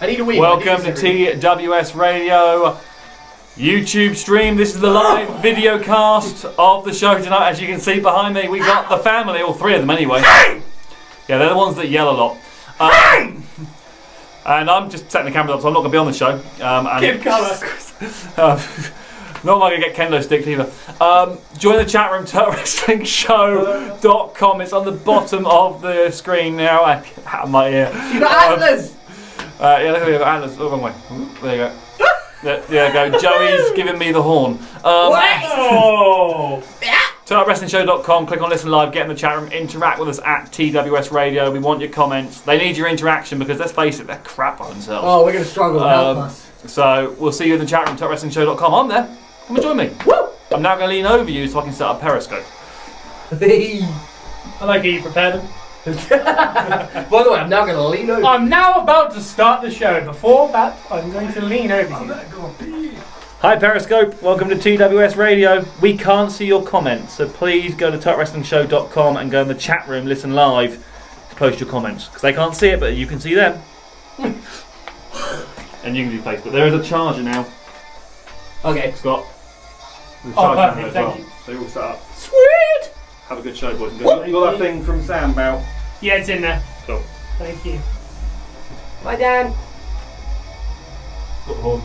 I need a wee. Welcome to TWS Radio YouTube stream. This is the live video cast of the show tonight. As you can see behind me, we got the family, all three of them anyway. Yeah, they're the ones that yell a lot. And I'm just setting the cameras up, so I'm not going to be on the show. Give colour. Not going to get kendo sticks either. Join the chat room, TWSRadio.com. It's on the bottom of the screen now. Out of my ear. You got antlers! Yeah, look at the antlers. Oh, wrong way. There you go. There you go. Joey's giving me the horn. TWSRadio.com. Click on Listen Live, get in the chat room, interact with us at TWS Radio. We want your comments. They need your interaction because, let's face it, they're crap on themselves. Oh, we're going to struggle. Help us. So we'll see you in the chat room, TWSRadio.com. I'm there. Come and join me. Woo! I'm now going to lean over you so I can set up Periscope. I like how you prepared them. By the way, I'm now going to lean over. I'm now about to start the show. Before that, I'm going to lean over you. Hi Periscope, welcome to TWS Radio. We can't see your comments, so please go to TWSRadio.com and go in the chat room, listen live, to post your comments. Because they can't see it, but you can see them. And you can do Facebook. There is a charger now. Okay. Scott. Oh, perfect, thank you. So you're all set up. Sweet! Have a good show, boys and girls. You got that thing from Sam about? Yeah, it's in there. Cool. Thank you. Bye, Dan. Got the horn.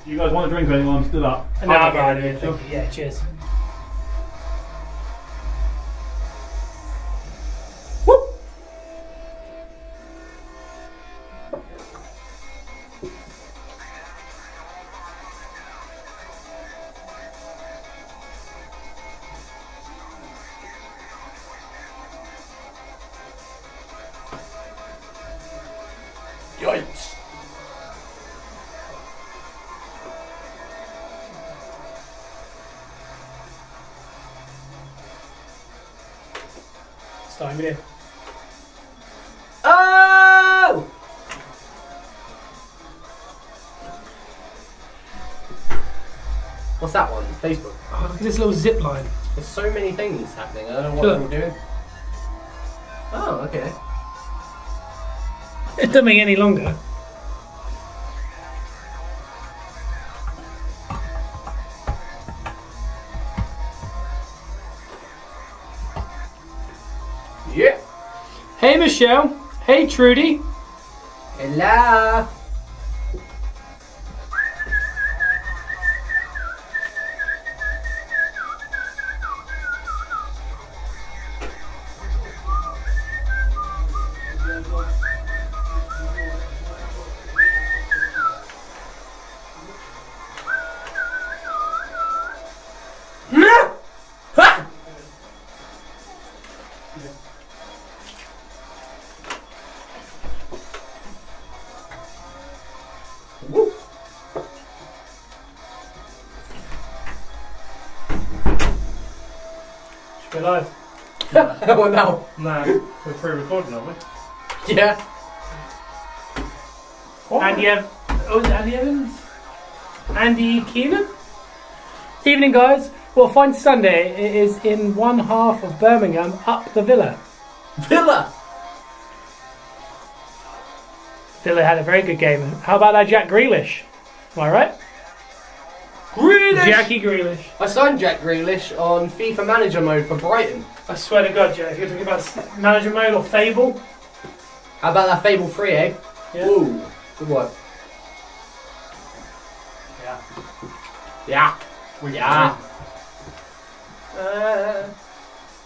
You guys want a drink or anything? I'm still up. No, I'm alright. Yeah, cheers. Whoop! Yikes. Starting with you. Oh! What's that one? Facebook. Oh, look at this little zip line. There's so many things happening. I don't know what they're all doing. Oh, okay. It doesn't make it any longer. Yeah. Hey Michelle. Hey Trudy. Hello. We're live. Well, no. No, we're pre-recording, aren't we? Yeah. Andy was it Andy Evans? Andy Keenan? Evening, guys. Well, fine Sunday. It is in one half of Birmingham, up the Villa. Villa. Villa had a very good game. How about that Jack Grealish? Am I right? Grealish. Jackie Grealish. I signed Jack Grealish on FIFA Manager mode for Brighton. I swear to God, Jack, if you're talking about manager mode or Fable. How about that Fable 3, eh? Yeah. Ooh, good one. Yeah. Yeah. Yeah.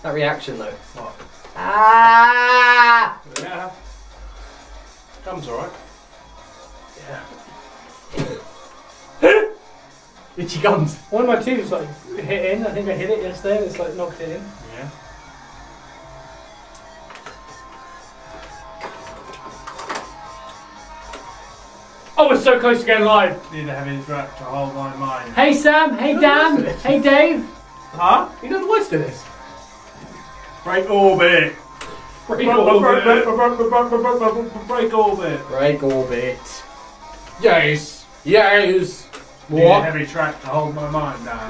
That reaction though. What? Ah! Yeah. Comes alright. Yeah. Itchy gums. One of my tubes like hit in. I think I hit it yesterday. And it's like knocked it in. Yeah. Oh, we're so close to going live. Need to have his rap to hold my mind. Hey Sam. Hey Dan. Hey Dave. Huh? You know the words to this? Break orbit. Break orbit. Break orbit. Break orbit. Yes. Yes. Need a What? heavy track to hold my mind down.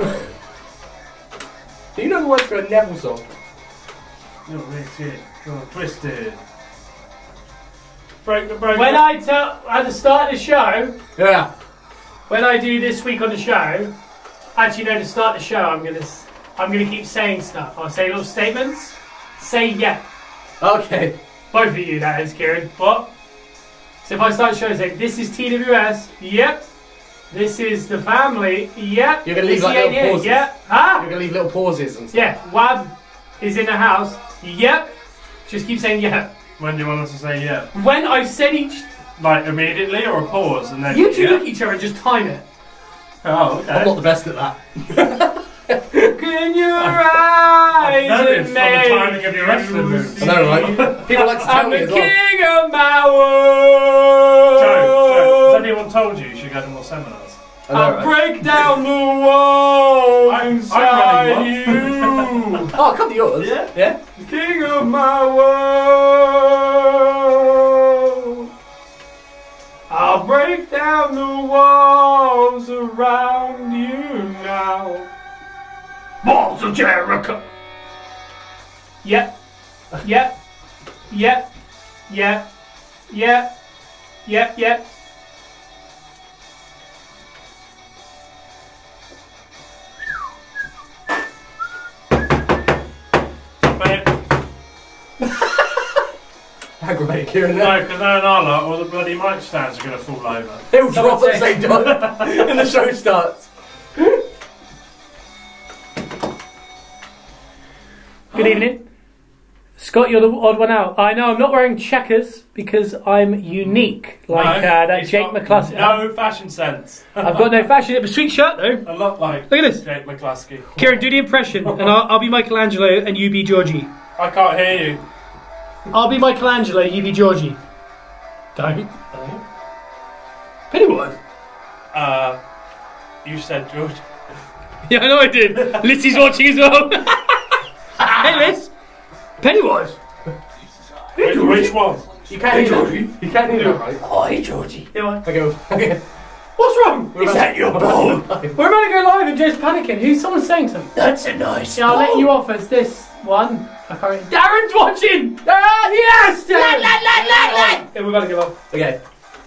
Do you know the words for a Neville song? You're wicked. You're twisted. Break the break. When I tell at the start of the show, Yeah. when I do this week on the show, actually no, to start the show, I'm gonna keep saying stuff. I'll say little statements. Say yeah. Okay. Both of you, that is, Kieran. What? So if I start the show, say this is TWS. Yep. This is the family. Yep. You're gonna leave This like is little pauses. Yep. Huh? You're gonna leave little pauses and stuff. Yeah. Wab is in the house. Yep. Just keep saying yep. When do you want us to say yeah? When I've said each, Like immediately or a pause and then. you two yeah? look at each other and just time it. Oh, okay. I'm not the best at that. Can your I've eyes noticed and from the timing of your wrestling moves. I know, right? People like to tell I'm me the as well. king of my Joe, world. has anyone told you should go to more seminars? I know, I'll right? break down the walls I'm inside running you. Oh, come to yours. Yeah. Yeah? King of my world. I'll break down the walls around you now. Walls of Jericho. Yep. Yep. Yep. Yep. Yep. Yep. Yep. Aggravated, Kieran. No, because no, all the bloody mic stands are going to fall over. They'll drop Someone at the same time. And the show starts. Good evening. Scott, you're the odd one out. I know I'm not wearing checkers because I'm unique, like that he's Jake got McCluskey. No fashion sense. I've got no fashion. It's a sweet shirt though. A lot like Look at this. Jake McCluskey. Kieran, do the impression, and I'll be Michelangelo and you be Georgie. I can't hear you. I'll be Michelangelo, you be Georgie. Don't. Pennywise. You said George. Yeah, I know I did. Lissy's watching as well. Hey, Liz. Pennywise. Which one? You can't hear Georgie. You can't hear that, right? Oh, hey, Georgie. Yeah, what? Okay. What's wrong? Is that your ball? We're about to go live and Joe's panicking. Someone's saying something. That's a nice Yeah, I'll let you off as this one. I can't. Darren's watching! Ah, yes! Darren! Yeah, we're about to go off. Okay.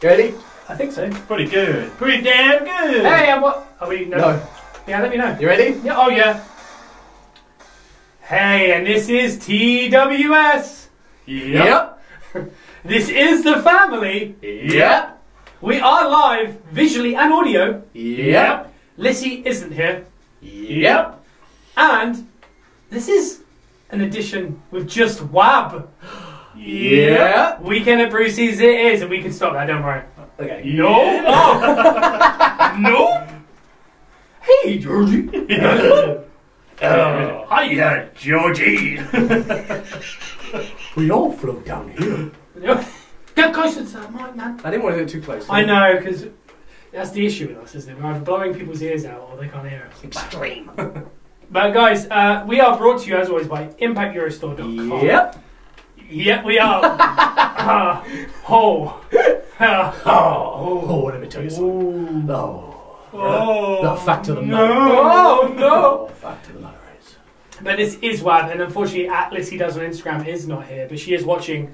You ready? I think so. Pretty good. Pretty damn good. Hey, and what? Are we? No. No. Yeah, let me know. You ready? Yeah, oh yeah. Hey, and this is TWS. Yep. This is the family. Yep. We are live, visually and audio. Yep. Lissy isn't here. Yep. And this is an edition with just Wab. Yep. Weekend at Brucey's it is, and we can stop that, don't worry. Okay. No. Oh. No. Hey, Georgie. Oh, hiya, Georgie. We all float down here. Get closer to that mic, man. I didn't want to do it too close. I know, because that's the issue with us, isn't it? We're either blowing people's ears out or they can't hear us. Extreme. But guys, we are brought to you as always by ImpactEurostore.com. Yep. Yep, we are. Oh, let me tell you something. Oh, The fact of the matter. Oh, no. The fact of the matter is. But this is Wab, and unfortunately, at Lissy Does on Instagram is not here, but she is watching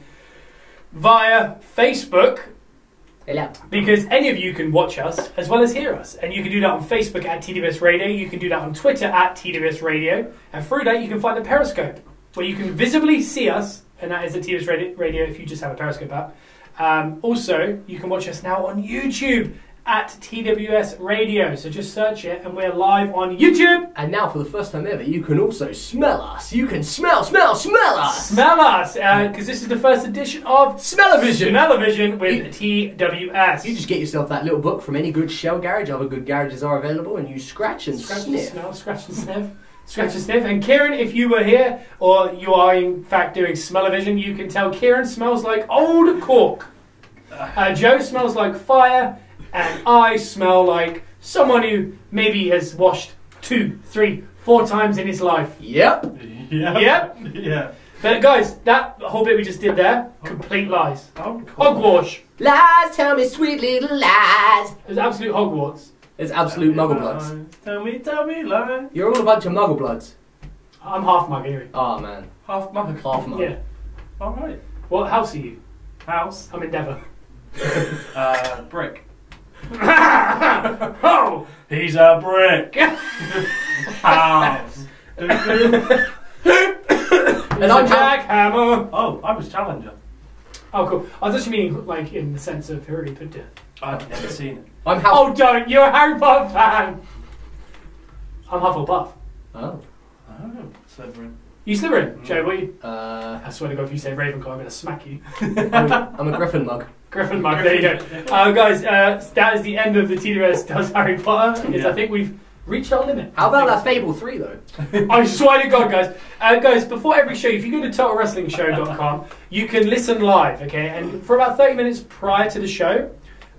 via Facebook. Hello. Because any of you can watch us as well as hear us. And you can do that on Facebook at TWS Radio. You can do that on Twitter at TWS Radio. And through that, you can find the Periscope, where you can visibly see us. And that is the TWS Radio if you just have a Periscope app. Also, you can watch us now on YouTube at TWS Radio. So just search it, and we're live on YouTube. And now, for the first time ever, you can also smell us. You can smell us. Smell us, because this is the first edition of Smell-o-vision. Smell-o-vision with TWS. You just get yourself that little book from any good shell garage. Other good garages are available, and you scratch and Scratch and sniff. smell, scratch and sniff. Scratch and sniff. And Kieran, if you were here, or you are in fact doing smell-o-vision, you can tell Kieran smells like old cork. Joe smells like fire, and I smell like someone who maybe has washed 2, 3, 4 times in his life. Yep. Yep. Yeah. But guys, that whole bit we just did there, complete lies. Oh, Hogwash. Lies, tell me sweet little lies. It was absolute Hogwarts. It's absolute muggle bloods. Tell me, lie. You're all a bunch of muggle bloods. I'm half mug anyway. Oh man. Half mug. Half mug. Yeah. All right. What house are you? House. I'm Endeavour. Brick. Oh! He's a brick. House. And I'm Jack Hammer. Oh, I was Challenger. Oh, cool. I was actually meaning, like, in the sense of who already put it. I've never seen it. I'm House. Oh, don't! You're a Harry Potter fan! I'm Hufflepuff. Oh. Oh, Slytherin. You Slytherin? Joe, what are you? I'm I swear to God, if you say Ravenclaw, I'm going to smack you. a Griffin mug. Griffin mug, there you go. Guys, that is the end of the TWS Does Harry Potter. Because I think we've reached our limit. How about that Fable 3 though? I swear to God, guys. Guys, before every show, if you go to TotalWrestlingShow.com, you can listen live, okay? And for about 30 minutes prior to the show,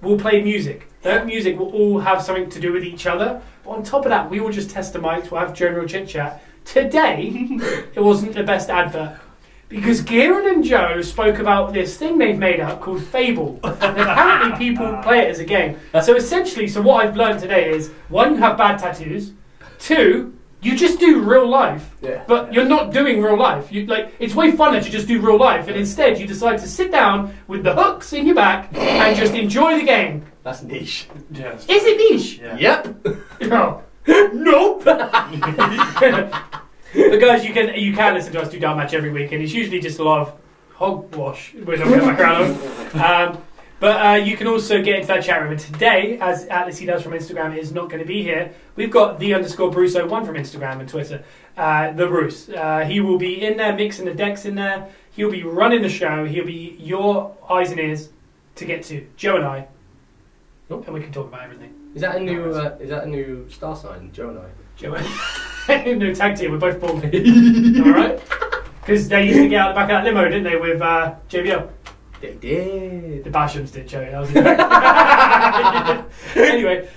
we'll play music. That music will all have something to do with each other. But on top of that, we will just test the mics, we'll have general chit-chat. Today, it wasn't the best advert. Because Kieran and Joe spoke about this thing they've made up called Fable. And apparently people play it as a game. So essentially, what I've learned today is, one, you have bad tattoos. Two, you just do real life. Yeah. But you're not doing real life. It's way funner to just do real life. And instead, you decide to sit down with the hooks in your back and just enjoy the game. That's niche. Yes. Is it niche? Yeah. Yep. No. Nope. But guys, you can listen to us do Dark Match every week, and it's usually just a lot of hogwash with a background on. But you can also get into that chat room. And today, as Atlas he does from Instagram is not going to be here, we've got _Bruce01 from Instagram and Twitter, the Bruce. He will be in there mixing the decks in there. He'll be running the show. He'll be your eyes and ears to get to Joe and I, and we can talk about everything. Is that a new star sign, Joe and I? Joe and no tag team, we're both bald. Alright? Because they used to get out the back of that limo, didn't they, with JBL? They did. The Bashams did, Joe. That was anyway,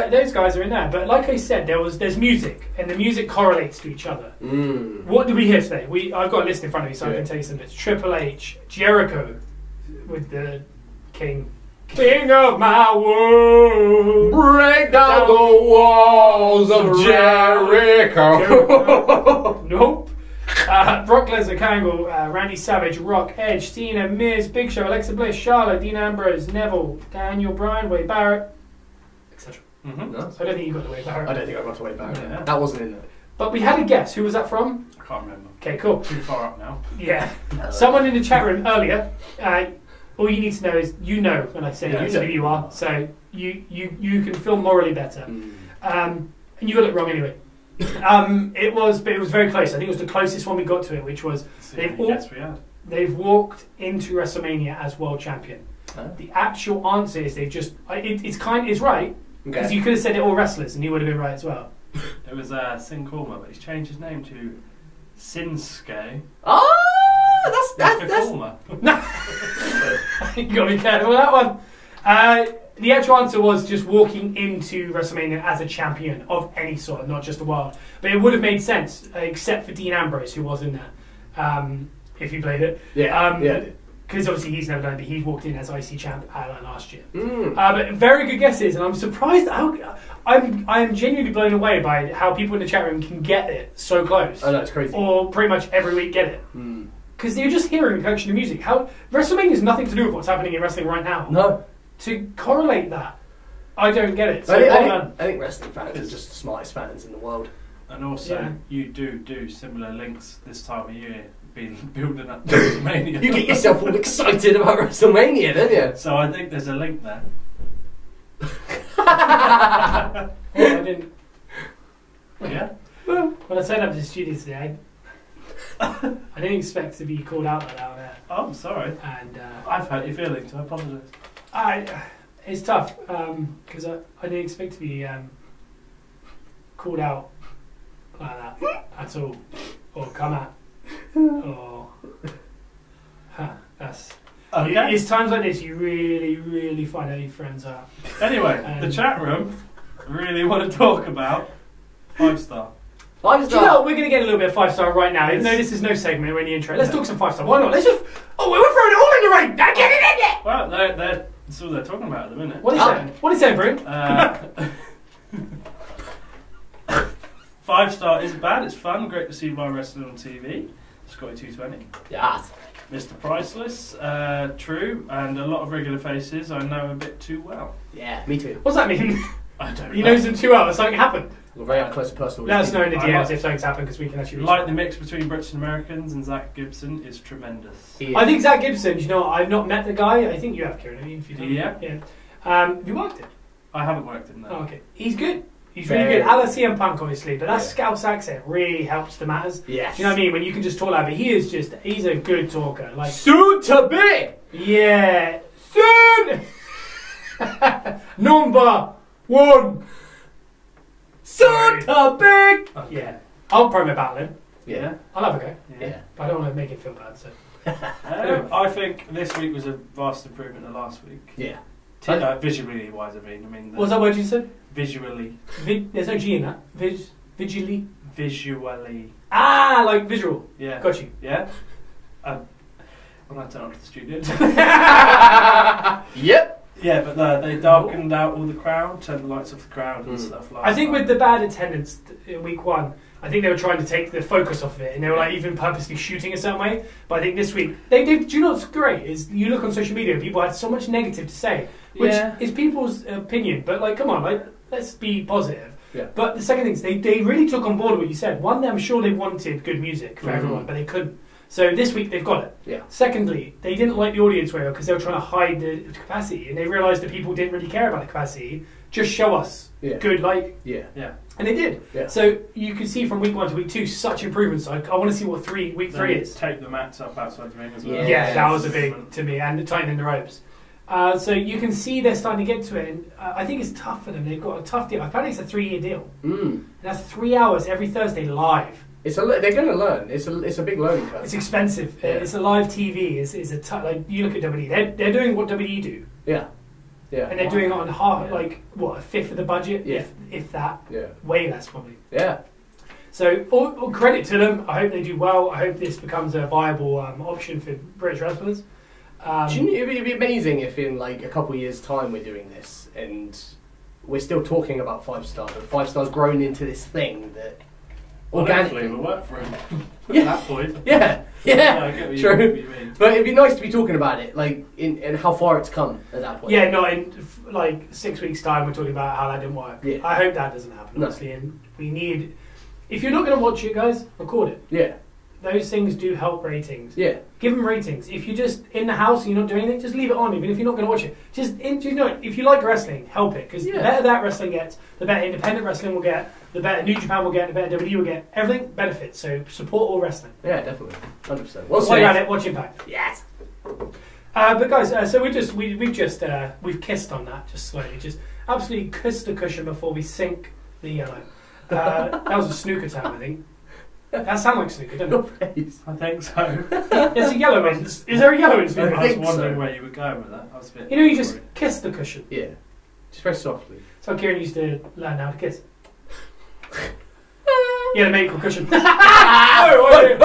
those guys are in there. But like I said, there's music, and the music correlates to each other. Mm. What did we hear today? I've got a list in front of me, so I can tell you some bits. Triple H, Jericho, with the King of my world. Break down the walls of Jericho. Nope. Brock Lesnar, Kangle, Randy Savage, Rock, Edge, Cena, Miz, Big Show, Alexa Bliss, Charlotte, Dean Ambrose, Neville, Daniel Bryan, Wade Barrett, etc. Mm-hmm. Nice. I don't think you got the Wade Barrett. I don't think I got to Wade Barrett. Yeah. That wasn't in there. But we had a guess. Who was that from? I can't remember. Okay, cool. Too far up now. Yeah. Someone in the chat room earlier. All you need to know is when I say who you are, so you can feel morally better. And you got it wrong anyway. It was very close. I think it was the closest one we got to it, which was they've walked into WrestleMania as world champion. The actual answer is they've just it's right because you could have said it all wrestlers and you would have been right as well. It was Sin Kulma, but he's changed his name to Sinsuke. Oh, that's Kulma. You got to be careful with that one. The actual answer was just walking into WrestleMania as a champion of any sort, not just the world. But it would have made sense, except for Dean Ambrose, who was in there, if you played it. Yeah. Because obviously he's never done it, but he walked in as IC champ last year. But very good guesses, and I'm surprised. I am genuinely blown away by how people in the chat room can get it so close. Oh no, it's crazy. Or pretty much every week get it. Because you're just hearing a collection of music. WrestleMania has nothing to do with what's happening in wrestling right now. No. To correlate that, I don't get it. So I think wrestling fans are just the smartest fans in the world. And also, you do similar links this time of year, building up to WrestleMania. You get yourself all excited about WrestleMania, don't you? So I think there's a link there. I didn't. Yeah. When I turned up to the studio today, I didn't expect to be called out like that on air. Oh, I'm sorry. And I've hurt your feelings, so I apologise. It's tough because I didn't expect to be called out like that at all, or come at, or that's. Okay. It's times like this you really, really find out who your friends are. Anyway, the chat room really want to talk about 5-star. 5-star. Do you know what? We're going to get a little bit of 5-star right now. Even though this is no segment, we're in the intro. Let's talk some 5-star. Why not? Let's just. Oh, we're throwing it all in the ring. I get it. Well, that's all they're talking about at the minute. What are you saying? What are you saying, Brune? 5-star isn't bad. It's fun. Great to see live wrestling on TV. Scotty 220. Yes. Mr. Priceless, true, and a lot of regular faces I know a bit too well. Yeah, me too. What's that mean? I don't He know. knows them 2 hours. Something happened. We're very up close and personal. Let us know in the I DMs like- if something's happened because we can actually. Like the mix between Brits and Americans and Zach Gibson is tremendous. I think Zach Gibson. You know, what? I've not met the guy. I think you have, Kieran. I mean, if you don't. Yeah. Yeah. Have you worked it? I haven't worked in that. Oh, okay. He's good. He's really Very good. I like CM Punk, obviously, but that Yeah. Scouse accent really helps the matters. Yes. Do you know what I mean? When you can just talk like that, but he's a good talker. Like, Soon to be! yeah, soon! Number 1! Soon to be! Yeah. I'll promo battle him. Yeah. I'll have a go. Yeah. But I don't want to make it feel bad, so. I think this week was a vast improvement of last week. Yeah. Visually wise, I mean. What's that word you said? Visually. There's no G in that. Visually. Visually. Ah, like visual. Yeah. Got you. Yeah? I'm going to turn up to the studio. Yep. Yeah, but they darkened out all the crowd, turned the lights off the crowd and stuff like that. I think with the bad attendance in week 1, I think they were trying to take the focus off of it, and they were like even purposely shooting a certain way. But I think this week, they do you know what's great is you look on social media, and people had so much negative to say, which is people's opinion. But like, come on, like let's be positive. Yeah. But the second thing is they really took on board what you said. One, I'm sure they wanted good music for everyone, but they couldn't. So this week they've got it. Yeah. Secondly, they didn't like the audience well because they were trying to hide the capacity, and they realised that people didn't really care about the capacity. Just show us good light. Yeah. Yeah. And they did. Yeah. So you can see from week 1 to week 2 such improvements. I want to see what week 3 is. Take the mats up outside the ring as well. Yeah, that was a big to me, and tightening the ropes. So you can see they're starting to get to it, and I think it's tough for them. They've got a tough deal. Apparently it's a 3-year deal. And that's 3 hours every Thursday live. They're going to learn. It's a big learning curve. It's expensive. Yeah. It's a live TV. It's a like you look at WWE. They're doing what WWE do. Yeah. Yeah. And they're doing it on half, like what, a fifth of the budget, Yeah. if that. Yeah. Way less probably. Yeah. So all credit to them. I hope they do well. I hope this becomes a viable option for British wrestlers. Do you know, it'd be amazing if in like a couple of years' time we're doing this and we're still talking about 5-star, and 5-star's grown into this thing that Organically, organically will work for him. Yeah. At that point. Yeah, I yeah, get what true. you mean. But it'd be nice to be talking about it, like in how far it's come at that point. Yeah, not in like 6 weeks' time. We're talking about how that didn't work. Yeah. I hope that doesn't happen. No. Honestly, and we need. If you're not going to watch it, guys, record it. Yeah, Those things do help ratings. yeah, Give them ratings. If you're just in the house and you're not doing anything, just leave it on. Even if you're not going to watch it, you know, if you like wrestling, help it, because the Yeah. better that wrestling gets, the better independent wrestling will get, the better New Japan will get, the better WWE will get. Everything benefits. So support all wrestling. yeah, definitely, 100%. While you're at it, watch Impact. Yes. But guys, so we've kissed on that just slightly, just absolutely kissed the cushion before we sink the yellow. That was a snooker term, I think. That sounds like snooker, doesn't Your it? face. I think so. There's a yellow in. Is there a yellow in snooker? I was think wondering so. where you were going with that. I was a bit You know, you just worried. kiss the cushion. Yeah, just very softly. So Kieran used to learn how to kiss. Yeah, the medical cushion. Anyway,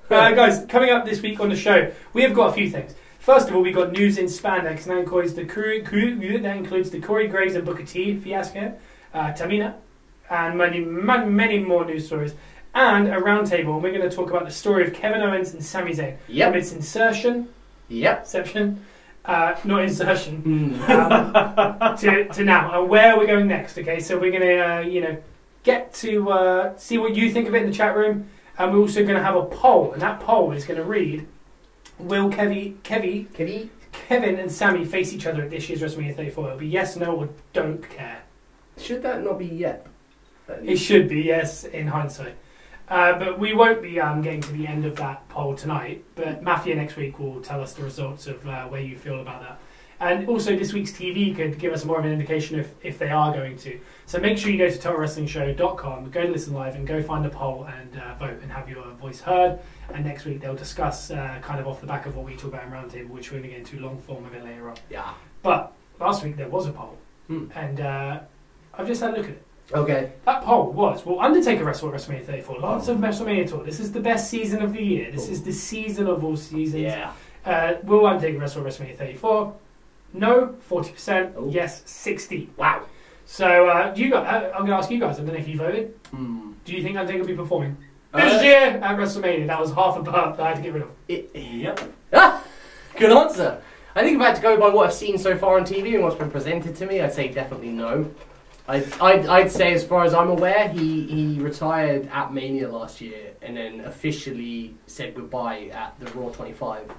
guys, coming up this week on the show, we have got a few things. First of all, we've got news in spandex, and that includes the Corey Graves and Booker T fiasco, Tamina, and many more news stories, and a roundtable. And we're going to talk about the story of Kevin Owens and Sami Zayn. Yep. From its inception, not insertion, to now, and where we're going next. Okay, so we're going to, get to see what you think of it in the chat room, and we're also going to have a poll, and that poll is going to read: will Kevin and Sami face each other at this year's WrestleMania 34? It'll be yes, no, or don't care. Should that not be yet? It should be yes, in hindsight. But we won't be getting to the end of that poll tonight. But Mafia next week will tell us the results of where you feel about that. And also this week's TV could give us more of an indication if they are going to. So make sure you go to TotalWrestlingShow.com, go to Listen Live, and go find a poll and vote and have your voice heard. And next week they'll discuss kind of off the back of what we talk about in Roundtable, which we're going to get into long form of it later on. Yeah. But last week there was a poll. And I've just had a look at it. Okay. That poll was, will Undertaker wrestle at WrestleMania 34? Lots of WrestleMania talk. This is the best season of the year. This is the season of all seasons. Yeah. Will Undertaker wrestle at WrestleMania 34? No, 40%. Oh. Yes, 60. Wow. So I'm going to ask you guys. I don't know if you voted. Hmm. Do you think Undertaker will be performing? This year at WrestleMania, that was half a burp that I had to get rid of. Yep. Good answer. I think if I had to go by what I've seen so far on TV and what's been presented to me, I'd say definitely no. I'd say, as far as I'm aware, he retired at Mania last year and then officially said goodbye at the Raw 25.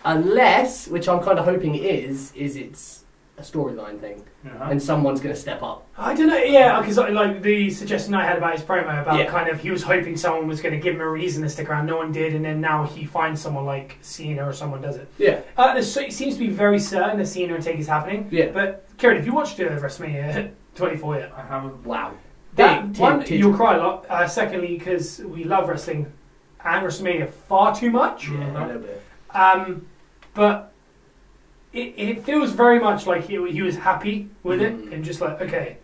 Unless, which I'm kind of hoping it is it's a storyline thing, and someone's going to step up. I don't know, yeah, because like the suggestion I had about his promo, about kind of, he was hoping someone was going to give him a reason to stick around, no one did, and then now he finds someone like Cena or someone does it. Yeah. It seems to be very certain that Cena and Take is happening. Yeah. But, Kieran, have you watched WrestleMania 24 yet? I haven't. Wow. One, you'll cry a lot. Secondly, because we love wrestling and WrestleMania far too much. Yeah, a little bit. But it feels very much like he was happy with it and just like, okay.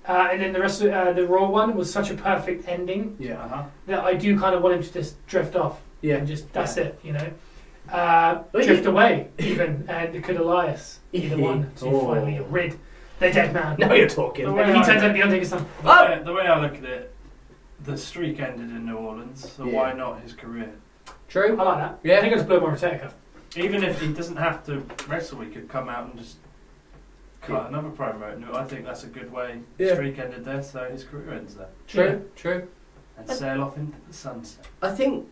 And then the rest of the Raw one was such a perfect ending that I do kind of want him to just drift off. Yeah. And just, that's it, you know. Drift away, even, and could Elias, either one, to finally rid the dead man. Now you're talking. And he turns out to be Undertaker's son. The way I look at it, the streak ended in New Orleans, so why not his career? True. I like that. Yeah. I think I just blew my Undertaker. Even if he doesn't have to wrestle, he could come out and just cut another promo. No, I think that's a good way. The streak ended there, so his career ends there. True. And sail off into the sunset. I think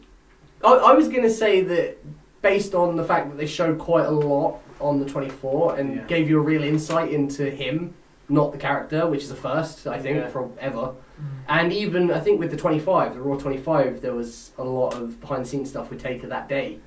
I was going to say that based on the fact that they showed quite a lot on the 24 and gave you a real insight into him, not the character, which is a first, I think, forever. And even, I think with the 25, the Raw 25, there was a lot of behind-the-scenes stuff with Taker that day.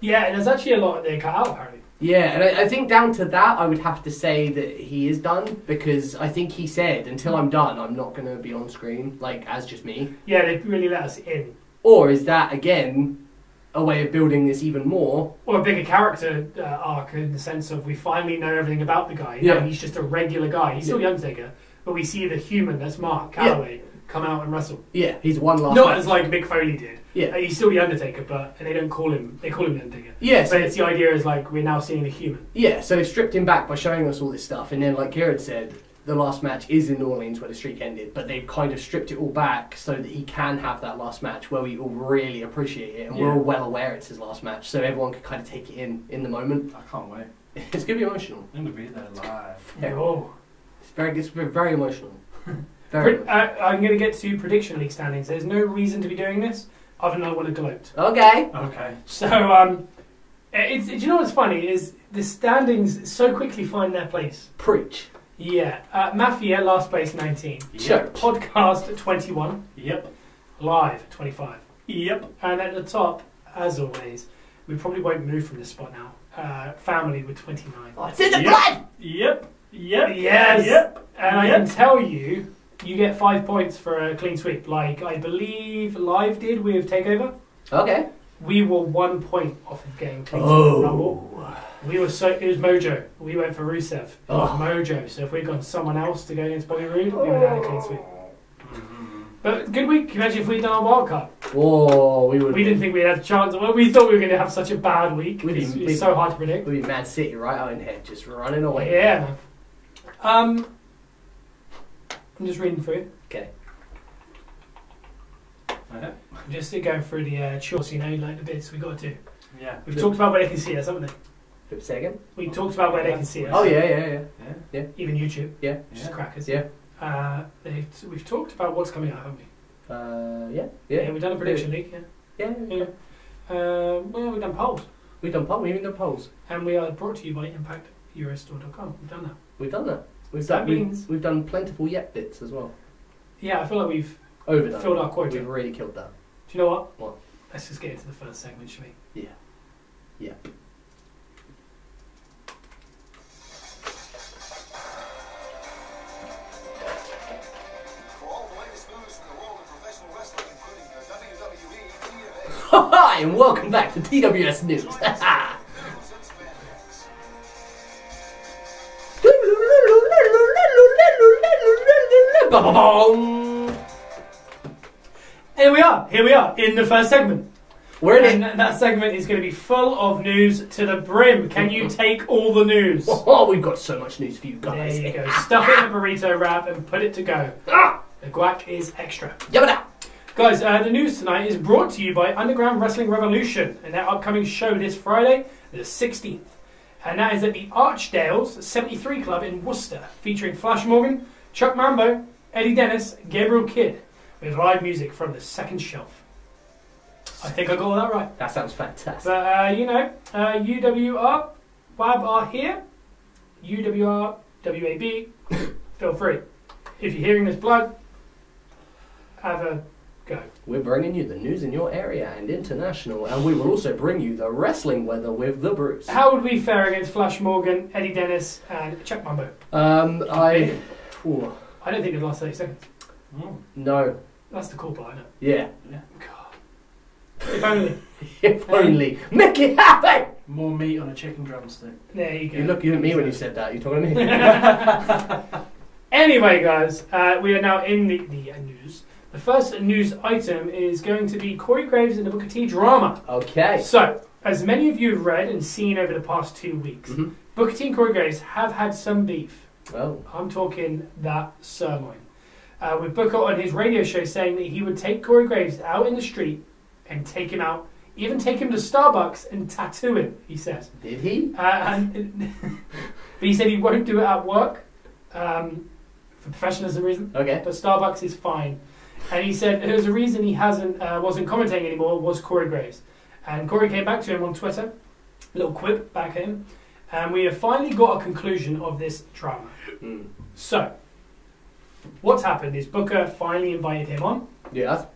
Yeah, and there's actually a lot that they cut out, apparently. Yeah, and I think down to that, I would have to say that he is done, because I think he said, until I'm done, I'm not going to be on screen, like, as just me. Yeah, they really let us in. Or is that, again, a way of building this even more? Or a bigger character arc, in the sense of we finally know everything about the guy. You know, he's just a regular guy. He's still the Undertaker, but we see the human, that's Mark Calloway, come out and wrestle. Yeah, he's one last Not as like Mick Foley did. Yeah. He's still the Undertaker, but they don't call him, they call him the Undertaker. Yes. But it's the idea is like, we're now seeing the human. Yeah, so they've stripped him back by showing us all this stuff, and then like Kieran said, the last match is in New Orleans where the streak ended, but they've kind of stripped it all back so that he can have that last match where we all really appreciate it, and we're all well aware it's his last match, so everyone can kind of take it in the moment. I can't wait. It's going to be emotional. I'm going to be there live. Yeah. Oh. It's very emotional. I'm going to get to prediction league standings. There's no reason to be doing this other than I want to gloat. Okay. So, do you know what's funny is the standings so quickly find their place. Preach. Yeah. Mafia, last place, 19. Yep. Podcast, 21. Yep. Live, 25. Yep. And at the top, as always, we probably won't move from this spot now. Family with 29. Oh, it's in the blood! Yep. Yes. Yep. And I can tell you, you get 5 points for a clean sweep, like I believe Live did with Takeover. Okay. We were 1 point off of getting clean sweep for Rumble. It was Mojo. We went for Rusev. It was Mojo. So if we'd gone someone else to go against Bobby Roode, we would have had a clean sweep. But good week. Imagine if we'd done our wild card. Oh, we would. We didn't think we had a chance. Well, we thought we were going to have such a bad week. It's so hard to predict. We'd be Man City right out in head, just running away. Yeah. I'm just reading through. Okay. Just going through the chores, you know, like the bits we got to do. Yeah. We've talked about where they can see us, haven't they? Say again? We talked about where they can see us. Oh, yeah. Even YouTube. Yeah. Just crackers. Yeah. We've talked about what's coming out, haven't we? Yeah. We've done a prediction league. Yeah. Well, we've done polls. We've even done polls. And we are brought to you by ImpactEurostore.com. We've done that. We've done plentiful yet bits as well. Yeah, I feel like we've overdone. Filled our quota. We've really killed that. Do you know what? What? Let's just get into the first segment, shall we? Yeah. Yeah. Hi, and welcome back to TWS News. Here we are in the first segment. We're in it. And that segment is going to be full of news to the brim. Can you take all the news? Oh, we've got so much news for you guys. There you go. Stuff it in a burrito wrap and put it to go. The guac is extra. Yabba. Guys, the news tonight is brought to you by Underground Wrestling Revolution and their upcoming show this Friday, the 16th. And that is at the Archdales 73 Club in Worcester, featuring Flash Morgan, Chuck Mambo, Eddie Dennis, Gabriel Kidd, with live music from the Second Shelf. I think I got all that right. That sounds fantastic. But, UWR, WAB are here. UWR, WAB, feel free. If you're hearing this plug, have a go. We're bringing you the news in your area and international, and we will also bring you the wrestling weather with the Bruce. How would we fare against Flash Morgan, Eddie Dennis, and Chuck Mambo? I don't think they'd last 30 seconds. No. That's the cool part, isn't it? Yeah. God. If only. If only. Make it happen! More meat on a chicken drumstick. There you go. You looked at me when you said that. You talking to me? Anyway, guys, we are now in the news. The first news item is going to be Corey Graves and the Booker T drama. Okay. So, as many of you have read and seen over the past 2 weeks, Booker T and Corey Graves have had some beef. Well, I'm talking that sirloin. With Booker on his radio show saying that he would take Corey Graves out in the street and take him out, even take him to Starbucks and tattoo him, he says. Did he? But he said he won't do it at work for professionalism reasons. Okay. But Starbucks is fine. And he said there's a reason he wasn't commentating anymore was Corey Graves. And Corey came back to him on Twitter, a little quip back at him, and we have finally got a conclusion of this drama. So, what's happened is Booker finally invited him on. Yes.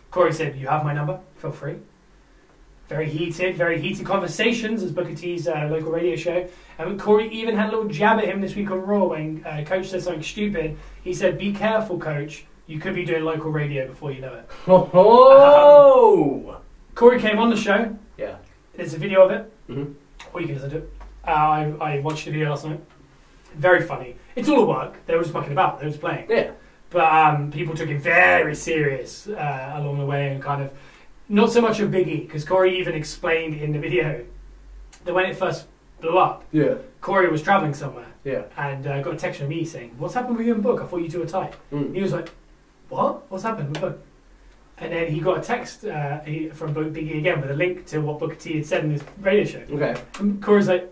Corey said, "You have my number, feel free." Very heated conversations as Booker T's local radio show. And Corey even had a little jab at him this week on Raw when Coach said something stupid. He said, "Be careful, Coach. You could be doing local radio before you know it." Oh! Corey came on the show. Yeah. There's a video of it. Mm-hmm. Or you can listen to it. I watched the video last night. Very funny. It's all a work. They were just mucking about. They were just playing. Yeah. But people took it very serious along the way and kind of... Not so much of Big E, because Corey even explained in the video that when it first blew up, Corey was travelling somewhere and got a text from me saying, "What's happened with you and Book? I thought you two were tight." He was like, "What? What's happened with Book?" And then he got a text from Big E again with a link to what Booker T had said in his radio show. Okay. And Corey's like,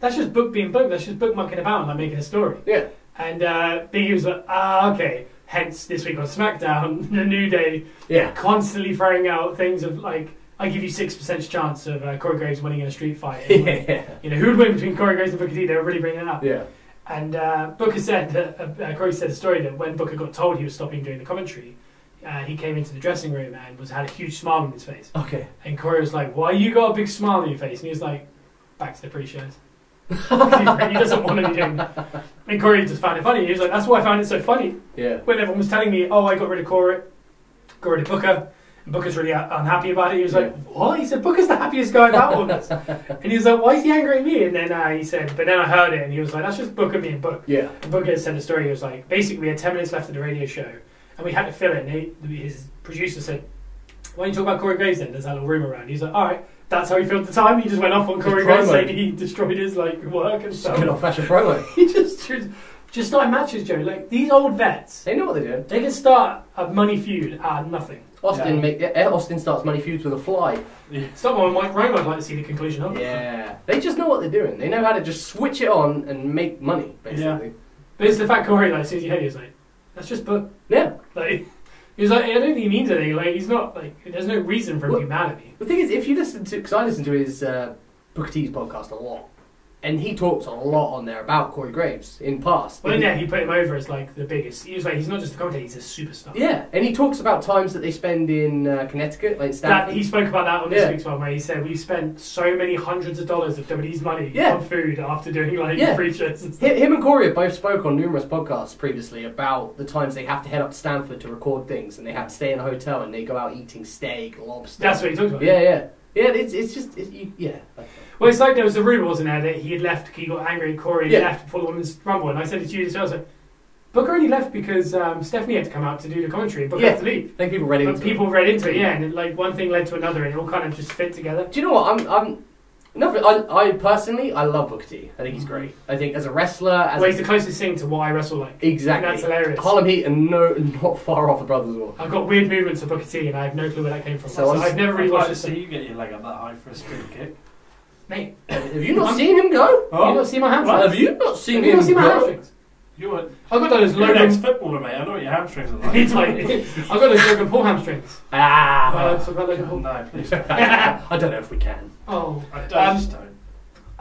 "That's just Book being Book. That's just Book mucking about and like making a story." Yeah. And Big E was like, okay. Hence, this week on SmackDown, the New Day, constantly throwing out things of like, "I give you 6% chance of Corey Graves winning in a street fight." And, like, you know, who would win between Corey Graves and Booker T? They were really bringing it up. Yeah. And Booker said that Corey said a story that when Booker got told he was stopping doing the commentary, he came into the dressing room and had a huge smile on his face. Okay. And Corey was like, "Why you got a big smile on your face?" And he was like, "Back to the pre-shows." He doesn't want to be doing that. And Corey just found it funny. He was like, "That's why I found it so funny." Yeah. When everyone was telling me, "Oh, I got rid of Corey, got rid of Booker," and Booker's really unhappy about it. He was like, "What?" He said, "Booker's the happiest guy about all this." And he was like, "Why is he angry at me?" And then he said, "But then I heard it," and he was like, "That's just Booker being Book." Yeah. And Booker said the story. He was like, basically, we had 10 minutes left of the radio show, and we had to fill it. And his producer said, "Why don't you talk about Corey Graves then? There's that little room around." He's like, "All right." That's how he filled the time. He just went off on Corey Graves saying he destroyed his work and stuff. Good old fashioned promo. He just started matches, Joe. Like these old vets, they know what they're doing. They can start a money feud out of nothing. Austin starts money feuds with a fly. Yeah. Someone Mike Rome I'd like to see the conclusion of. Yeah, they just know what they're doing. They know how to just switch it on and make money, basically. Yeah. But it's the fact Corey, like, as soon as he heard it, he was like, "That's just Book." Yeah. Like. He was like, "I don't think he means anything. Like, he's not like. There's no reason for him to be mad at me." The thing is, if you listen to, because I listen to his Booker T's podcast a lot, and he talks a lot on there about Corey Graves in past. Well, yeah, he put him over as like the biggest. He was like, he's not just a commentator; he's a superstar. Yeah, and he talks about times that they spend in Connecticut, like Stanford. He spoke about that on this week's one, where he said we spent so many hundreds of dollars of WWE's money on food after doing pre-shows and stuff. Him and Corey have both spoke on numerous podcasts previously about the times they have to head up to Stanford to record things, and they have to stay in a hotel, and they go out eating steak, lobster. That's what he talks about. Yeah. Well, it's like there was a rumour, wasn't there, that he had left, he got angry at Corey and left before the Women's Rumble, and I said it to you as well, I was like, Booker only left because Stephanie had to come out to do the commentary, and Booker had to leave. I think people read into it. People read into it, and like one thing led to another, and it all kind of just fit together. Do you know what, Nothing. I personally, I love Booker T. I think he's great. I think as a wrestler, he's the closest thing to what I wrestle like. Exactly. And that's hilarious. Harlem Heat and not far off the Brothers War. I've got weird movements of Booker T, and I have no clue where that came from. So I've never really watched to see you get your leg up that high for a spin kick. Mate, have you not seen him go? Oh. Have you not seen my hamstrings? Have you not seen him go? My hamstrings? I've got those Logan... You're an ex-footballer, mate. I know what your hamstrings are like. I've got those Logan Paul hamstrings. Ah! Talk about Logan Paul? No, please don't. I don't know if we can. Oh. I just don't.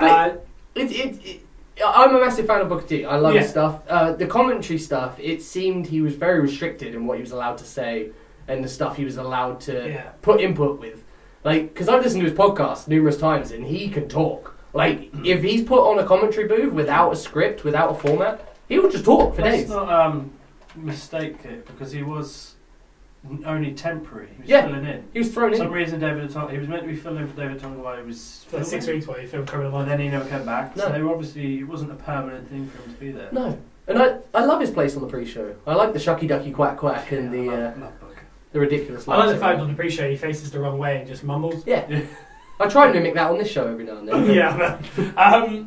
I'm a massive fan of Booker T. I love his stuff. The commentary stuff, it seemed he was very restricted in what he was allowed to say and the stuff he was allowed to put input with. Like, because I've listened to his podcast numerous times and he can talk. Like, if he's put on a commentary booth without a script, without a format, he would just talk for days. Let's not mistake it, because he was only temporary. He was filling in. He was thrown in. For some reason, he was meant to be filling in for David Tonga while he was for 6 weeks while he filmed Criminal Minds. And then he never came back. No. So they were obviously, it wasn't a permanent thing for him to be there. No. And I love his place on the pre-show. I like the shucky ducky quack quack and the ridiculous. I like the fact on the pre-show he faces the wrong way and just mumbles. Yeah. I try and mimic that on this show every now and then. Yeah.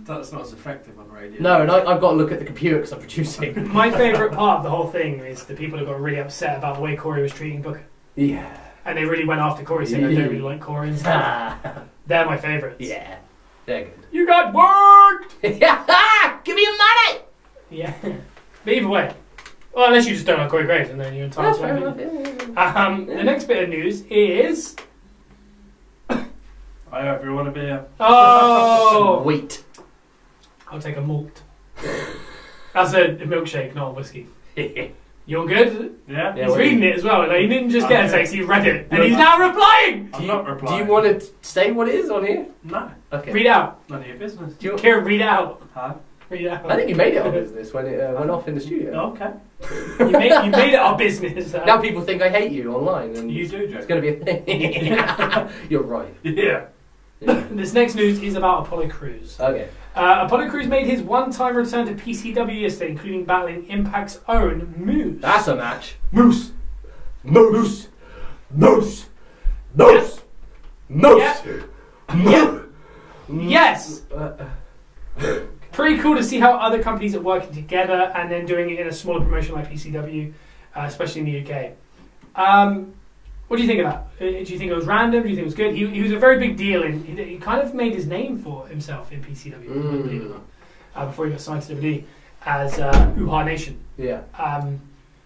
That's not as effective on radio. No, and I've got to look at the computer because I'm producing. My favourite part of the whole thing is the people who got really upset about the way Corey was treating Booker. Yeah. And they really went after Corey, saying, I don't really like Corey and stuff. They're my favourites. Yeah. They're good. You got worked! Yeah! Give me your money! Yeah. But either way. Well, unless you just don't like Corey Graves, and then you're entitled to it. The next bit of news is... I hope you want a beer. Oh! Sweet. I'll take a malt. That's a milkshake, not a whiskey. You're good? Yeah. He's reading it as well. Like, he didn't just get a text, he read it. And he's now replying! I'm not replying. Do you want to say what it is on here? No. Okay. Read out. None of your business. Kieran, read out. Huh? Read out. I think you made it our business when it went off in the studio. Oh, okay. You made it our business. Now people think I hate you online. And you do, Joe. It's going to be a thing. You're right. Yeah. This next news is about Apollo Crews. Okay. Apollo Crews made his one-time return to PCW yesterday, including battling Impact's own Moose. That's a match. Moose. Moose. Moose. Moose. Moose. Moose. Yes. Pretty cool to see how other companies are working together and then doing it in a smaller promotion like PCW, especially in the UK. What do you think of that? Do you think it was random? Do you think it was good? He was a very big deal, and he kind of made his name for himself in PCW, believe it or not, before he got signed to WWE as Uhaa Nation. Yeah.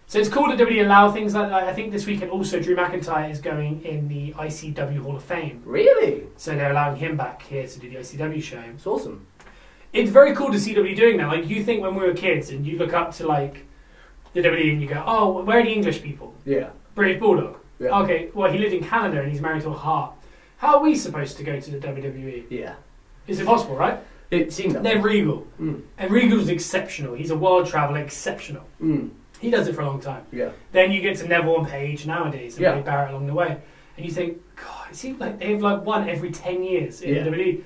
So it's cool that WWE allow things like that. I think this weekend also Drew McIntyre is going in the ICW Hall of Fame. Really? So they're allowing him back here to do the ICW show. It's awesome. It's very cool to see WWE doing that. Like, you think when we were kids and you look up to like the WWE and you go, oh, where are the English people? Yeah. British Bulldog. Yeah. Okay, well, he lived in Canada and he's married to a Hart. How are we supposed to go to the WWE? Yeah. Is it possible, right? It seemed that They're way. Regal. And Regal's exceptional. He's a world traveller, exceptional. He does it for a long time. Yeah. Then you get to Neville and Page nowadays and Wade Barrett along the way. And you think, God, it seems like they've like won every 10 years in the WWE.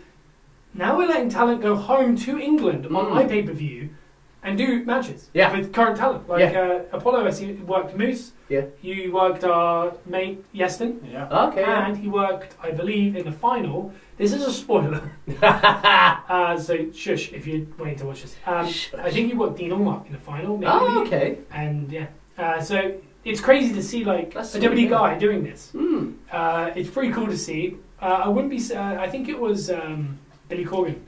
Now we're letting talent go home to England on iPay-per-view and do matches with current talent. Like Apollo, I see, worked Moose. Yeah. You worked our mate Yeston. Yeah. Okay. And he worked, I believe, in the final. This is a spoiler. So shush if you're waiting to watch this. I think he worked Dean Allmark in the final. Maybe. Oh, okay. And so it's crazy to see like a WWE guy doing this. It's pretty cool to see. I wouldn't be. I think it was Billy Corgan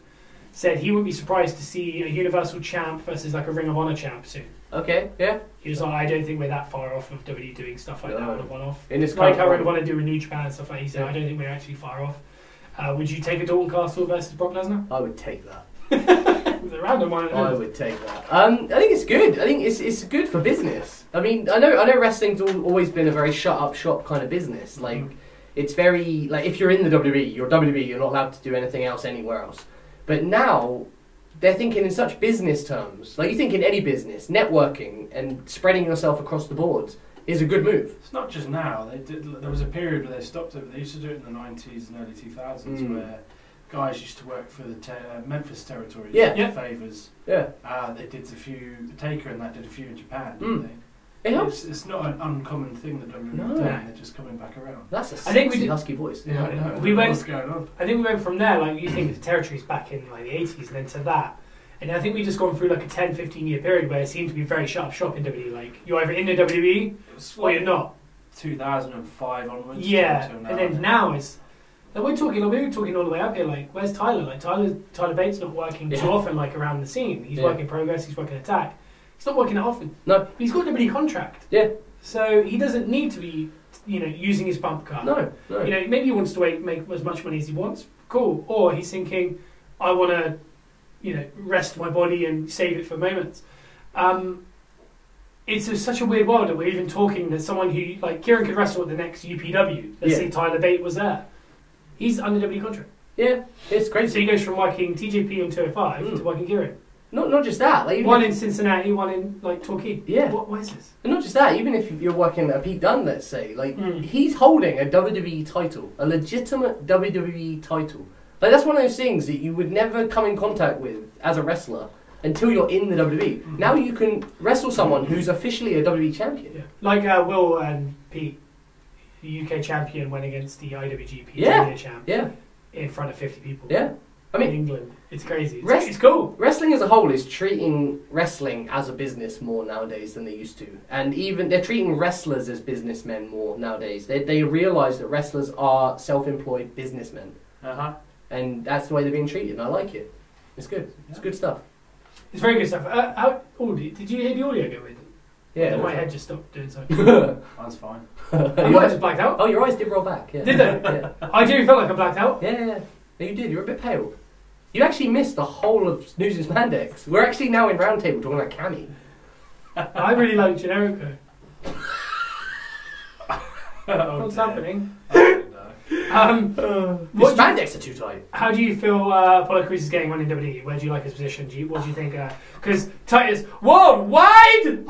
said he wouldn't be surprised to see a Universal Champ versus like a Ring of Honor champ soon. Okay, yeah. He was like, I don't think we're that far off of WWE doing stuff like that on a one-off. In this like how Ring of Honor do in New Japan and stuff like that. He said, I don't think we're actually far off. Would you take a Dalton Castle versus Brock Lesnar? I would take that. It's a random one. I would take that. I think it's good. I think it's good for business. I mean, I know wrestling's always been a very shut up shop kind of business. Like, it's very like if you're in the WWE, you're WWE. You're not allowed to do anything else anywhere else. But now they're thinking in such business terms. Like you think in any business, networking and spreading yourself across the board is a good move. It's not just now. There was a period where they stopped it. They used to do it in the 90s and early 2000s where guys used to work for the Memphis territories. Yeah. Favours. Yeah. They did a few. Taker and that did a few in Japan, didn't they? It helps. It's not an uncommon thing that WWE doing. They're just coming back around. That's a sexy husky voice. Yeah, I know. What's going on? I think we went from there, like you think the territories back in like the 80s, and then to that. And I think we just gone through like a 10, 15 year period where it seemed to be very sharp shop in WWE. Like you're either in the WWE or you're not. 2005 onwards. Yeah, and then now it's. Like we were talking all the way up here. Like, where's Tyler? Like Tyler Bates not working too often, like around the scene. He's working Progress. He's working Attack. He's not working that often. No, but he's got a WWE contract. Yeah. So he doesn't need to be, using his bump card. No. Maybe he wants to make as much money as he wants. Cool. Or he's thinking, I want to, rest my body and save it for moments. It's such a weird world that we're even talking that someone who, like, Kieran could wrestle at the next UPW. Let's say Tyler Bate was there. He's under WWE contract. Yeah, it's crazy. So he goes from working TJP on 205 to working Kieran. Not just that. Like, one in Cincinnati, one in, like, Torquay. Yeah. What is this? And not just that, even if you're working at Pete Dunne, let's say, like, he's holding a WWE title, a legitimate WWE title. Like, that's one of those things that you would never come in contact with as a wrestler until you're in the WWE. Now you can wrestle someone who's officially a WWE champion. Yeah. Like Will and Pete, the UK champion, went against the IWGP Junior champ in front of 50 people. Yeah. I mean, in England. It's crazy. It's cool. Wrestling as a whole is treating wrestling as a business more nowadays than they used to. And even they're treating wrestlers as businessmen more nowadays. They realise that wrestlers are self-employed businessmen. And that's the way they're being treated, and I like it. It's good. It's good stuff. It's very good stuff. Did you hear the audio go with? Yeah. My head just stopped doing so. That's fine. Your eyes just blacked out? Oh, your eyes did roll back. Yeah. Did they? Yeah. I do feel like I blacked out. Yeah. You did. You're a bit pale. You actually missed the whole of Snoozes Mandex. We're actually now in Roundtable talking about Cammy. I really like Generico. What's happening? What Spandex are too tight. How do you feel Apollo Crews is getting on in WWE? Where do you like his position? What do you think? Because Titus worldwide,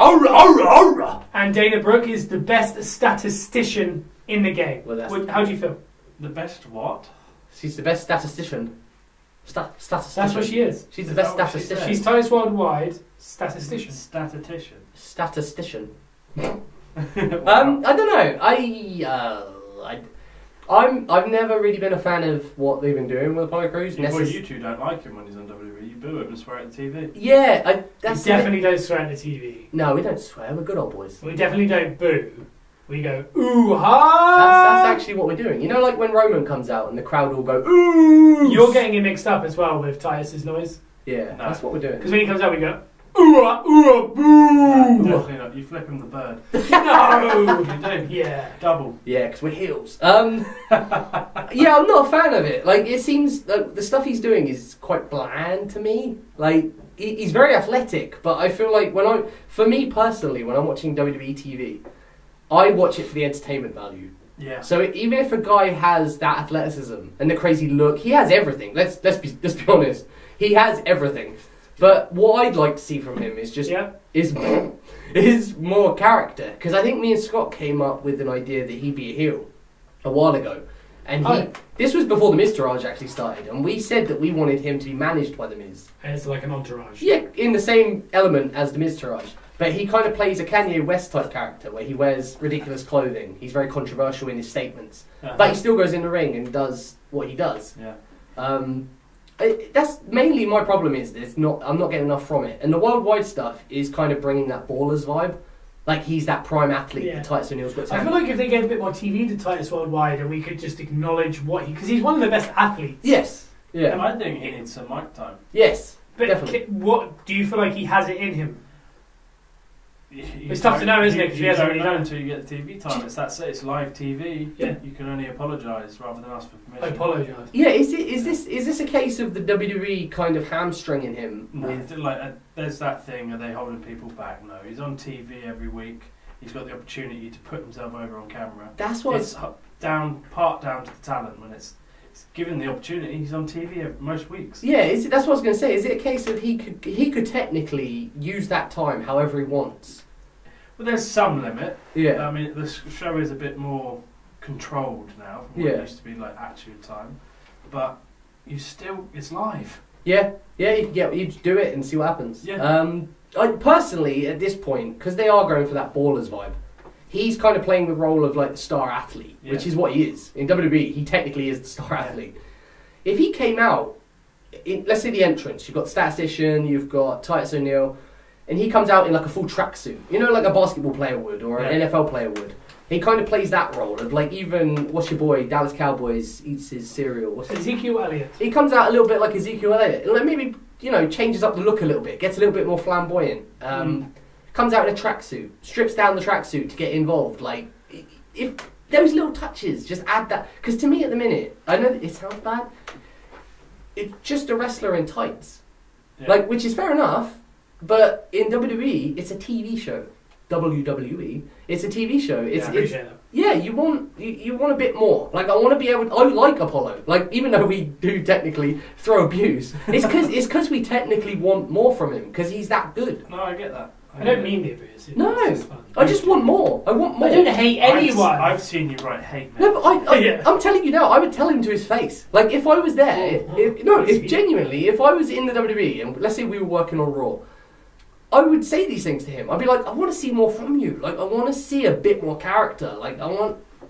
and Dana Brooke is the best statistician in the game. Well, how do you feel? The best what? She's the best statistician. Statistician. That's what she is. She's the best statistician. She's Titus worldwide statistician. Statistician. I don't know. I've never really been a fan of what they've been doing with Apollo Crews. Well, you two don't like him when he's on WWE. You boo him and swear at the TV. Yeah, we definitely don't swear at the TV. No, we don't swear. We're good old boys. We definitely don't boo. We go, ooh, ha! That's actually what we're doing. You know, like when Roman comes out and the crowd all go, ooh! You're getting it mixed up as well with Titus's noise. Yeah, that's what we're doing. Because when he comes out, we go, ooh, ooh, boo! No, definitely not. You flip him the bird. No! You do? Yeah. Double. Yeah, because we're heels. Yeah, I'm not a fan of it. Like, it seems like the stuff he's doing is quite bland to me. Like, he's very athletic, but I feel like for me personally, when I'm watching WWE TV, I watch it for the entertainment value. Yeah. So even if a guy has that athleticism and the crazy look, he has everything. Let's be honest. He has everything. But what I'd like to see from him is just is more character. Because I think me and Scott came up with an idea that he'd be a heel a while ago. And this was before the Miztourage actually started. And we said that we wanted him to be managed by the Miz. As like an entourage. Yeah, in the same element as the Miztourage. But he kind of plays a Kanye West type character where he wears ridiculous clothing. He's very controversial in his statements. But he still goes in the ring and does what he does. Yeah. That's mainly my problem is I'm not getting enough from it. And the worldwide stuff is kind of bringing that Ballers vibe. Like he's that prime athlete that Titus O'Neil's got to I feel like if they gave a bit more TV to Titus worldwide and we could just acknowledge because he's one of the best athletes. Yes. Yeah. And I think he needs some mic time. Yes. But definitely. What do you feel like he has it in him? It's tough to know, isn't it? Because he hasn't really done until you get the TV time. It's live TV. Yeah. You can only apologise rather than ask for permission. Apologise. Yeah. Is this a case of the WWE kind of hamstringing him? No. There's that thing. Are they holding people back? No. He's on TV every week. He's got the opportunity to put himself over on camera. That's what it's part down to the talent when it's given the opportunity. He's on TV most weeks. Yeah, that's what I was going to say. Is it a case of he could technically use that time however he wants? Well, there's some limit. Yeah. I mean, the show is a bit more controlled now. From what it used to be like actual time, but it's live. Yeah, you do it and see what happens. Yeah. I personally, at this point, because they are going for that ballers vibe, he's kind of playing the role of like the star athlete, which is what he is. In WWE, he technically is the star athlete. If he came out, let's say the entrance, you've got Statistician, you've got Titus O'Neil, and he comes out in like a full tracksuit, you know, like a basketball player would, or an NFL player would. He kind of plays that role of like, even, what's your boy, Dallas Cowboys eats his cereal. What's Ezekiel Elliott. He comes out a little bit like Ezekiel Elliott. Like maybe, you know, changes up the look a little bit, gets a little bit more flamboyant. Comes out in a tracksuit, strips down the tracksuit to get involved. Like, if those little touches, just add that. Because to me at the minute, I know that it sounds bad, it's just a wrestler in tights. Yeah. Like, which is fair enough, but in WWE, it's a TV show. WWE, it's a TV show. You want a bit more. Like, I want to be able. I like Apollo. Like, even though we do technically throw abuse, it's because we technically want more from him because he's that good. No, I get that. I don't mean the abuse. No, I just want more. I want more. I don't hate anyone. I've seen you write hate. No, but I'm telling you now. I would tell him to his face. Like, if I was there, if genuinely, if I was in the WWE and let's say we were working on Raw, I would say these things to him. I'd be like, I want to see more from you. Like, I want to see a bit more character. Like,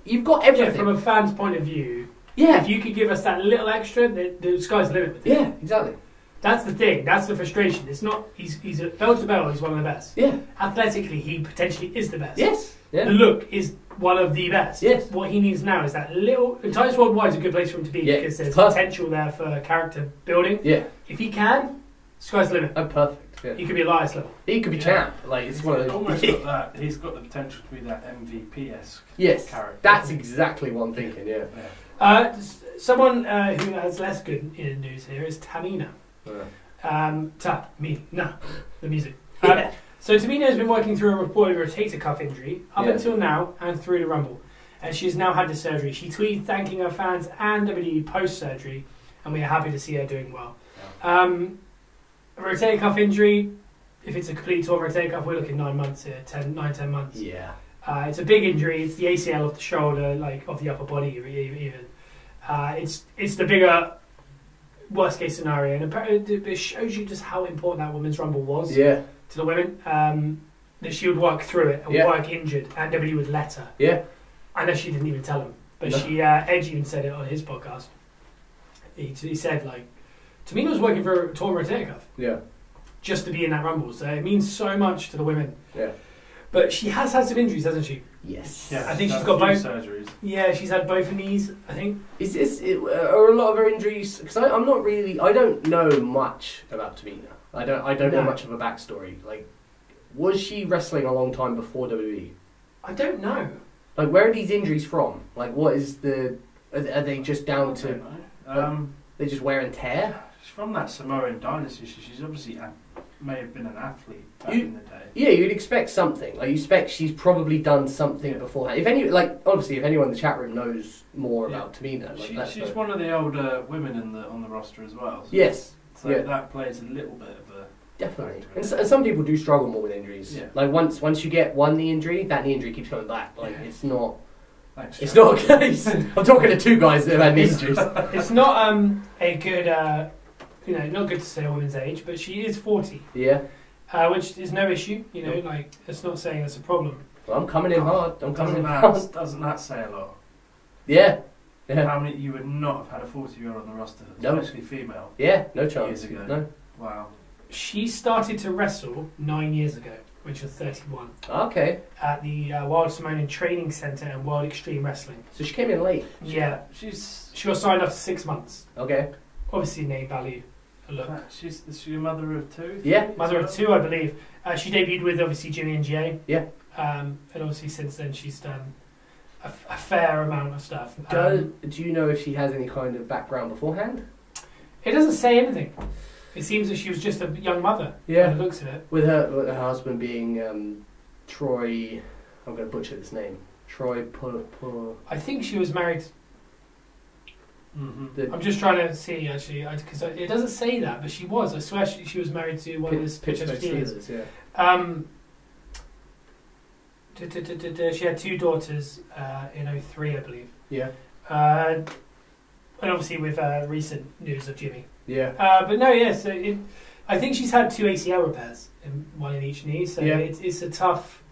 you've got everything. Yeah, from a fan's point of view, yeah. If you could give us that little extra, the sky's the limit with it. Yeah, exactly. That's the thing. That's the frustration. It's not. He's a bell to bell. He's one of the best. Yeah. Athletically, he potentially is the best. Yes. Yeah. The look is one of the best. Yes. What he needs now is that little. Titus Worldwide is a good place for him to be because there's potential there for character building. Yeah. If he can, sky's the limit. Oh, perfect. Yeah. He could be Elias level. He could be champ. Like, it's one of those. Almost got that. He's got the potential to be that MVP-esque character. That's exactly what I'm thinking. Yeah. Someone who has less good news here is Tamina. Tamina, the music. So Tamina has been working through a reported rotator cuff injury up until now and through the Rumble, and she's now had the surgery. She tweeted thanking her fans and WWE post-surgery, and we are happy to see her doing well. A rotator cuff injury, if it's a complete torn rotator cuff, we're looking 9 months here, 10 months. Yeah. It's a big injury. It's the ACL of the shoulder, like of the upper body even. It's the bigger worst case scenario, and it shows you just how important that Women's Rumble was to the women. That she would work through it and work injured, and WWE would let her. Yeah. I know she didn't even tell him, but Edge even said it on his podcast. He said, like, Tamina was working for a torn rotator cuff. Yeah. Just to be in that Rumble, so it means so much to the women. Yeah. But she has had some injuries, hasn't she? Yes. Yeah, I think she's got both surgeries. Yeah, she's had both knees, I think. Are a lot of her injuries? Because I don't know much about Tamina. I don't know much of a backstory. Like, was she wrestling a long time before WWE? I don't know. Like, where are these injuries from? Like, what is the? Are they just down to? They just wear and tear. She's from that Samoan dynasty. She's obviously may have been an athlete back in the day. Yeah, you'd expect something. Like, you expect she's probably done something beforehand. If anyone in the chat room knows more about Tamina, she's one of the older women on the roster as well. So yes. So that plays a little bit of a definitely. And some people do struggle more with injuries. Yeah. Like once you get one knee injury, that knee injury keeps coming back. Like it's not. Thanks, it's not a case. I'm talking to two guys that have had knee injuries. It's not a good. Not good to say a woman's age, but she is 40. Yeah. Which is no issue. Like it's not saying that's a problem. Well, I'm coming in hard. Doesn't that say a lot? Yeah. How many you would not have had a 40-year-old on the roster, especially female? Yeah, no chance. Years ago. No. Wow. She started to wrestle 9 years ago, which was 31. Okay. At the Wild Samoan Training Centre and World Extreme Wrestling. So she came in late. Yeah. She got signed after 6 months. Okay. Obviously, name value. Look. Is she a mother of two? Yeah, mother of two, I believe. She debuted with obviously Jimmy and Jay. Yeah. And obviously since then she's done a fair amount of stuff. Do you know if she has any kind of background beforehand? It doesn't say anything. It seems that she was just a young mother. Yeah. By the looks of it. With her husband being Troy. I'm going to butcher this name. Troy I think she was married. Mm-hmm. I'm just trying to see actually, because it doesn't say that, but she was. I swear she was married to one of the Pittsburgh Steelers. Yeah. She had 2 daughters in 03, I believe. Yeah. and obviously with recent news of Jimmy. Yeah. But no, yeah. So I think she's had 2 ACL repairs, one in each knee. So it's a tough.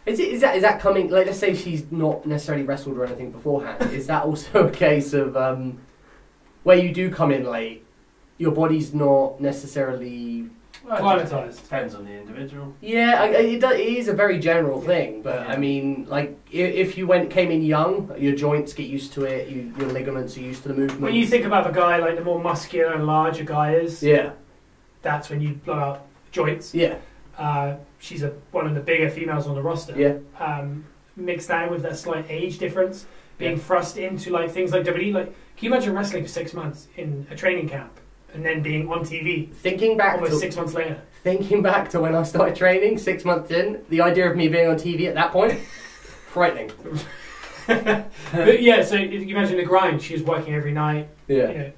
Is that coming? Like, let's say she's not necessarily wrestled or anything beforehand. Is that also a case of where you do come in late, your body's not necessarily climatized? Depends on the individual. Yeah, it is a very general thing, but I mean, like, if you came in young, your joints get used to it, your ligaments are used to the movement. When you think about the guy, like the more muscular and larger guy is, that's when you blow out joints. Yeah. She's one of the bigger females on the roster. Yeah. Mix that in with that slight age difference, being thrust into like things like WWE. Like, can you imagine wrestling for 6 months in a training camp and then being on TV? Thinking back almost 6 months later. Thinking back to when I started training 6 months in, the idea of me being on TV at that point, frightening. But yeah, so if you imagine the grind, she was working every night. Yeah.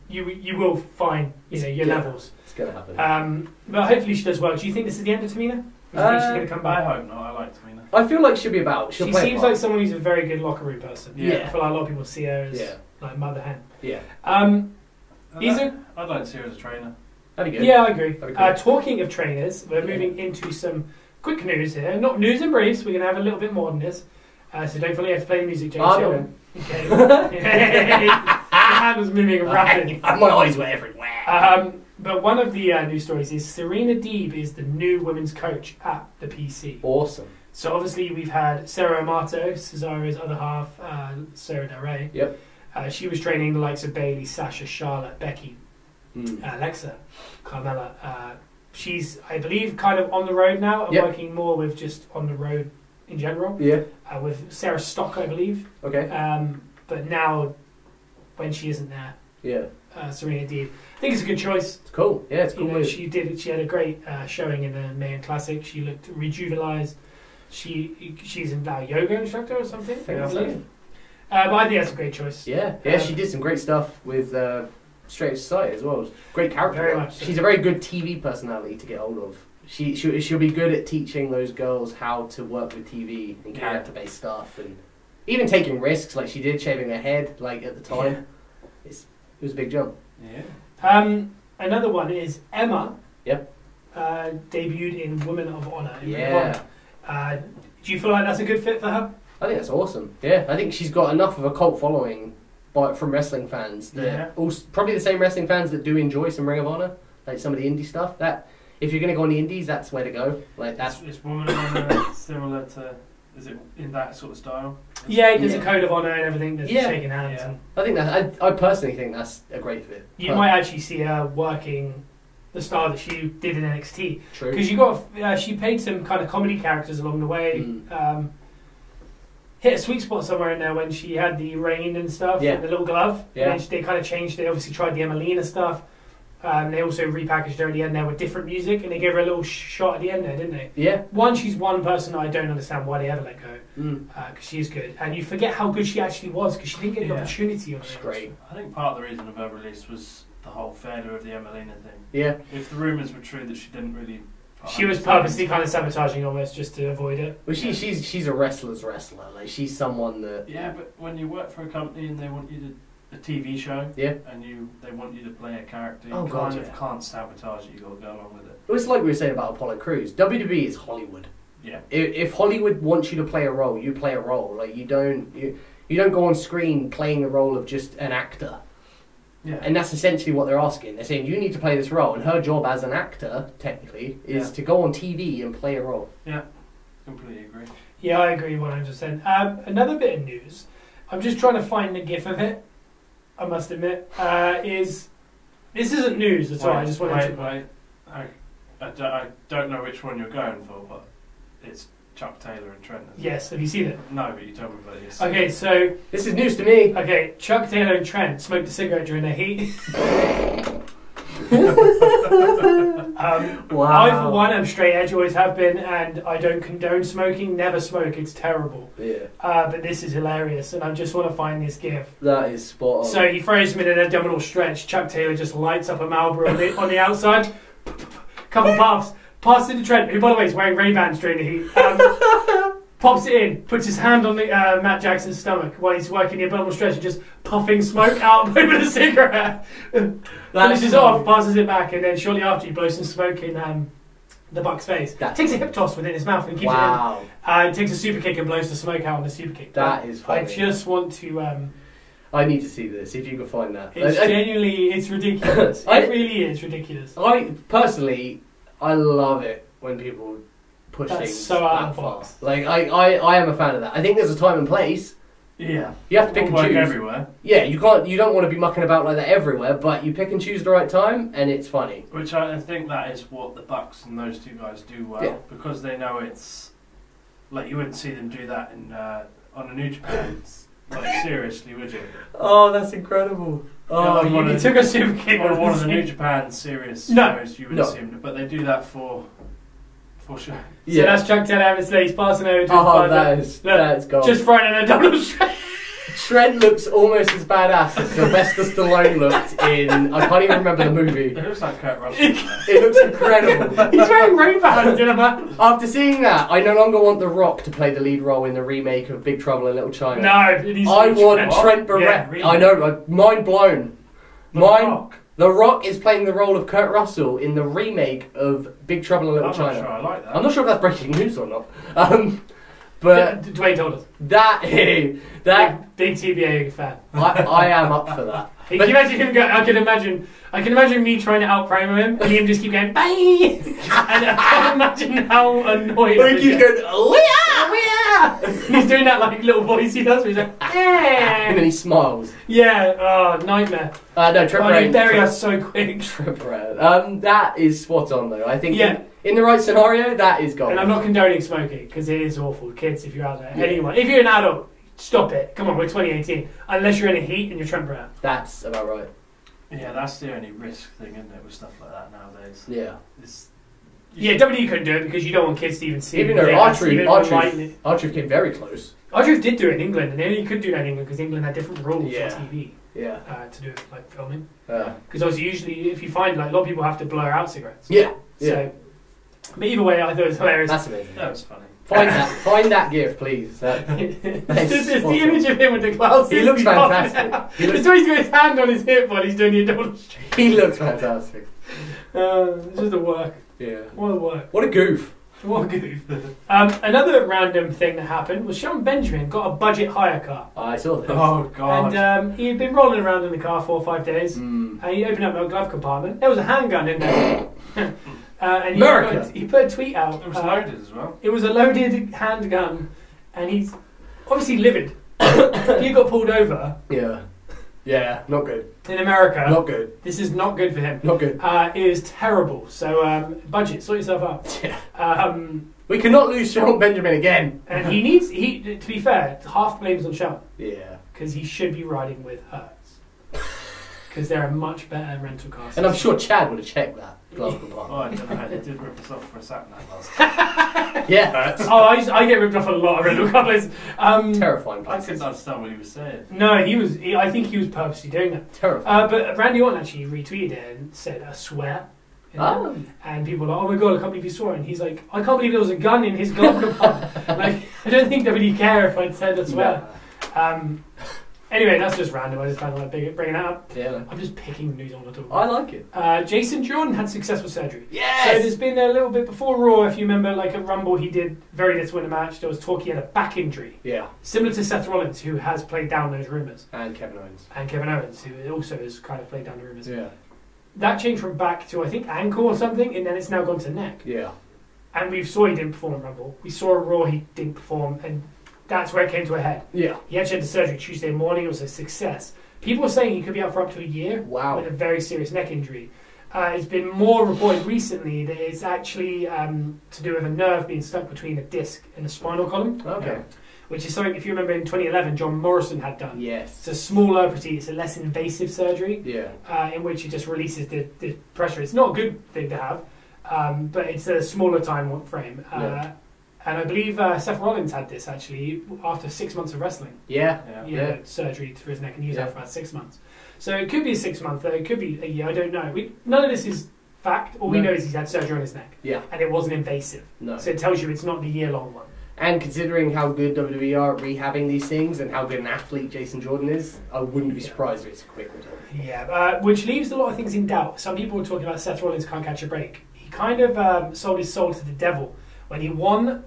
You will find your levels. It's going to happen. But hopefully she does well. Do you think this is the end of Tamina? Do you think she's going to come back? I hope not. I like Tamina. I feel like she'll be about. She seems like someone who's a very good locker room person. Yeah. I feel like a lot of people see her as like mother hen. Yeah. I'd like to see her as a trainer. That'd be good. Yeah, I agree. Cool. Talking of trainers, we're moving into some quick news here. Not news and briefs. We're going to have a little bit more than this. So don't feel like you have to play the music, James. Okay. Your hand was moving rapidly. My eyes were everywhere. But one of the news stories is Serena Deeb is the new women's coach at the PC. Awesome. So obviously we've had Sarah Amato, Cesaro's other half, Sarah Del Rey. Yep. She was training the likes of Bailey, Sasha, Charlotte, Becky, Alexa, Carmella. She's, I believe, kind of on the road now and working more with just on the road in general. Yeah. With Sarah Stock, I believe. Okay. But now, when she isn't there, Serena Deeb. I think it's a good choice. It's cool. Yeah, it's cool. She had a great showing in the Mayan Classic. She looked rejuvenized. She's now a yoga instructor or something. I believe. But I think that's a great choice. Yeah, she did some great stuff with Straight Society as well. Great character. Very much. She's a very good TV personality to get hold of. She'll be good at teaching those girls how to work with TV and character-based stuff, and even taking risks like she did, shaving her head like at the time. Yeah. It was a big jump. Yeah. Another one is Emma. Yep. Debuted in Women of Honor. Do you feel like that's a good fit for her? I think that's awesome. Yeah, I think she's got enough of a cult following from wrestling fans that also, probably the same wrestling fans that do enjoy some Ring of Honor, like some of the indie stuff. That if you're going to go on the indies, that's where to go. Like that's it's Women of Honor similar to. Is it in that sort of style? There's a code of honour and everything. There's shaking hands. Yeah. I think that I personally think that's a great fit. You might actually see her working the style that she did in NXT. True. Because she played some kind of comedy characters along the way. Hit a sweet spot somewhere in there when she had the rain and stuff, and the little glove. Yeah. And then they kind of changed. They obviously tried the Emelina stuff. They also repackaged her at the end there with different music, and they gave her a little shot at the end there, didn't they? Yeah. She's one person that I don't understand why they ever let go, because she's good, and you forget how good she actually was because she didn't get the opportunity on it. Great. I think part of the reason of her release was the whole failure of the Emelina thing. Yeah. If the rumours were true that she didn't really. She was purposely kind of sabotaging almost just to avoid it. Well, she's a wrestler's wrestler. Like she's someone that. Yeah, but when you work for a company and they want you to. A TV show, and they want you to play a character. You can't sabotage it. You got to go along with it. Well, it's like we were saying about Apollo Crews. WWE is Hollywood. Yeah. If Hollywood wants you to play a role, you play a role. Like you don't go on screen playing the role of just an actor. Yeah. And that's essentially what they're asking. They're saying you need to play this role, and her job as an actor, technically, is to go on TV and play a role. Yeah. Completely agree. Yeah, I agree 100%. Another bit of news. I'm just trying to find the gif of it. I must admit, this isn't news at all. I just wanted to. I don't know which one you're going for, but it's Chuck Taylor and Trent. Yes, have you seen it? No, but you told me about it. Okay, so this is news to me. Okay, Chuck Taylor and Trent smoked a cigarette during the heat. Wow. I, for one, am straight edge, always have been, and I don't condone smoking. Never smoke; it's terrible. Yeah. But this is hilarious, and I just want to find this gif. That is spot on. So he throws him in an abdominal stretch. Chuck Taylor just lights up a Marlboro on the outside. Couple puffs. Pass it to Trent, who, by the way, is wearing Ray-Bans during the heat. pops it in, puts his hand on the Matt Jackson's stomach while he's working the abdominal stretch and just puffing smoke out with a cigarette. Finishes off, passes it back, and then shortly after he blows some smoke in the Buck's face. Takes a hip toss within his mouth and keeps it in. Takes a super kick and blows the smoke out on the super kick. That is funny. I just want to... I need to see this, if you can find that. It's genuinely, it's ridiculous. It really is ridiculous. Personally, I love it when people push things so out of the box. Like, I am a fan of that. I think there's a time and place. Yeah. You have to pick and choose. Everywhere. Yeah, you don't want to be mucking about like that everywhere, but you pick and choose the right time, and it's funny. Which I think that is what the Bucks and those two guys do well, because they know it's... Like, you wouldn't see them do that on a New Japan. Like, seriously, would you? Oh, that's incredible. Oh, you took a super kick on one of the New Japan serious shows, you would assume, but they do that for sure. So that's Chuck Taylor having his he's passing over to that's gone. Just throwing in a double stretch. Trent looks almost as badass as Sylvester Stallone looked in... I can't even remember the movie. It looks like Kurt Russell. It looks incredible. He's wearing Ray-Bans in a man. After seeing that, I no longer want The Rock to play the lead role in the remake of Big Trouble in Little China. No, I want Trent Barrett. Yeah, I know, mind blown. The Rock is playing the role of Kurt Russell in the remake of Big Trouble in Little China. I'm not sure I like that. I'm not sure if that's breaking news or not. But Dwayne told us. That big TBA fan. I am up for that. Can you imagine him go? I can imagine me trying to out-promo him and him just keep going bye. And I can't imagine how annoyed. He keeps going, oh yeah. He's doing that like little voice he does. Where he's like, yeah. And then he smiles. Yeah. Oh, nightmare. No, Trent Barrett. Bury us so quick. Trent Barrett. That is spot on though. I think. Yeah. In the right scenario, that is gold. And I'm not condoning smoking, because it is awful. Kids, if you're out there. Yeah. Anyone. If you're an adult, stop it. Come on, we're 2018. Unless you're in a heat and you're Trent Barrett. That's about right. Yeah, that's the only risk thing, isn't it, with stuff like that nowadays? Yeah. WWE couldn't do it, because you don't want kids to even see it. Even though Archer came very close. Archer did do it in England, and he could do that in England, because England had different rules for TV. Yeah. To do it, like filming. Because obviously, usually, if you find, like, a lot of people have to blur out cigarettes. Yeah. So... But either way, I thought it was hilarious. That's amazing. That was funny. Find that gif, please. There's the image of him with the glasses. He looks fantastic. It's always got his hand on his hip while he's doing the double stretch. He looks fantastic. It's just a work. Yeah. What a work. What a goof. What a goof. Another random thing that happened was Shelton Benjamin got a budget hire car. I saw that. Oh, God. And he had been rolling around in the car 4 or 5 days. And he opened up a glove compartment. There was a handgun in there. And he put a tweet out. It was loaded as well. It was a loaded handgun, and he's obviously livid. He got pulled over. Yeah, not good. In America. Not good. This is not good for him. Not good. It is terrible. So, budget, sort yourself out. Yeah. We cannot lose Shelton Benjamin again. And to be fair, half the blame's on Shelton. Yeah. Because he should be riding with Hertz. Because they're a much better rental car system. And I'm sure Chad would have checked that glove compartment. Oh, I don't know. They did rip us off for a sat nav last time. Yeah. I get ripped off a lot of rental car places. Terrifying places. I couldn't understand what he was saying. No, I think he was purposely doing that. Terrifying. But Randy Orton actually retweeted it and said, I swear. And people were like, oh my god, I can't believe you saw it. And he's like, I can't believe there was a gun in his glove compartment. Like, I don't think nobody care if I'd said I swear. No. Anyway, that's just random. I just found like bringing that up. Yeah. I'm just picking the news on the top. I like it. Jason Jordan had successful surgery. Yes! So there's been a little bit before Raw, if you remember, like at Rumble, he did very little in a match. There was talk he had a back injury. Yeah. Similar to Seth Rollins, who has played down those rumours. And Kevin Owens. Who also has kind of played down the rumours. Yeah. That changed from back to, I think, ankle or something, and then it's now gone to neck. Yeah. And we saw he didn't perform at Rumble. We saw at Raw he didn't perform, and that's where it came to a head. Yeah. He actually had the surgery Tuesday morning. It was a success. People were saying he could be out for up to a year. Wow. With a very serious neck injury. It's been more reported recently that it's actually to do with a nerve being stuck between a disc and a spinal column. Okay. Which is something, if you remember in 2011, John Morrison had done. Yes. It's a smaller procedure. It's a less invasive surgery. Yeah. In which it just releases the pressure. It's not a good thing to have, but it's a smaller time frame. Yeah. And I believe Seth Rollins had this actually after 6 months of wrestling. Yeah. Surgery for his neck, and he was out for about 6 months. So it could be a 6 month, it could be a year. I don't know. None of this is fact. All we know is he's had surgery on his neck. Yeah. And it wasn't invasive. No. So it tells you it's not the year-long one. And considering how good WWE are at rehabbing these things and how good an athlete Jason Jordan is, I wouldn't be surprised if it's a quick return. Yeah, which leaves a lot of things in doubt. Some people were talking about Seth Rollins can't catch a break. He kind of sold his soul to the devil when he won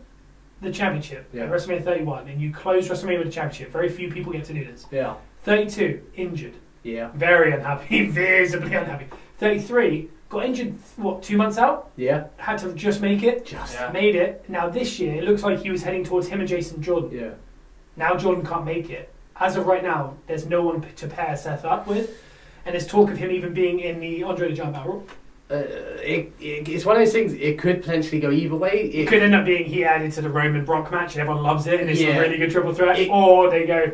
the championship at WrestleMania 31, and you close WrestleMania with the championship. Very few people get to do this. Yeah. 32, injured. Yeah. Very unhappy, visibly unhappy. 33, got injured, 2 months out? Yeah. Had to just make it. Made it. Now this year, it looks like he was heading towards him and Jason Jordan. Yeah. Now Jordan can't make it. As of right now, there's no one to pair Seth up with. And there's talk of him even being in the Andre the Giant Battle Royal. It's one of those things, it could potentially go either way. It could end up being he added to the Roman Brock match and everyone loves it and it's a really good triple threat. Or they go,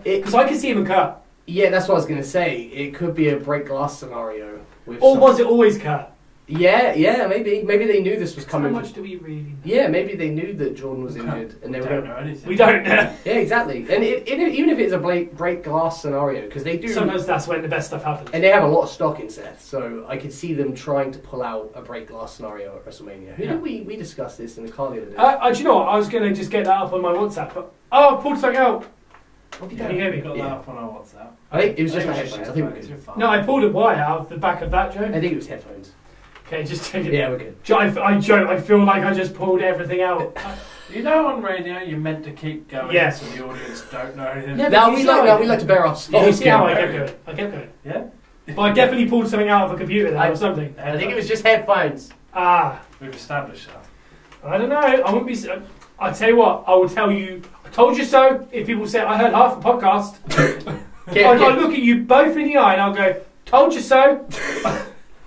because I can see him in Kurt. Yeah, that's what I was going to say. It could be a break glass scenario. Or was it always Kurt? Yeah, maybe. Maybe they knew this was coming. How much do we really know? Yeah, maybe they knew that Jordan was injured. And they don't know anything. We don't know. Yeah, exactly. And even if it's a break glass scenario, because they do... Sometimes that's when the best stuff happens. And they have a lot of stock in Seth, so I could see them trying to pull out a break glass scenario at WrestleMania. Who did we discussed this in the car the other day? Do you know what? I was going to just get that up on my WhatsApp, but... I pulled something out. Can you hear me? Got that up on our WhatsApp. I think it was just my headphones. I think we're good. No, I pulled a wire out of the back of that, Joe. I think it was headphones. Okay, just take it. Yeah, we're good. I joke, I feel like I just pulled everything out. You know, on radio, you're meant to keep going so the audience don't know anything. Yeah, we like to bear our souls. You see how I kept going? Yeah? But I definitely pulled something out of a computer there or something. I think it was just headphones. We've established that. I don't know. I wouldn't be... I'll tell you what, I will tell you... I told you so. If people say, I heard half the podcast. I'll look at you both in the eye and I'll go, told you so.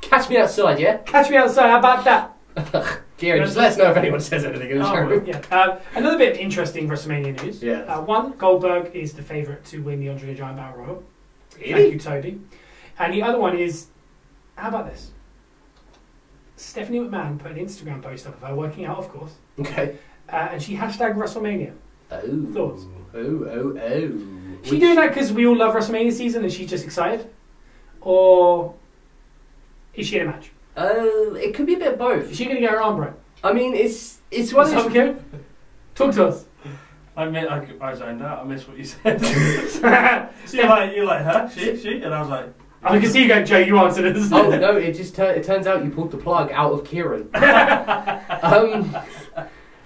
Catch me outside, yeah? Catch me outside, how about that? Gary, just let us know if anyone says anything in the show. Yeah. Another bit of interesting WrestleMania news. Yeah. One, Goldberg is the favourite to win the Andre the Giant Battle Royal. Really? Thank you, Toby. And the other one is, how about this? Stephanie McMahon put an Instagram post up of her working out, of course. Okay. And she hashtagged WrestleMania. Oh. Thoughts? Oh. She doing that because we all love WrestleMania season and she's just excited? Or is she in a match? It could be a bit of both. Is she going to get her arm broke? I mean, it's one of those... Talk to us. I zoned out. I missed what you said. you're like, huh? She? And I was like... I can see you going, Joe, you answered this. Oh, no, it turns out you pulled the plug out of Kieran.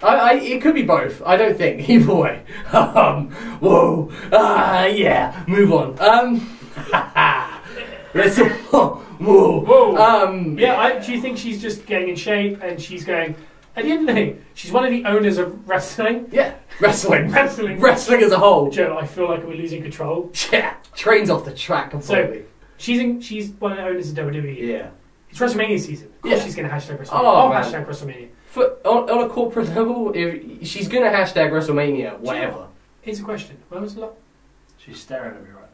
It could be both. I don't think. Either way. Whoa. Yeah. Move on. Let's... Whoa. Do you think she's just getting in shape and she's going... At the end of the day, she's one of the owners of wrestling. Yeah. Wrestling. Wrestling as a whole. Joe, I feel like we're losing control. Yeah. Train's off the track completely. So, she's one of the owners of WWE. Yeah. It's WrestleMania season. Of course she's going to hashtag WrestleMania. Oh, man. Hashtag WrestleMania. On a corporate level, if she's going to hashtag WrestleMania, whatever. Here's a question. When was the lot? She's staring at me right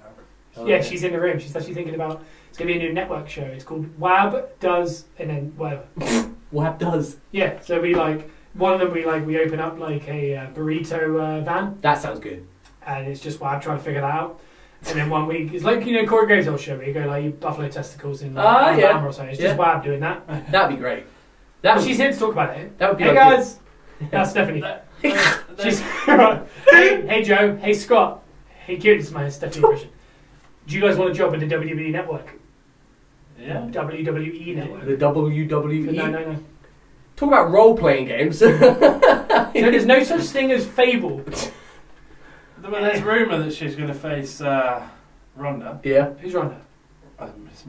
now. Yeah, she's in the room. She's actually thinking about... It's going to be a new network show. It's called WAB Does... And then whatever. WAB Does? Yeah, so one of them we open up like a burrito van. That sounds good. And it's just WAB trying to figure that out. And then 1 week, it's like, Corey Graves' old show where you go like, you buffalo testicles in Alabama or something. It's just WAB doing that. That'd be great. She's here to talk about it. That would be Hey guys! That's Stephanie. She's hey Joe, hey Scott, hey Kieran, this is my Stephanie impression. Do you guys want a job in the WWE network? Yeah. WWE network. The WWE? No. Talk about role-playing games. So there's no such thing as Fable. There's rumour that she's going to face Ronda. Yeah. Who's Ronda?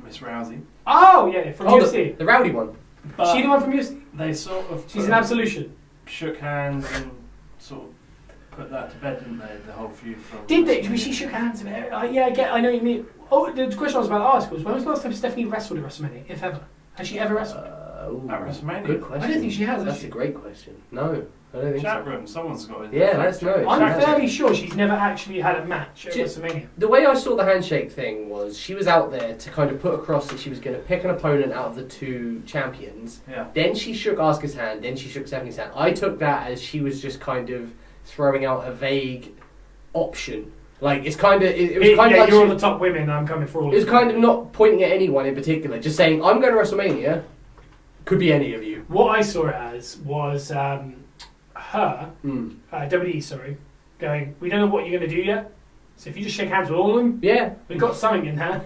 Miss Rousey. Oh, yeah, from UFC. The rowdy one. Is she the one from UFC? They sort of... She's in Absolution. Shook hands and sort of put that to bed, didn't they? The whole feud from... Did they? She shook hands with her. I know what you mean. Oh, the question I was about to ask was, when was the last time Stephanie wrestled at WrestleMania, if ever? Has she ever wrestled? At WrestleMania. Good question. I don't think she has. That's a great question. No, I don't think Chat so. room, someone's got it. Yeah, let us know. I'm fairly sure she's never actually had a match at WrestleMania. The way I saw the handshake thing was she was out there to kind of put across that she was going to pick an opponent out of the two champions. Yeah. Then she shook Asuka's hand, then she shook Stephanie's hand. I took that as she was just kind of throwing out a vague option. Like, it's kind of... It was kind of like... You're all the top women and I'm coming for all of you. It was kind of not pointing at anyone in particular, just saying, I'm going to WrestleMania. Could be any of you. What I saw it as was... her, WWE, sorry, going, we don't know what you're going to do yet, so if you just shake hands with all of them, we've got something in there.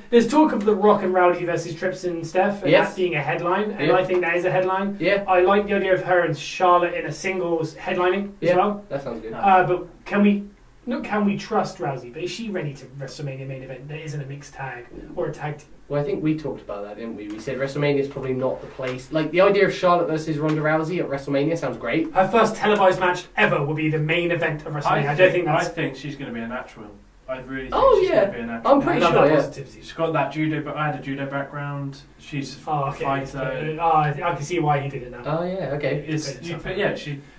There's talk of The Rock and Rowdy versus Trips and Steph, and that being a headline, and I think that is a headline. I like the idea of her and Charlotte in a singles headlining as well. That sounds good. But can we trust Rousey, but is she ready to WrestleMania main event that isn't a mixed tag or a tag team? Well, I think we talked about that, didn't we? We said WrestleMania is probably not the place. Like, the idea of Charlotte versus Ronda Rousey at WrestleMania sounds great. Her first televised match ever will be the main event of WrestleMania. I think she's going to be a natural. I really think she's going to be a natural. I'm pretty sure, She's got that judo, but I had a judo background. She's a fighter. I can see why he did it now. Oh, yeah, okay. Did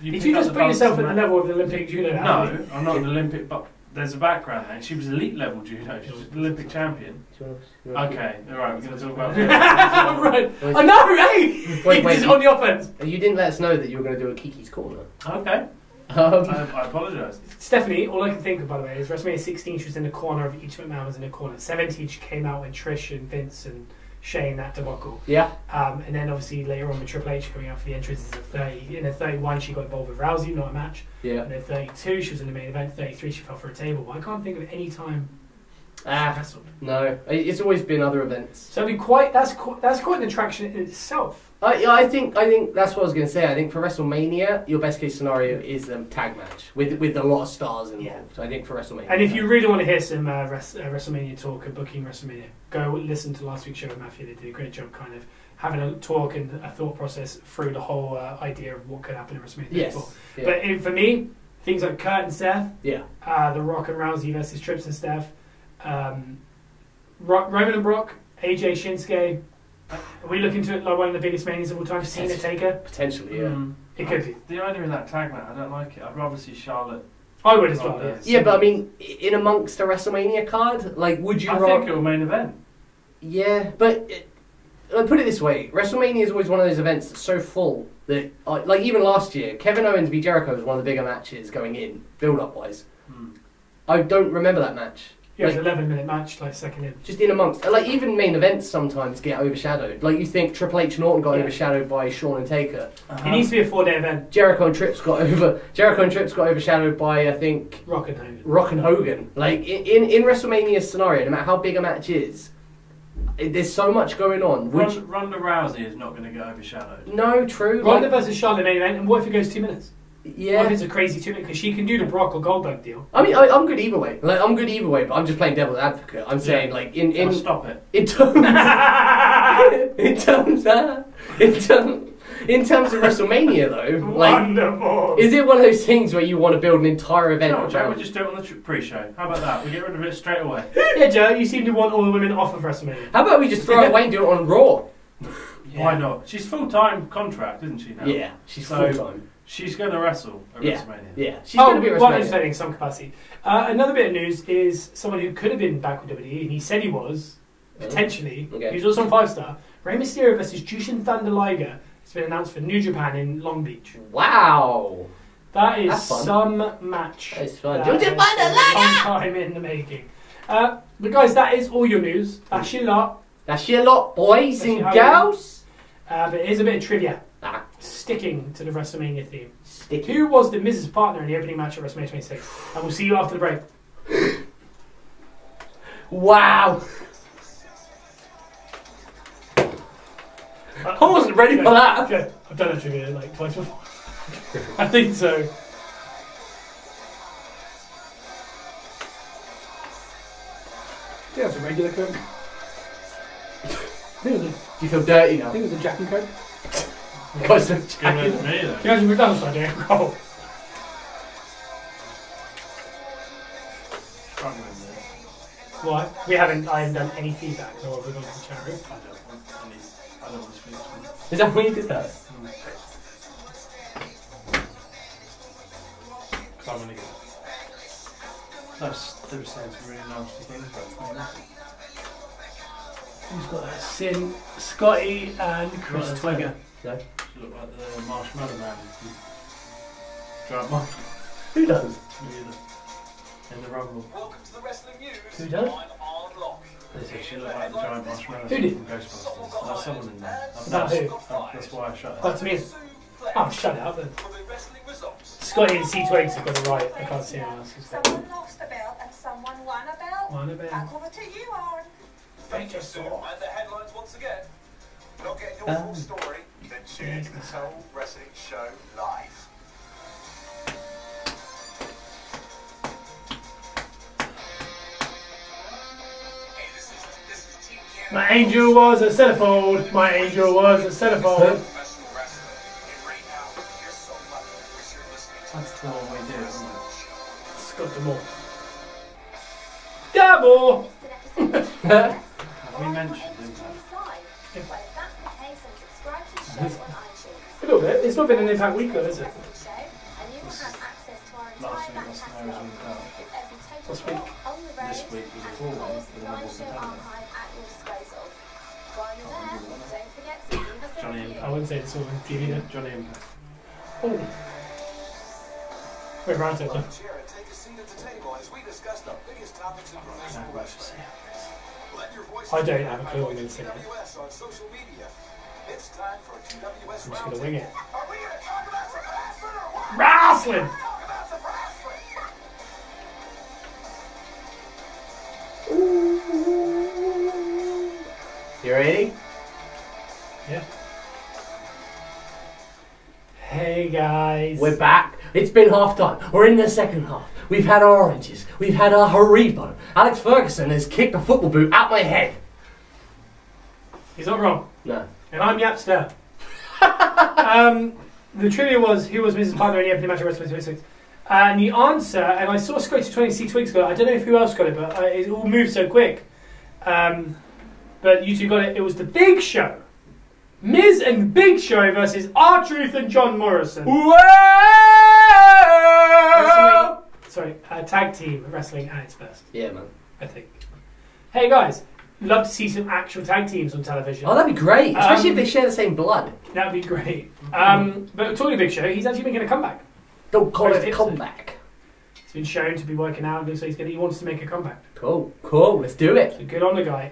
you just put yourself at the level of the Olympic judo? No, I'm not an Olympic, but there's a background there. She was elite level judo. She was an Olympic champion. Okay, alright, we're going to talk about that. Right. I know, hey! Wait, on the offense. You didn't let us know that you were going to do a Kiki's Corner. Okay. I apologise. Stephanie, all I can think of, by the way, is WrestleMania 16, she was in the corner of each McMahon was in the corner. 17, she came out with Trish and Vince and Shane, that debacle. Yeah. And then obviously later on with Triple H coming out for the entrances of 30. In the 31, she got involved with Rousey, not a match. Yeah. And then 32, she was in the main event. 33, she fell for a table. I can't think of any time she wrestled. No, it's always been other events. So I mean, that's quite an attraction in itself. I think that's what I was going to say. I think for WrestleMania, your best case scenario is a tag match with a lot of stars involved. I think for WrestleMania. And if you really want to hear some WrestleMania talk and booking WrestleMania, go listen to last week's show with Matthew. They did a great job kind of having a talk and a thought process through the whole idea of what could happen in WrestleMania 34. Yeah. But for me, things like Kurt and Seth, The Rock and Rousey versus Trips and Steph, Roman and Brock, AJ Shinsuke. Are we looking to it like one of the biggest manias of all time? Cena Taker? Potentially, yeah. It could be. The idea of that tag match, I don't like it. I'd rather see Charlotte. I would as well, yes. Yeah, but I mean, in amongst a WrestleMania card, like, would you rather... I think it will main event. Yeah, but... put it this way, WrestleMania is always one of those events that's so full that, like, even last year, Kevin Owens v Jericho was one of the bigger matches going in, build-up wise. I don't remember that match. Yeah, it was an 11-minute match, like second in. Just in amongst, like, even main events sometimes get overshadowed. Like, you think Triple H and Orton got overshadowed by Shawn and Taker. It needs to be a 4-day event. Jericho and Trips got overshadowed by, I think, Rock and Hogan. Rock and Hogan. Like, in WrestleMania's scenario, no matter how big a match is, there's so much going on. Ronda Rousey is not going to get overshadowed. No, true. Ronda versus Charlotte main event, and what if it goes 2 minutes? Yeah. What if it's a crazy 2 minutes? Because she can do the Brock or Goldberg deal. I mean, I'm good either way. Like, I'm good either way, but I'm just playing devil's advocate. I'm saying, like, stop it. In terms of WrestleMania, though, like, wonderful. Is it one of those things where you want to build an entire event? No, Joe, we'll just do it on the pre-show. How about that? We get rid of it straight away. Yeah, Joe, you seem to want all the women off of WrestleMania. How about we just throw it away and do it on Raw? Yeah. Why not? She's full-time contract, isn't she, now? Yeah, she's full-time. She's going to wrestle at WrestleMania. Yeah, she's going to be at WrestleMania. In some capacity. Another bit of news is someone who could have been back with WWE, and he said he was, potentially. Okay. He was also on 5-star. Rey Mysterio versus Jushin Thunder Liger. It's been announced for New Japan in Long Beach. Wow. That is some match. That is fun. Jushin Thunder Liger! Time in the making. But guys, that is all your news. That's your lot. That's your lot, boys and girls. But here's a bit of trivia. Sticking to the WrestleMania theme. Sticking. Who was the Miz's partner in the opening match at WrestleMania 26? And we'll see you after the break. Wow. I wasn't ready for that. Okay. I've done a trivia like twice before. I think so. Yeah, it's a regular Coke. Do you feel dirty now? I think it was a Jack and Coke. Because of Jack and me, though. You guys McDonald's idea. Oh. Why? I haven't done any feedback, so we're going to the chat room. I don't want to speak to him. Is that why you did that? Because I'm going to get... They were saying some really nasty things about me. Who's got that? Sin, Scotty, and Chris Twigger. No. You look like the Marshmallow Man. Giant marshmallow. Who does? In the Rumble. Welcome to the wrestling news. Who does? They said she looked like the giant marshmallow Who did? from Ghostbusters. There's someone in there. About who? That's why I shut it. That's me. Oh, shut it up then. Scotty and C-Twigs have got it right. I can't see anyone else. Someone lost a belt and someone won a belt. Won a belt. Back over to you, Aaron. Thank you, Sue. And the headlines once again. Not getting your full story, then tune into the Soul Wrestling Show live. My angel was a centerfold. My angel was a centerfold. That's the one we do, isn't it? Scott Demore. Double! We mentioned, didn't A little bit. It's not been an Impact week though, is it? last week was Snow's Week Out. Last week. This week was a full one for the number competitor. Johnny Impact. I wouldn't say it's all on TV then. Johnny Impact. Oh. Wait, round table. Take a seat at the table as we discuss the biggest topics in professional wrestling. Let your voice I don't have a clue what I'm going to say. TWS on social media. It's time for TWS I'm just Round going to wing it. Are we going to talk about some wrestling or what? Wrestling! Talk about some wrestling. You ready? Yeah. Hey guys. We're back. It's been half time. We're in the second half. We've had our oranges. We've had our Haribo. Alex Ferguson has kicked a football boot out my head. He's not wrong. No. And I'm Yapster. The trivia was, who was Mrs. Partner in the opening match of WrestleMania 26? And the answer, and I saw Scotty 26 weeks ago, I don't know if who else got it, but it all moved so quick. But you two got it. It was the Big Show. Miz and Big Show versus R-Truth and John Morrison. Whoa! Tag team wrestling at its best, Yeah, man. I think. Hey guys, love to see some actual tag teams on television. Oh, that'd be great. Especially if they share the same blood. That'd be great. But talking to Big Show, he's actually making a comeback. Don't call First it a episode. comeback. He's been shown to be working out. Looks like he wants to make a comeback. Cool. Cool. Let's do it. So good on the guy.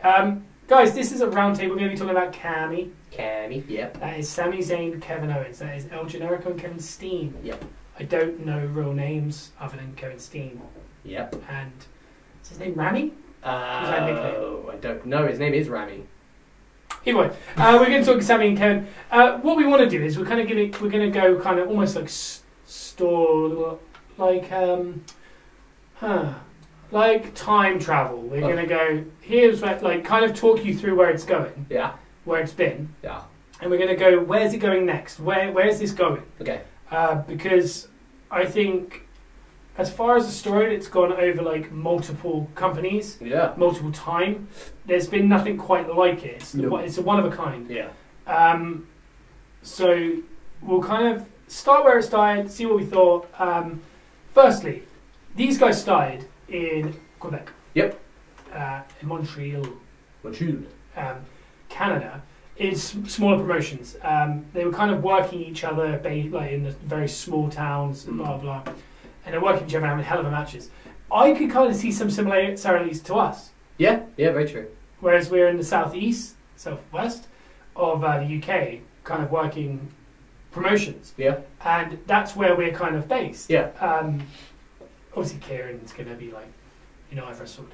Guys, this is a roundtable. We're going to be talking about Cammy. Cammy. Yep. That is Sami Zayn, Kevin Owens. That is El Generico and Kevin Steen. Yep. I don't know real names other than Kevin Steen. Yep. And is his name Rami? that nickname? I don't know. His name is Rami. Either way, we're going to talk to Sami and Kevin. What we want to do is we're going to go kind of almost like like time travel. We're going to go here's where, like, kind of talk you through where it's going. Yeah. Where it's been. Yeah. And we're going to go, where's it going next? Where's this going? Okay. Because I think, as far as the story, it's gone over like multiple companies, Yeah. multiple time. There's been nothing quite like it. It's a one of a kind. Yeah. So we'll kind of start where it started, see what we thought. Firstly, these guys started in Quebec. Yep. In Montreal. Montreal. Canada. It's smaller promotions. They were kind of working each other, like in the very small towns, and blah blah, and they're working each other, having hell of a matches. I could kind of see some similarities to us. Yeah. Yeah. Very true. Whereas we're in the southwest of the UK, kind of working promotions. Yeah. And that's where we're kind of based. Yeah. Obviously, Kieran's going to be like, I've wrestled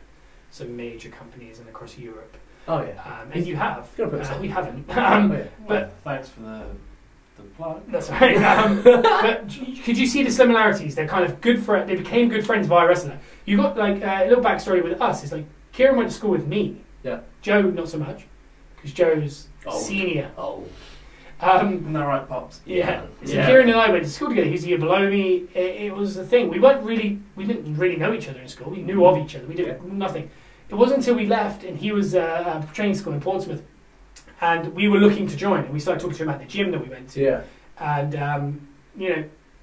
some major companies and across Europe. Oh yeah. And you have. We haven't. But thanks for the plug. That's right. But could you see the similarities? They're kind of good They became good friends via wrestling. You got like a little backstory with us. It's like Kieran went to school with me. Yeah. Joe not so much, because Joe's senior. Oh. Isn't that right, Pops? Yeah. So Kieran and I went to school together. He's a year below me. It was the thing. We didn't really know each other in school. We knew of each other. We did nothing. It wasn't until we left and he was at training school in Portsmouth, and we were looking to join, and we started talking to him at the gym that we went to. Yeah. And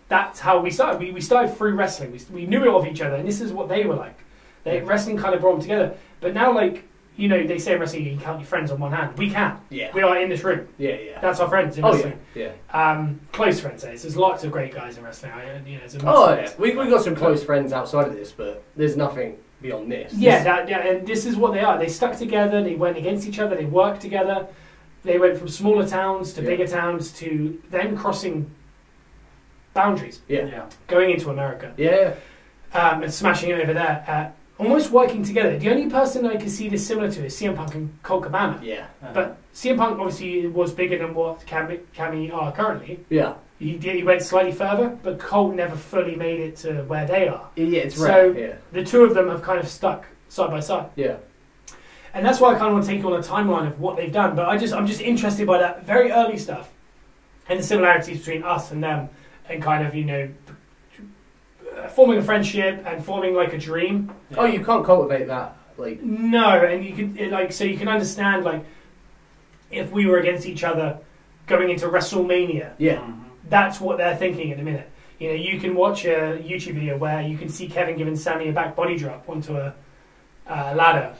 that's how we started. We started through wrestling. We knew of each other, and this is what they were like. Wrestling kind of brought them together. But now, they say in wrestling you can count your friends on one hand. We can. Yeah. We are in this room. Yeah, yeah. That's our friends in wrestling. Yeah. Close friends. There's lots of great guys in wrestling. We got some close friends outside of this, but there's nothing beyond this. And this is what they are. They stuck together. They went against each other. They worked together. They went from smaller towns to bigger towns to then crossing boundaries. Yeah. Going into America. Yeah. And smashing it over there. Almost working together. The only person I can see this similar to is CM Punk and Colt Cabana. Yeah. But CM Punk obviously was bigger than what Cammy are currently. Yeah. He went slightly further, but Colt never fully made it to where they are. Yeah, it's so rare. Yeah. The two of them have kind of stuck side by side. Yeah. And that's why I kind of want to take you on a timeline of what they've done. But I'm just interested by that very early stuff and the similarities between us and them, and kind of, you know, forming a friendship and forming like a dream. Oh, you can't cultivate that, like. No, and you can so you can understand, like, if we were against each other going into WrestleMania. Yeah. That's what they're thinking at the minute. You know, you can watch a YouTube video where you can see Kevin giving Sammy a back body drop onto a ladder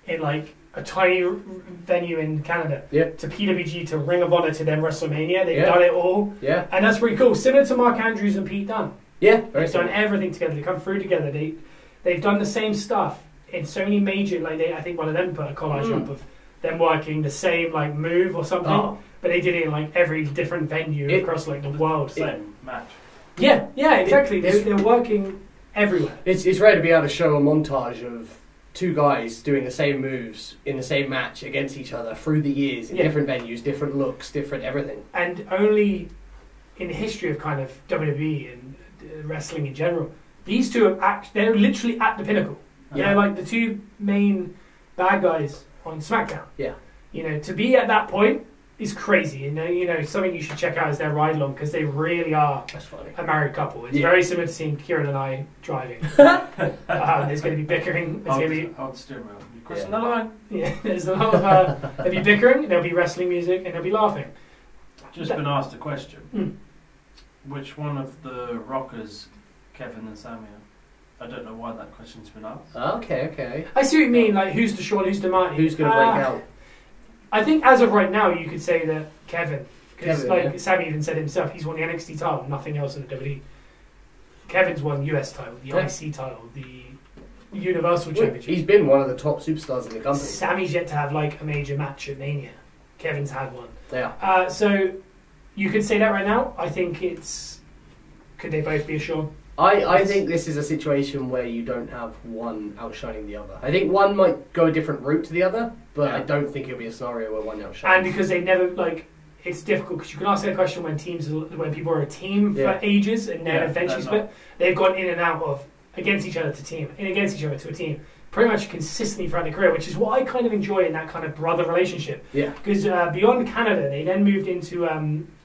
in like a tiny venue in Canada. Yeah. To PWG, to Ring of Honor, to then WrestleMania. They've Yeah. done it all. Yeah. And that's pretty cool. Similar to Mark Andrews and Pete Dunne. Yeah. They've done everything together. They come through together. They've done the same stuff in so many major. Like I think one of them put a collage up of them working the same like move or something. Oh. But they did it in like every different venue across like the world. Same match. Yeah, exactly. They're working everywhere. It's rare to be able to show a montage of two guys doing the same moves in the same match against each other through the years in different venues, different looks, different everything. And only in the history of kind of WWE and wrestling in general, these two they're literally at the pinnacle. Yeah. They're like the two main bad guys on SmackDown. Yeah. You know, to be at that point is crazy. You know, something you should check out is their ride along, because they really are That's funny. a married couple. It's Yeah. very similar to seeing Kieran and I driving. There's going to be bickering. There's going to be Hold the steering wheel. You're crossing the line. there's a lot of there'll be bickering. There'll be wrestling music, and there'll be laughing. Just been asked a question. Mm. Which one of the rockers, Kevin and Sammy? I don't know why that question's been asked. Okay. I see what you mean. Like, who's the Shawn, who's the Marty? Who's going to break out? I think as of right now, you could say that Kevin, because Kevin, yeah. Sammy even said himself, he's won the NXT title, nothing else in the WWE. Kevin's won the US title, the IC title, the Universal Championship. He's been one of the top superstars in the company. Sammy's yet to have like a major match at Mania. Kevin's had one. Yeah. So you could say that right now. I think could they both be a Shawn? I think this is a situation where you don't have one outshining the other. I think one might go a different route to the other, but I don't think it'll be a scenario where one outshines. And because they never, like, it's difficult, because you can ask that question when people are a team for ages and then eventually split. They've gone in and out of against each other to team, in against each other to a team, pretty much consistently throughout their career, which is what I kind of enjoy in that kind of brother relationship. Yeah. Because beyond Canada, they then moved into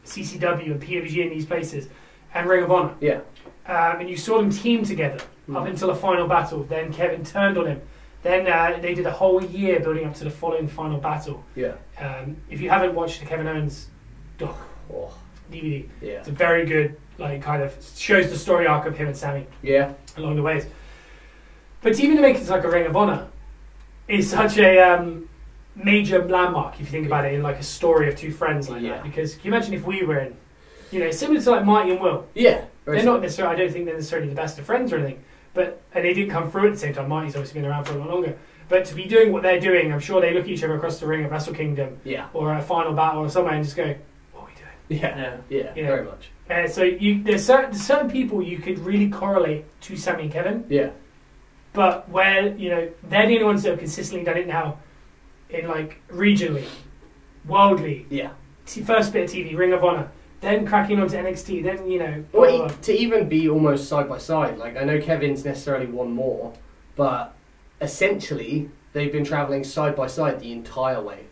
CCW and PWG in these places, and Ring of Honor. Yeah. And you saw them team together up until the final battle. Then Kevin turned on him. Then they did a whole year building up to the following final battle. Yeah. If you haven't watched the Kevin Owens DVD, it's a very good, like, kind of shows the story arc of him and Sammy. Yeah. Along the ways. But even to make it like a Ring of Honor is such a major landmark if you think about it in like a story of two friends like that. Because can you imagine if we were in, you know, similar to like Marty and Will. Yeah. They're not necessarily, I don't think they're necessarily the best of friends or anything, and they didn't come through at the same time. Marty's obviously been around for a lot longer. But to be doing what they're doing, I'm sure they look at each other across the ring at Wrestle Kingdom or a final battle or somewhere and just go, what are we doing? Yeah, you know? very much. So there's certain people you could really correlate to Sammy and Kevin. Yeah. But where, you know, they're the only ones that have consistently done it now in like regionally, worldly. Yeah. First bit of TV, Ring of Honor. Then cracking onto NXT, then, you know... Well, to even be almost side by side, like, I know Kevin's necessarily won more, but essentially, they've been travelling side by side the entire way.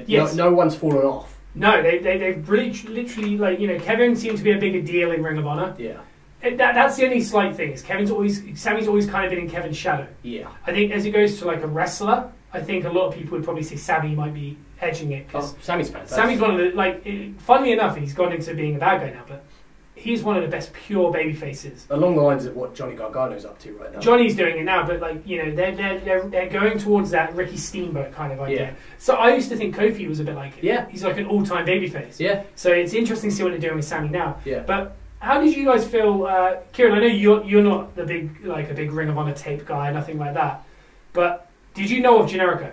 No one's fallen off. No, they've really, literally, like, you know, Kevin seemed to be a bigger deal in Ring of Honor. Yeah. That's the only slight thing, is Sammy's always kind of been in Kevin's shadow. Yeah. I think as it goes to, like, a wrestler, I think a lot of people would probably say Sammy might be edging it. Cause Sammy's fantastic. Sammy's one of the, like, funnily enough, he's gone into being a bad guy now, but he's one of the best pure baby faces. Along the lines of what Johnny Gargano's up to right now. Johnny's doing it now, but, like, you know, they're going towards that Ricky Steamboat kind of idea. Yeah. So I used to think Kofi was a bit like it. Yeah. He's like an all-time baby face. Yeah. So it's interesting to see what they're doing with Sammy now. Yeah. But how did you guys feel, Kieran? I know you're not a big Ring of Honor tape guy, nothing like that. But did you know of Generico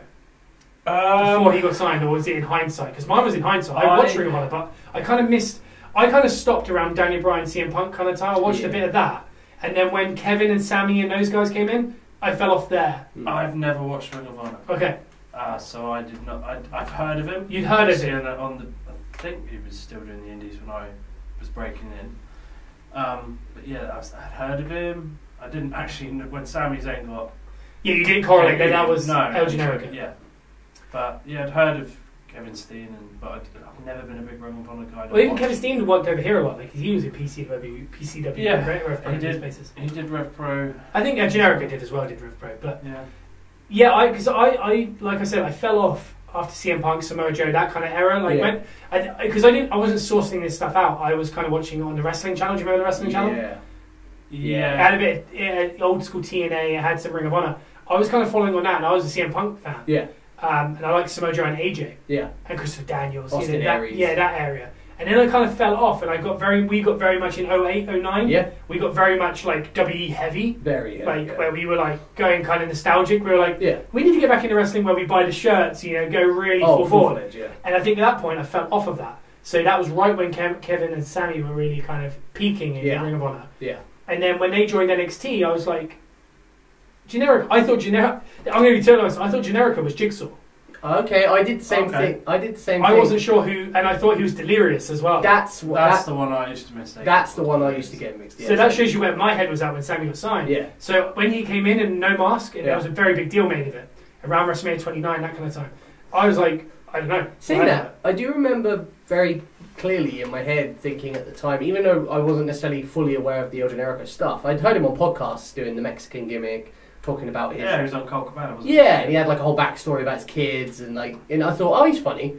before he got signed, or was it in hindsight? Because mine was in hindsight. I watched Ring of Honor, but I kind of missed. I kind of stopped around Daniel Bryan, CM Punk kind of time. I watched a bit of that, and then when Kevin and Sammy and those guys came in, I fell off there. I've never watched Ring of Honor. Okay. So I did not. I've heard of him. You'd heard of him I think he was still doing the indies when I was breaking in. But yeah, I'd heard of him. I didn't actually when Sami Zayn got. Yeah, you didn't correlate that was El Generico. Yeah, but yeah, I'd heard of Kevin Steen, but I've never been a big Ring of Honor guy. Well, even Kevin Steen worked over here a lot. Like he was in PCW, yeah, right? Rev Pro, he did Rev Pro. I think Generico did as well. Did Rev Pro, but yeah, because I like I said, I fell off after CM Punk, Samoa Joe, that kind of era. Like when because I wasn't sourcing this stuff out. I was kind of watching it on the wrestling channel. Do you remember the wrestling channel? Yeah. It had a bit old school TNA. It had some Ring of Honor. I was kind of following on that, and I was a CM Punk fan. Yeah. And I liked Samoa Joe and AJ. Yeah. And Christopher Daniels. Austin Aries. That area. And then I kind of fell off, and we got very much in 08, 09. Yeah. We got very much like WE heavy. Very heavy. Like where we were like going kind of nostalgic. We were like, we need to get back into wrestling where we buy the shirts, go really full forward. Yeah. And I think at that point I fell off of that. So that was right when Kevin and Sammy were really kind of peaking in Ring of Honor. Yeah. And then when they joined NXT, I was like, Generico. I'm going to be totally honest. I thought Generico was Jigsaw. Okay, I did the same thing. I wasn't sure who, and I thought he was Delirious as well. That's the one I used to mistake. That's the one I used to get mixed. So that shows you where my head was at when Sammy got signed. Yeah. So when he came in and no mask, there was a very big deal made of it. Around WrestleMania 29, that kind of time. I was like, I don't know. Saying that, I do remember very clearly in my head thinking at the time, even though I wasn't necessarily fully aware of the El Generico stuff, I'd heard him on podcasts doing the Mexican gimmick, talking about his... Yeah, he was on Colt Cabana, wasn't he? Yeah, and he had like a whole backstory about his kids, and I thought, oh, he's funny.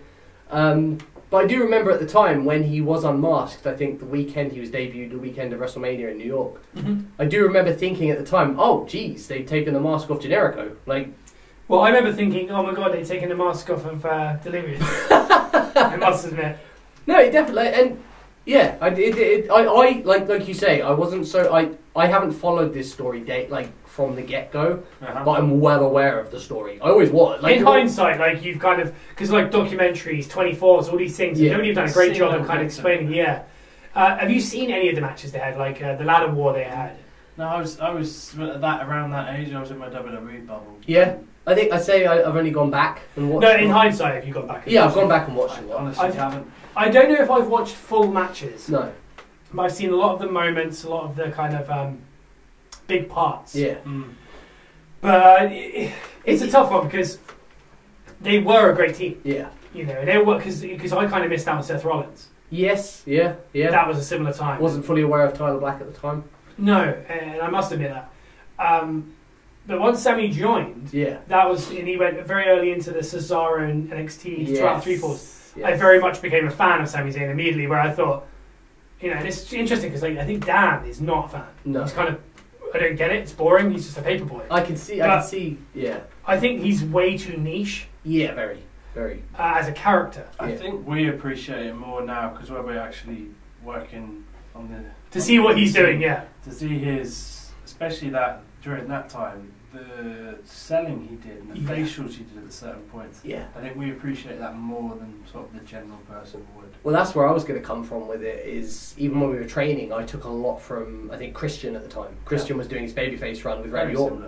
But I do remember at the time when he was unmasked, I think the weekend he was debuted, the weekend of WrestleMania in New York, I do remember thinking at the time, oh, geez, they've taken the mask off Generico. Well, I remember thinking, oh my god, they've taken the mask off of Delirious. I must admit. No, it definitely, and yeah, I like you say, I wasn't so, I haven't followed this story from the get-go, but I'm well aware of the story. I always was. In hindsight, you've kind of, because documentaries, 24s, all these things, you know, you've done a great job of kind of explaining, have you seen any of the matches they had, the ladder war they had? No, I was around that age, I was in my WWE bubble. Yeah. I think I've only gone back and watched. No, in hindsight, have you gone back? Yeah, I've gone back and watched it. Honestly, haven't. I don't know if I've watched full matches. No. But I've seen a lot of the moments, a lot of the kind of big parts. Yeah. But it's a tough one because they were a great team. Yeah. They were because I kind of missed out on Seth Rollins. Yes. Yeah. Yeah. That was a similar time. Wasn't fully aware of Tyler Black at the time. No, and I must admit that. But once Sammy joined, that was, and he went very early into the Cesaro and NXT throughout 3-4s. Yes. I very much became a fan of Sami Zayn immediately, where I thought, and it's interesting because I think Dan is not a fan. No. He's kind of, I don't get it. It's boring. He's just a paper boy. I can see. Yeah. I think he's way too niche. Yeah, very, very. As a character, I think we appreciate it more now because we're actually working on to see what he's doing. Yeah. To see his, especially that during that time, the selling he did and the facials he did at certain points. Yeah. I think we appreciate that more than sort of the general person would. Well, that's where I was going to come from with it, is even when we were training, I took a lot from, I think, Christian at the time. Christian was doing his babyface run with Randy Orton.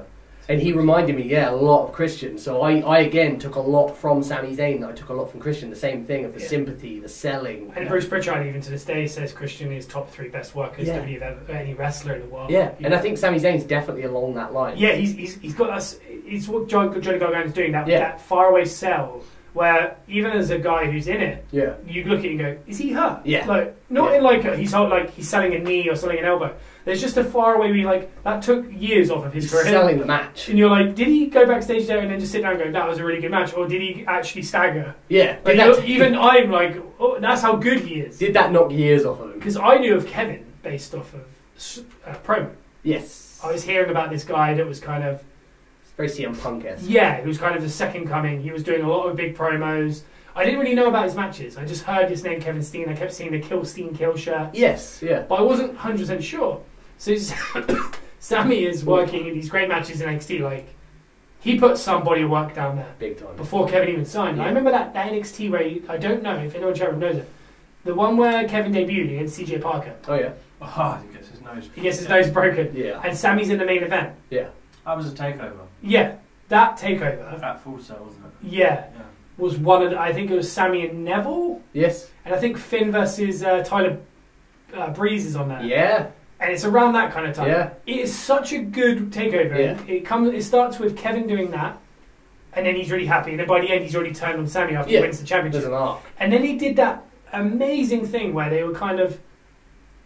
And he reminded me, a lot of Christian. So I again took a lot from Sami Zayn. I took a lot from Christian. The same thing of the sympathy, the selling. And Bruce Pritchard, even to this day, says Christian is top 3 best workers of any wrestler in the world. Yeah, and I think Sami Zayn's definitely along that line. Yeah, he's got us. It's what Johnny Gargano's doing, that faraway sell, where even as a guy who's in it, you look at it and go, is he hurt? Yeah. Not in he's selling a knee or selling an elbow. There's just a far away that took years off of his career. Selling the match. And you're like, did he go backstage there and then just sit down and go, that was a really good match? Or did he actually stagger? Yeah. Even I'm like, oh, that's how good he is. Did that knock years off of him? Because I knew of Kevin based off of promo. Yes. I was hearing about this guy that was kind of... very CM Punk-esque. Yeah, he was kind of the second coming. He was doing a lot of big promos. I didn't really know about his matches. I just heard his name, Kevin Steen. I kept seeing the Kill Steen Kill shirt. Yes, yeah. But I wasn't 100% sure. So Sammy is working in these great matches in NXT. He put some body of work down there. Big time. Before Kevin even signed. Yeah. I remember that NXT where I don't know if anyone in chat room knows it. The one where Kevin debuted against CJ Parker. Oh yeah. Oh, he gets his nose. He gets his nose broken. Yeah. And Sammy's in the main event. Yeah. That was a takeover. Yeah. That takeover. At Full Sail, wasn't it? Yeah. Was one of the, I think it was Sammy and Neville. Yes. And I think Finn versus Tyler Breeze is on there. Yeah. And it's around that kind of time. Yeah. It is such a good takeover. Yeah. It starts with Kevin doing that, and then he's really happy. And then by the end, he's already turned on Sammy after he wins the championship. There's an arc. And then he did that amazing thing where they were kind of...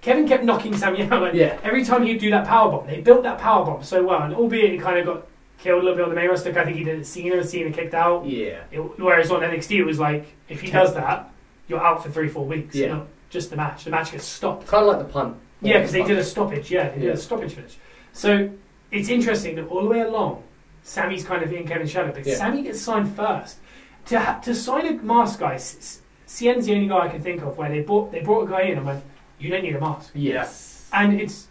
Kevin kept knocking Sammy out. Like, every time he'd do that powerbomb, they built that powerbomb so well. And albeit it kind of got killed a little bit on the main roster, I think he did it Cena kicked out. Yeah. Whereas on NXT, it was like, if he does that, you're out for 3-4 weeks. Yeah. Not just the match. The match gets stopped. Kind of like the punt. Yeah, because they did a stoppage. Yeah, they did a stoppage finish. So it's interesting that all the way along, Sammy's kind of in Kevin's shadow, but Sammy gets signed first. To sign a mask guy, Cien's the only guy I can think of where they brought a guy in and went, you don't need a mask. Yes. And it's,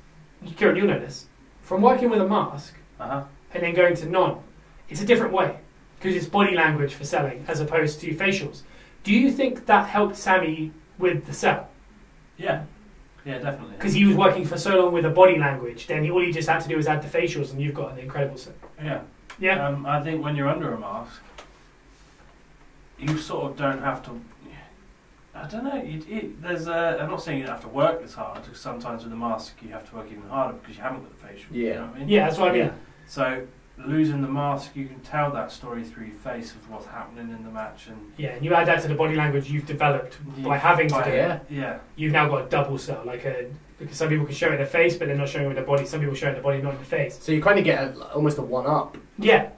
Kieran, you'll know this, from working with a mask and then going to non, it's a different way because it's body language for selling as opposed to facials. Do you think that helped Sammy with the sell? Yeah. Yeah, definitely. Because he was working for so long with a body language, then all he just had to do was add the facials, and you've got an incredible set. Yeah. Yeah. I think when you're under a mask, you sort of don't have to. I don't know. There's I'm not saying you don't have to work as hard, because sometimes with a mask you have to work even harder because you haven't got the facial. Yeah. You know what I mean? Yeah, that's what I mean. Yeah. So losing the mask, you can tell that story through your face of what's happening in the match, and Yeah, and you add that to the body language you've developed by having to do it. Yeah. You've now got a double sell, because some people can show it in their face, but they're not showing it in their body. Some people show it in their body, not in the face. So you kind of get almost a one-up. Yeah.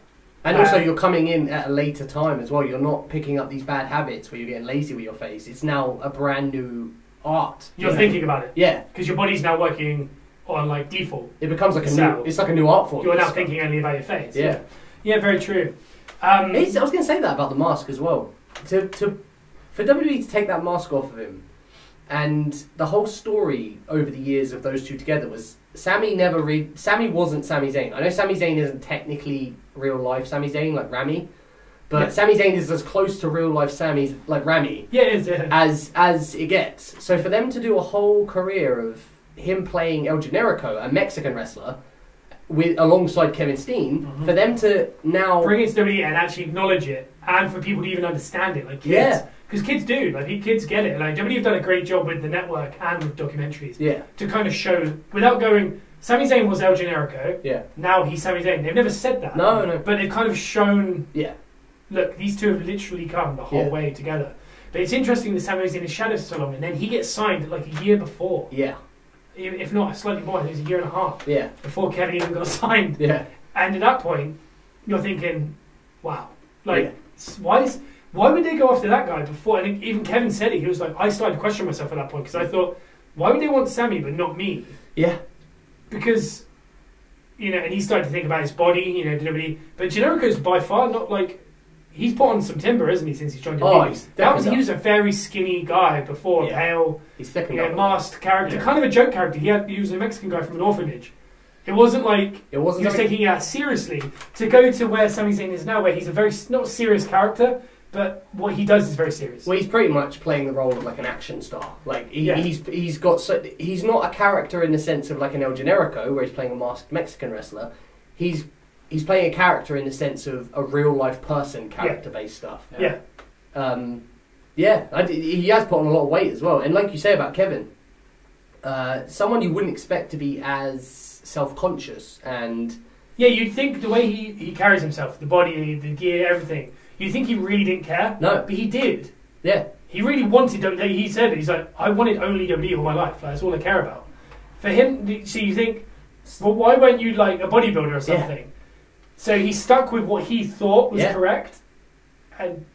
And also you're coming in at a later time as well. You're not picking up these bad habits where you're getting lazy with your face. It's now a brand new art. You're thinking about it. Yeah. Because your body's now working on default. It becomes like it's like a new art form. You're now thinking only about your face. Yeah. Yeah, very true. I was going to say that about the mask as well. For WWE to take that mask off of him, and the whole story over the years of those two together was Sammy wasn't Sami Zayn. I know Sami Zayn isn't technically real life Sami Zayn like Rami, but Sami Zayn is as close to real life Sami like Rami as it gets. So for them to do a whole career of him playing El Generico, a Mexican wrestler, alongside Kevin Steen, for them to now bring it to WWE and actually acknowledge it, and for people to even understand it, like kids, because kids do, kids get it. Like WWE have done a great job with the network and with documentaries, to kind of show without going. Sami Zayn was El Generico. Yeah. Now he's Sami Zayn. They've never said that. No. But they've kind of shown. Yeah. Look, these two have literally come the whole way together. But it's interesting that Sami's in his shadow for so long, and then he gets signed a year before. Yeah. If not slightly more, it was a year and a half. Yeah. Before Kevin even got signed. Yeah. And at that point, you're thinking, wow, why would they go after that guy before? And even Kevin said it. He was like, I started to question myself at that point because I thought, why would they want Sami but not me? Yeah. Because, and he started to think about his body, WWE. But Generico's by far not he's put on some timber, isn't he, since he's joined WWE? He was a very skinny guy before, pale, he's masked character, kind of a joke character. He was a Mexican guy from an orphanage. It wasn't like he was taking it seriously. To go to where Sami Zayn is now, where he's a very, not serious character, but what he does is very serious. Well, he's pretty much playing the role of an action star. He's not a character in the sense of an El Generico, where he's playing a masked Mexican wrestler. He's playing a character in the sense of a real life person, character based stuff. Yeah. He has put on a lot of weight as well. And like you say about Kevin, someone you wouldn't expect to be as self-conscious and... Yeah, you'd think the way he carries himself, the body, the gear, everything, you'd think he really didn't care. No. But he did. Yeah. He really wanted WWE. He said it. He's like, I wanted only WWE all my life. That's all I care about. For him, so you think, well, why weren't you a bodybuilder or something? Yeah. So he stuck with what he thought was correct, and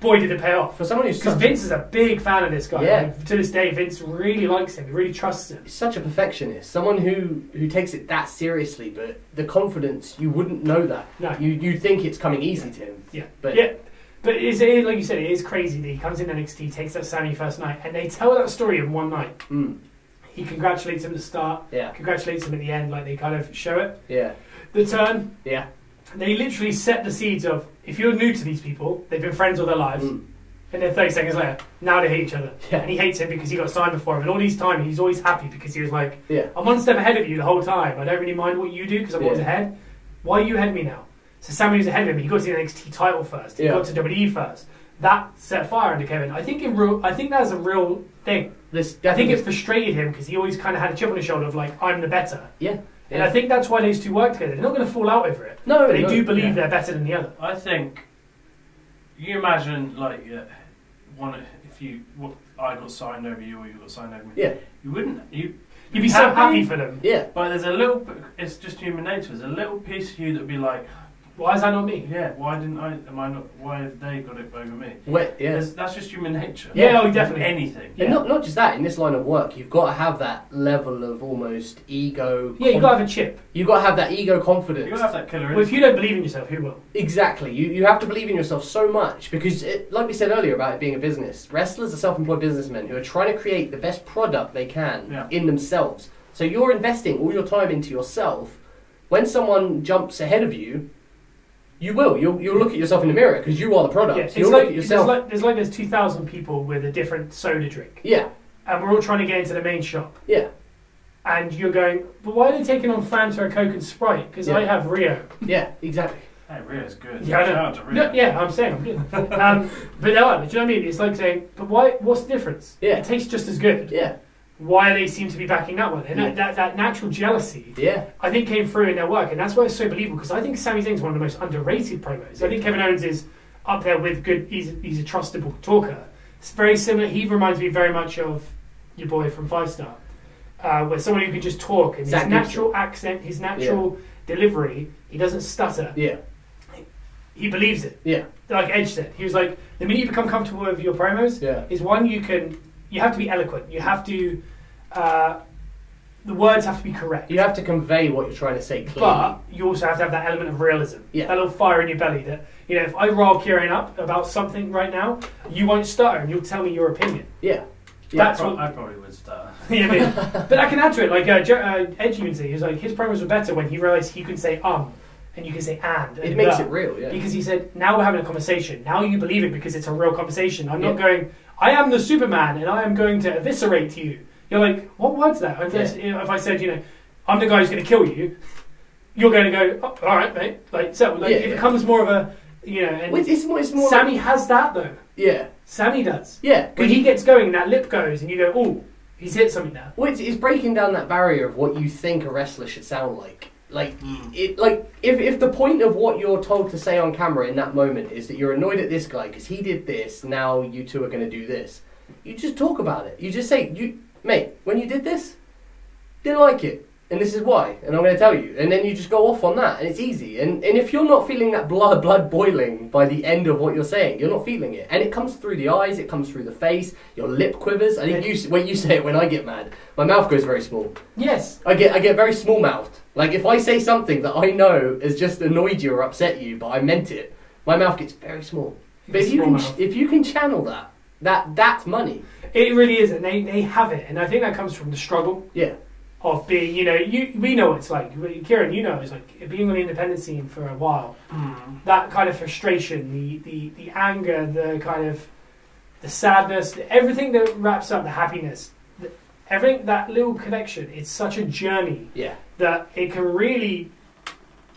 boy, did it pay off. For someone who's because Vince is a big fan of this guy. Yeah. To this day, Vince really likes him. He really trusts him. He's such a perfectionist. Someone who takes it that seriously, but the confidence, you wouldn't know that. No. You think it's coming easy to him. Yeah. But it, like you said, it is crazy that he comes in NXT, takes that Sami first night, and they tell that story in one night. Mm. He congratulates him at the start. Yeah. Congratulates him at the end. They kind of show it. Yeah. The turn. Yeah. They literally set the seeds of, if you're new to these people, they've been friends all their lives, And then 30 seconds later, now they hate each other. Yeah. And he hates him because he got signed before him. And all these time, he's always happy because he was like, Yeah. I'm one step ahead of you the whole time. I don't really mind what you do because I'm always ahead. Why are you ahead of me now? So Sammy was ahead of him. He got to the NXT title first. He got to WWE first. That set fire under Kevin. I think that's a real thing. I think it frustrated him because he always kind of had a chip on his shoulder of like, I'm the better. Yeah. And I think that's why those two work together. They're not going to fall out over it. No, but they do believe they're better than the other. I think. You imagine like I got signed over you or you got signed over me. Yeah. You wouldn't. You'd be so happy for them. Yeah. But there's a little. It's just human nature. There's a little piece of you that'd be like, why is that not me? yeah. Why didn't I? Am I not? Why have they got it over me? That's just human nature. Yeah, definitely. Anything. And not just that, in this line of work, you've got to have that level of almost ego. Yeah, you've got to have a chip. You've got to have that ego confidence. You've got to have that killer instinct. Well, if you don't believe in yourself, who will? Exactly. You have to believe in yourself so much because, like we said earlier about it being a business, wrestlers are self-employed businessmen who are trying to create the best product they can in themselves. So you're investing all your time into yourself. When someone jumps ahead of you, you'll look at yourself in the mirror because you are the product. Yeah, so you'll look at yourself. There's 2,000 people with a different soda drink. Yeah. And we're all trying to get into the main shop. Yeah. And you're going, but why are they taking on Fanta, Coke and Sprite? Because I have Rio. Yeah, exactly. Hey, Rio's good. Yeah, Shout out to Rio. No, yeah, I'm saying I'm good. But no, do you know what I mean? It's like saying, but why? What's the difference? Yeah. It tastes just as good. Yeah. Why they seem to be backing that one? And that natural jealousy, I think, came through in their work. And that's why it's so believable, because I think Sami Zayn's one of the most underrated promos. I think Kevin Owens is up there with good. He's a trustable talker. It's very similar. He reminds me very much of your boy from 5 Star, where someone who can just talk, and his natural accent, his natural delivery, he doesn't stutter. Yeah. He believes it. Yeah. Like Edge said. He was like, the minute you become comfortable with your promos, is one, you have to be eloquent. You have to, the words have to be correct. You have to convey what you're trying to say clearly. But you also have to have that element of realism. Yeah. That little fire in your belly that, if I rile Kieran up about something right now, you won't stutter and you'll tell me your opinion. Yeah. That's I probably would stutter. But I can add to it. Like Edge even said, he was like, his promos were better when he realised he could say and you can say and it makes it real, yeah. Because he said, now we're having a conversation. Now you believe it because it's a real conversation. I'm not going, I am the Superman and I am going to eviscerate you. You're like, what word's that? If I said, I'm the guy who's going to kill you, you're going to go, oh, all right, mate. It becomes more of a, and it's more Sammy has that though. Yeah. Sammy does. Yeah. When he gets going, that lip goes and you go, oh, he's hit something now. Well, it's breaking down that barrier of what you think a wrestler should sound like. If the point of what you're told to say on camera in that moment is that you're annoyed at this guy because he did this, now you two are going to do this, you just talk about it. You just say, mate, when you did this, didn't like it, and this is why, and I'm going to tell you, and then you just go off on that, and it's easy. And if you're not feeling that blood boiling by the end of what you're saying, you're not feeling it, and it comes through the eyes, it comes through the face, your lip quivers. I think when you say it, when I get mad, my mouth goes very small. Yes, I get very small mouthed. Like if I say something that I know has just annoyed you or upset you, but I meant it, my mouth gets very small. But if you can channel that's money. It really is, and they have it, and I think that comes from the struggle. Yeah. Of being, we know what it's like. Kieran, it's like being on the independent scene for a while. That kind of frustration, the anger, the kind of the sadness, everything that wraps up the happiness, everything, that little connection. It's such a journey. Yeah. That it can really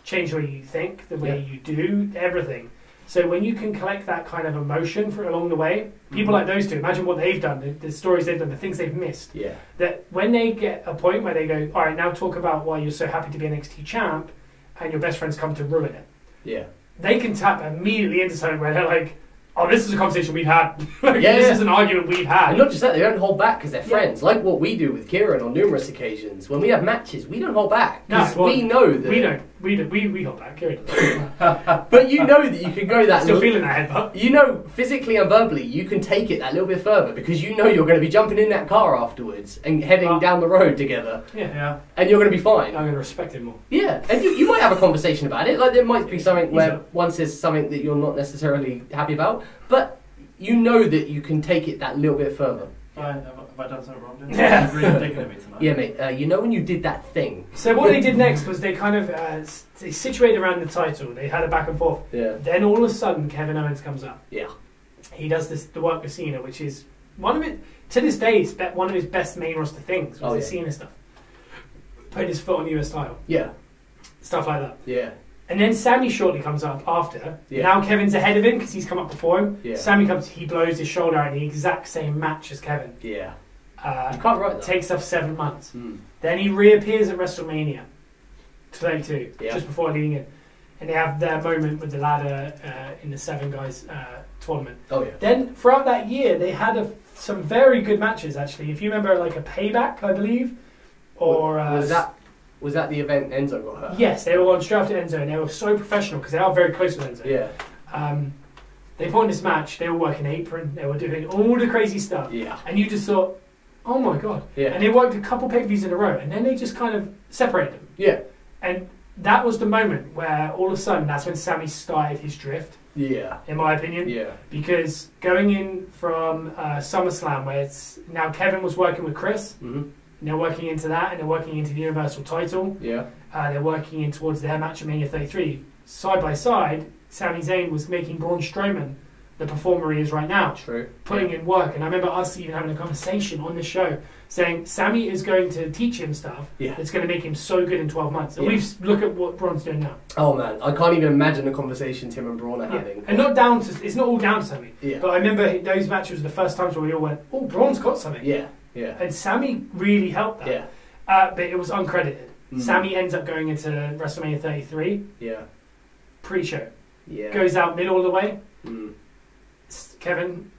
change the way you think, the way you do everything. So when you can collect that kind of emotion along the way, people like those two, imagine what they've done, the stories they've done, the things they've missed. Yeah. That when they get a point where they go, all right, now talk about why you're so happy to be NXT champ, and your best friends come to ruin it. Yeah. They can tap immediately into something where they're like, oh, this is a conversation we've had. This is an argument we've had. And not just that, they don't hold back because they're friends. Like what we do with Kieran on numerous occasions. When we have matches, we don't hold back. Because we know that... We don't. We hold back. Kieran doesn't. But you know that you can go that... Still feeling that headbutt. You know, physically and verbally, you can take it that little bit further because you know you're going to be jumping in that car afterwards and heading down the road together. Yeah. And you're going to be fine. I'm going to respect him more. Yeah. And you might have a conversation about it. Like there might be something where one says something that you're not necessarily happy about. But you know that you can take it that little bit further. Have I done something wrong? Yeah. You're really digging at me tonight. Yeah, mate. When you did that thing. So what they did next was they kind of they situated around the title. They had a back and forth. Yeah. Then all of a sudden, Kevin Owens comes up. Yeah. he does the work with Cena, which is one of it to this day. It's one of his best main roster things was the Cena stuff. Putting his foot on the US title, stuff like that. Yeah. And then Sammy shortly comes up after. Yeah. Now Kevin's ahead of him because he's come up before him. Yeah. Sammy comes, he blows his shoulder out in the exact same match as Kevin. Yeah. You can't write that. Takes off 7 months. Mm. Then he reappears at WrestleMania 32, Yeah. just before leading in. And they have their moment with the ladder in the 7 guys tournament. Oh yeah. Then throughout that year, they had some very good matches actually. If you remember, like a Payback, I believe, or was that the event Enzo got hurt? Yes, they were on straight after Enzo, and they were so professional because they are very close with Enzo. Yeah. They put on this match. They were working apron. They were doing all the crazy stuff. Yeah. And you just thought, oh my god. Yeah. And they worked a couple pay-per-views in a row, and then they just kind of separated them. Yeah. And that was the moment where all of a sudden that's when Sammy started his drift. Yeah. In my opinion. Yeah. Because going in from SummerSlam, where it's now Kevin was working with Chris. Mm-hmm. And they're working into that, and they're working into the Universal title. Yeah. They're working in towards their match at Mania 33. Side by side, Sami Zayn was making Braun Strowman the performer he is right now. True. Putting in work. And I remember us even having a conversation on the show saying Sami is going to teach him stuff that's going to make him so good in 12 months. And we've look at what Braun's doing now. Oh man, I can't even imagine the conversation Tim and Braun are having. And not down to, it's not all down to Sami. Yeah. But I remember those matches were the first times where we all went, oh, Braun's got something. Yeah. Yeah. And Sami really helped that. Yeah. But it was uncredited. Sami ends up going into WrestleMania 33. Yeah. Pre-show. Yeah. Goes out middle of the way. Mm. Kevin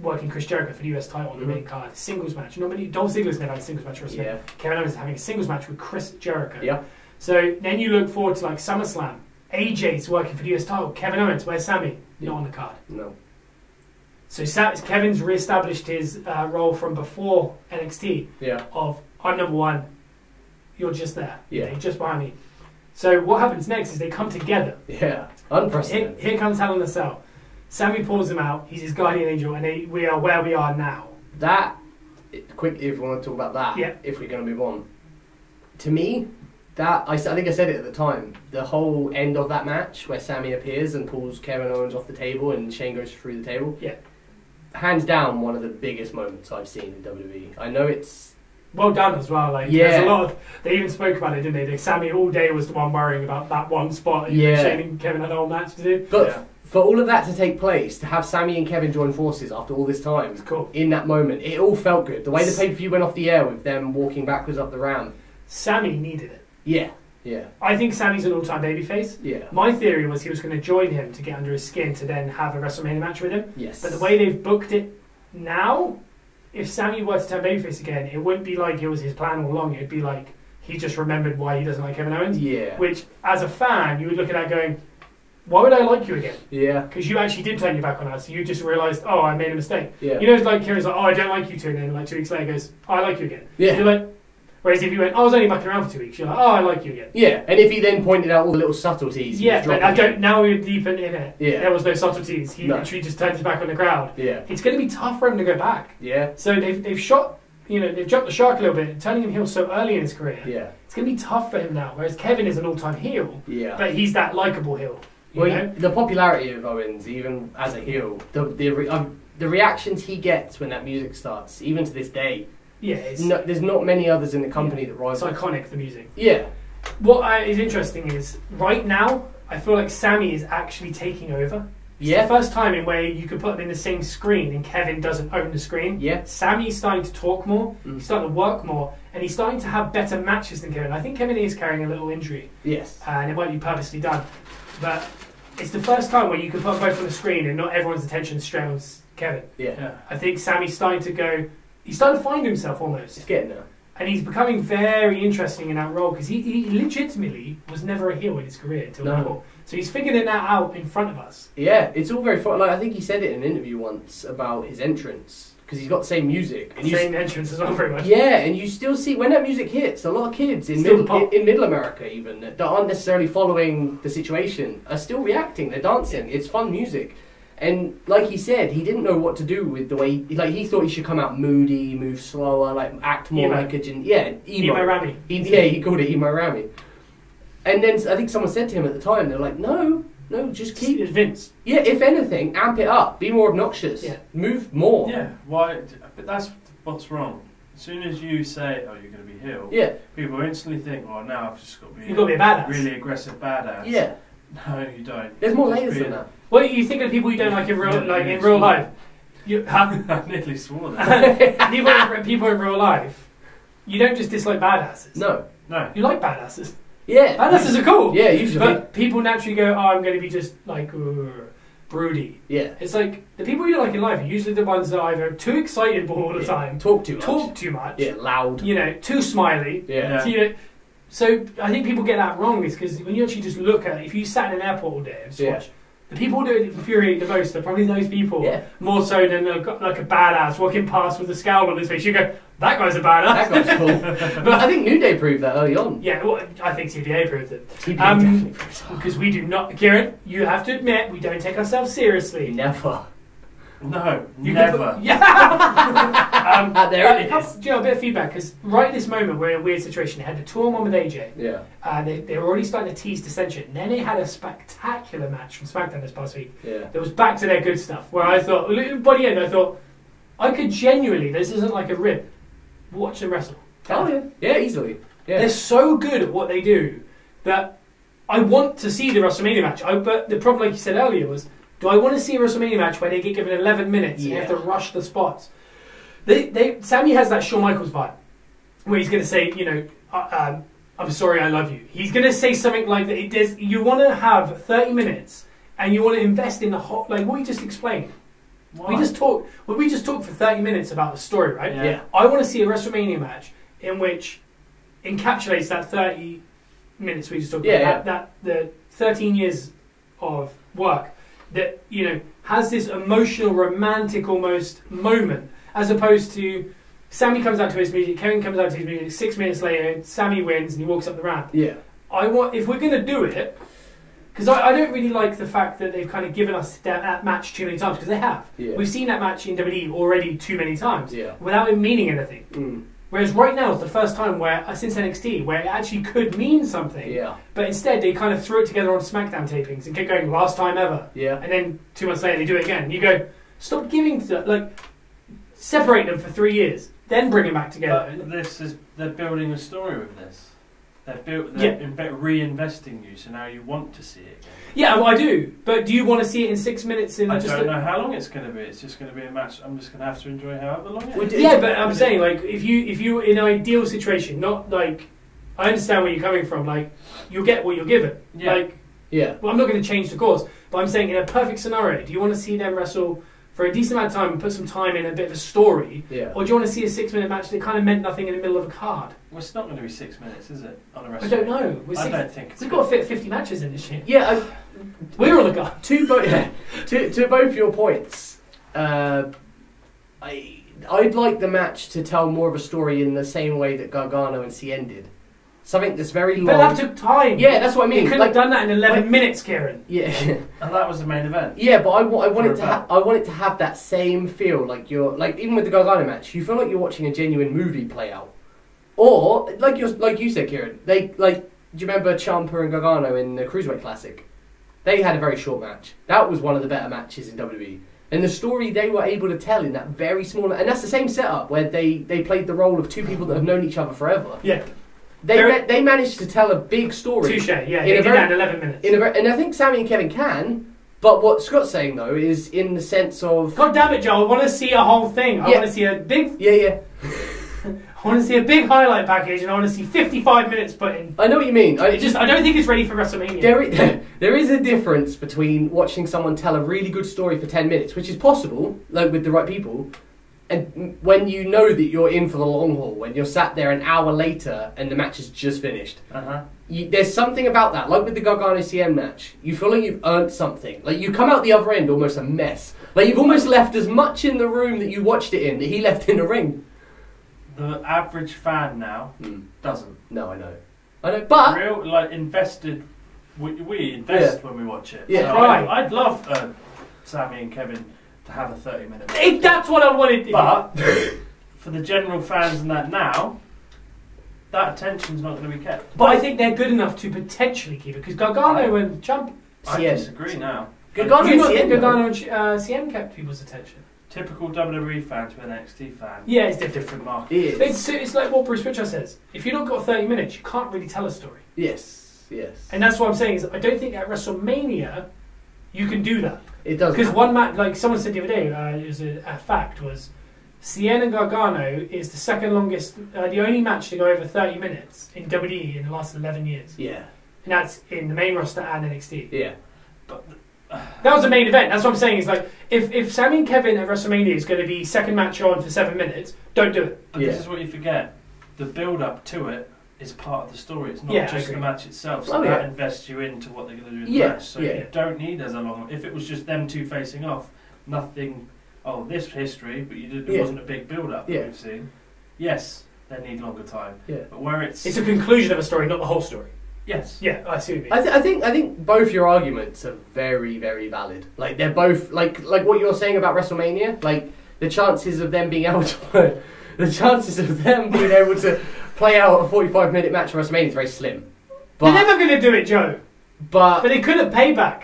working Chris Jericho for the US title on the main card. Singles match. Normally, Dolph Ziggler's never had a singles match for WrestleMania. Yeah. Kevin Owens is having a singles match with Chris Jericho. Yeah. So then you look forward to like SummerSlam. AJ's working for the US title. Kevin Owens, where's Sami? Not on the card. No. So Kevin's re-established his role from before NXT. Yeah. Of I'm number one, you're just there. Yeah. You're just behind me. So what happens next is they come together. Yeah. Unprecedented. Here comes Hell in a Cell. Sami pulls him out. He's his guardian angel, and we are where we are now. That, quickly, if we want to talk about that, if we're going to move on. To me, that I think I said it at the time. The whole end of that match where Sami appears and pulls Kevin Owens off the table and Shane goes through the table. Yeah. Hands down, one of the biggest moments I've seen in WWE. I know it's well done as well. Like, there's a lot of. They even spoke about it, didn't they? Like, Sami all day was the one worrying about that one spot. And Shane and Kevin had a whole match to do. But for all of that to take place, to have Sami and Kevin join forces after all this time, it's cool. In that moment, it all felt good. The way the pay-per-view went off the air with them walking backwards up the ramp. Sami needed it. Yeah. Yeah. I think Sami's an all-time babyface. Yeah. My theory was he was going to join him to get under his skin to then have a WrestleMania match with him. Yes. But the way they've booked it now, if Sami were to turn babyface again, it wouldn't be like it was his plan all along. It'd be like he just remembered why he doesn't like Kevin Owens. Yeah. Which, as a fan, you would look at that going, why would I like you again? Yeah. Because you actually did turn your back on us. You just realised, oh, I made a mistake. Yeah. You know, it's like Kieran's like, oh, I don't like you two, and then like 2 weeks later goes, oh, I like you again. Yeah. You're like, whereas if you went, I was only mucking around for 2 weeks, you're like, oh, I like you again. Yeah, and if he then pointed out all the little subtleties, but I don't. Now we're deep in it. Yeah. There was no subtleties. He literally just turned his back on the crowd. Yeah. It's going to be tough for him to go back. Yeah. So they've shot. They've jumped the shark a little bit, turning him heel so early in his career. Yeah. It's going to be tough for him now. Whereas Kevin is an all-time heel. Yeah. But he's that likable heel. You know? The popularity of Owens, even as a heel, the reactions he gets when that music starts, even to this day. Yeah. There's not many others in the company that rival. It's iconic, the music. Yeah. What is interesting is, right now, I feel like Sami is actually taking over. It's the first time in where you could put them in the same screen and Kevin doesn't own the screen. Yeah. Sami's starting to talk more, he's starting to work more, and he's starting to have better matches than Kevin. I think Kevin is carrying a little injury. Yes. And it won't be purposely done. But it's the first time where you can put them both on the screen and not everyone's attention straight on Kevin. Yeah. I think Sami's starting to go, he's starting to find himself almost. He's getting there. And he's becoming very interesting in that role because he legitimately was never a heel in his career until now. So he's figuring that out in front of us. Yeah, it's all very fun. Like, I think he said it in an interview once about his entrance because he's got the same music. And same entrance as well, very much. Yeah, and you still see when that music hits, a lot of kids in Middle America even that aren't necessarily following the situation are still reacting. They're dancing. It's fun music. And like he said, he didn't know what to do with the way. He thought he should come out moody, move slower, like act more like a emo Rami. He called it emo Rami. And then I think someone said to him at the time, they're like, no, No, just Keep keep. it Vince. Yeah, if anything, amp it up. Be more obnoxious. Yeah. Move more. Yeah, why? But that's what's wrong. As soon as you say, "Oh, you're going to be heel," Yeah. people instantly think, "Well, now I've just got to be You've got to be a badass. really aggressive badass." Yeah. No, you don't. There's more Just layers be than that. What you think of people you don't like in real, Yeah, in real life? You, I nearly swore that. people in real life, you don't just dislike badasses. No. No. You like badasses. Yeah. Badasses are cool. Yeah, usually. But people naturally go, "Oh, I'm going to be just like broody." Yeah. It's like the people you like in life are usually the ones that are either too excitable all the time, Talk too much. talk too much, Yeah, loud. you know, too smiley. Yeah. You know, so I think people get that wrong, is because when you actually just look at, if you sat in an airport all day and just Yeah. watch, the people that infuriate the most are probably those people, Yeah. more so than like a badass walking past with a scowl on his face. You go, that guy's a badass. That guy's cool. But I think New Day proved that early on. Yeah, well, I think TBA proved it. TBA definitely proved that. Because we do not, Kieran, you have to admit, we don't take ourselves seriously. Never. No, You can never. put- yeah. There it is. Do you know, a bit of feedback, because right at this moment we're in a weird situation. They had the tour on with AJ. Yeah. They were already starting to tease dissension. And then they had a spectacular match from SmackDown this past week. Yeah. That was back to their good stuff. Where I thought, by the end, I thought, I could genuinely, this isn't like a rib, watch them wrestle. Oh yeah. Yeah, easily. Yeah. They're so good at what they do that I want to see the WrestleMania match. But the problem, like you said earlier, was, do I want to see a WrestleMania match where they get given 11 minutes and they have to rush the spots? Sammy has that Shawn Michaels vibe, where he's going to say, you know, I'm sorry, I love you. He's going to say something like that. You want to have 30 minutes and you want to invest in the whole, like what you just explained. Why? We just talked for 30 minutes about the story, right? Yeah. I want to see a WrestleMania match in which encapsulates that 30 minutes we just talked about. That the 13 years of work that, you know, has this emotional, romantic almost moment, as opposed to Sammy comes out to his music, Kevin comes out to his music, 6 minutes later, Sammy wins and he walks up the ramp. Yeah. If we're going to do it, because I don't really like the fact that they've kind of given us that match too many times, because they have. Yeah. We've seen that match in WWE already too many times, Yeah. without it meaning anything. Mm. Whereas right now is the first time where, since NXT, where it actually could mean something. Yeah. But instead they kind of threw it together on SmackDown tapings and kept going, last time ever. Yeah. And then 2 months later they do it again. You go, stop giving, separate them for 3 years, then bring them back together. But they're building a story with this. They're reinvesting you, so now you want to see it again. Yeah, well, I do. But do you want to see it in 6 minutes? I don't know how long it's going to be. It's just going to be a match. I'm just going to have to enjoy however long it is. Yeah, but I'm saying, like, if you in an ideal situation, not like, I understand where you're coming from. Like, you'll get what you're given. Yeah. Like, Yeah. well, I'm not going to change the course, but I'm saying in a perfect scenario, do you want to see them wrestle for a decent amount of time and put some time in a bit of a story, Yeah. or do you want to see a 6 minute match that kind of meant nothing in the middle of a card? Well, it's not going to be 6 minutes, is it? On a I wrestling? don't know. I don't think it's We've got to fit 50 matches in this year. Yeah. We're on the card. To both your points, I'd like the match to tell more of a story in the same way that Gargano and Cien did. Something that's very long. But that took time. Yeah, that's what I mean. You couldn't have done that in 11 minutes, Kieran. Yeah. And that was the main event. Yeah, but I want it to have that same feel, like even with the Gargano match, you feel like you're watching a genuine movie play out, or like you said, Kieran. Do you remember Ciampa and Gargano in the Cruiserweight Classic? They had a very short match. That was one of the better matches in WWE, and the story they were able to tell in that very small, and that's the same setup where they played the role of two people that have known each other forever. Yeah. They managed to tell a big story. Touche, yeah, they did that in 11 minutes. And I think Sammy and Kevin can, but what Scott's saying though is in the sense of... God damn it, Joe, I want to see a whole thing. I want to see a big... Yeah. I want to see a big highlight package, and I want to see 55 minutes put in. I know what you mean. I don't think it's ready for WrestleMania. There is a difference between watching someone tell a really good story for 10 minutes, which is possible, like with the right people, and when you know that you're in for the long haul, when you're sat there an hour later and the match is just finished. There's something about that, like with the Gargano CM match. You feel like you've earned something. Like you come out the other end almost a mess. Like you've almost left as much in the room that you watched it in that he left in the ring. The average fan now doesn't. No, I know, but invested. We invest when we watch it. Yeah, so right. I'd love Sammy and Kevin to have a 30-minute. If that's what I wanted. But for the general fans and that now, that attention's not going to be kept. But I think they're good enough to potentially keep it, because Gargano and I Cien. disagree now. Gargano Do you not and think Cien, though. Gargano and Cien kept people's attention? Typical WWE fan to NXT fan. Yeah, it's different. Different market. It is. It's like what Bruce Pritchard says. If you've not got 30 minutes, you can't really tell a story. Yes. And that's what I'm saying is I don't think at WrestleMania you can do that. It does. Because one match, like someone said the other day, it was a fact, was Cien and Gargano is the second longest, the only match to go over 30 minutes in WWE in the last 11 years. Yeah. And that's in the main roster and NXT. Yeah. But That was the main event. That's what I'm saying. Is like if Sami and Kevin at WrestleMania is going to be second match on for 7 minutes, don't do it. But this is what you forget. The build up to it is part of the story. It's not Yeah, I just the agree. match itself. So Oh, that yeah. invests you into what they're going to do in the Yeah, match. So yeah. you don't need as a long. If it was just them two facing off, nothing. Oh, this history, but you did. It Yeah. wasn't a big build up Yeah. that we've seen. Yes, they need longer time. Yeah. But where it's It's a conclusion of a story, not the whole story. yes. Yeah, I see what you mean. I think both your arguments are very, very valid. Like they're both like what you're saying about WrestleMania. Like the chances of them being able to play out a 45-minute match at WrestleMania is very slim. They're But never going to do it, Joe. But they could at Payback.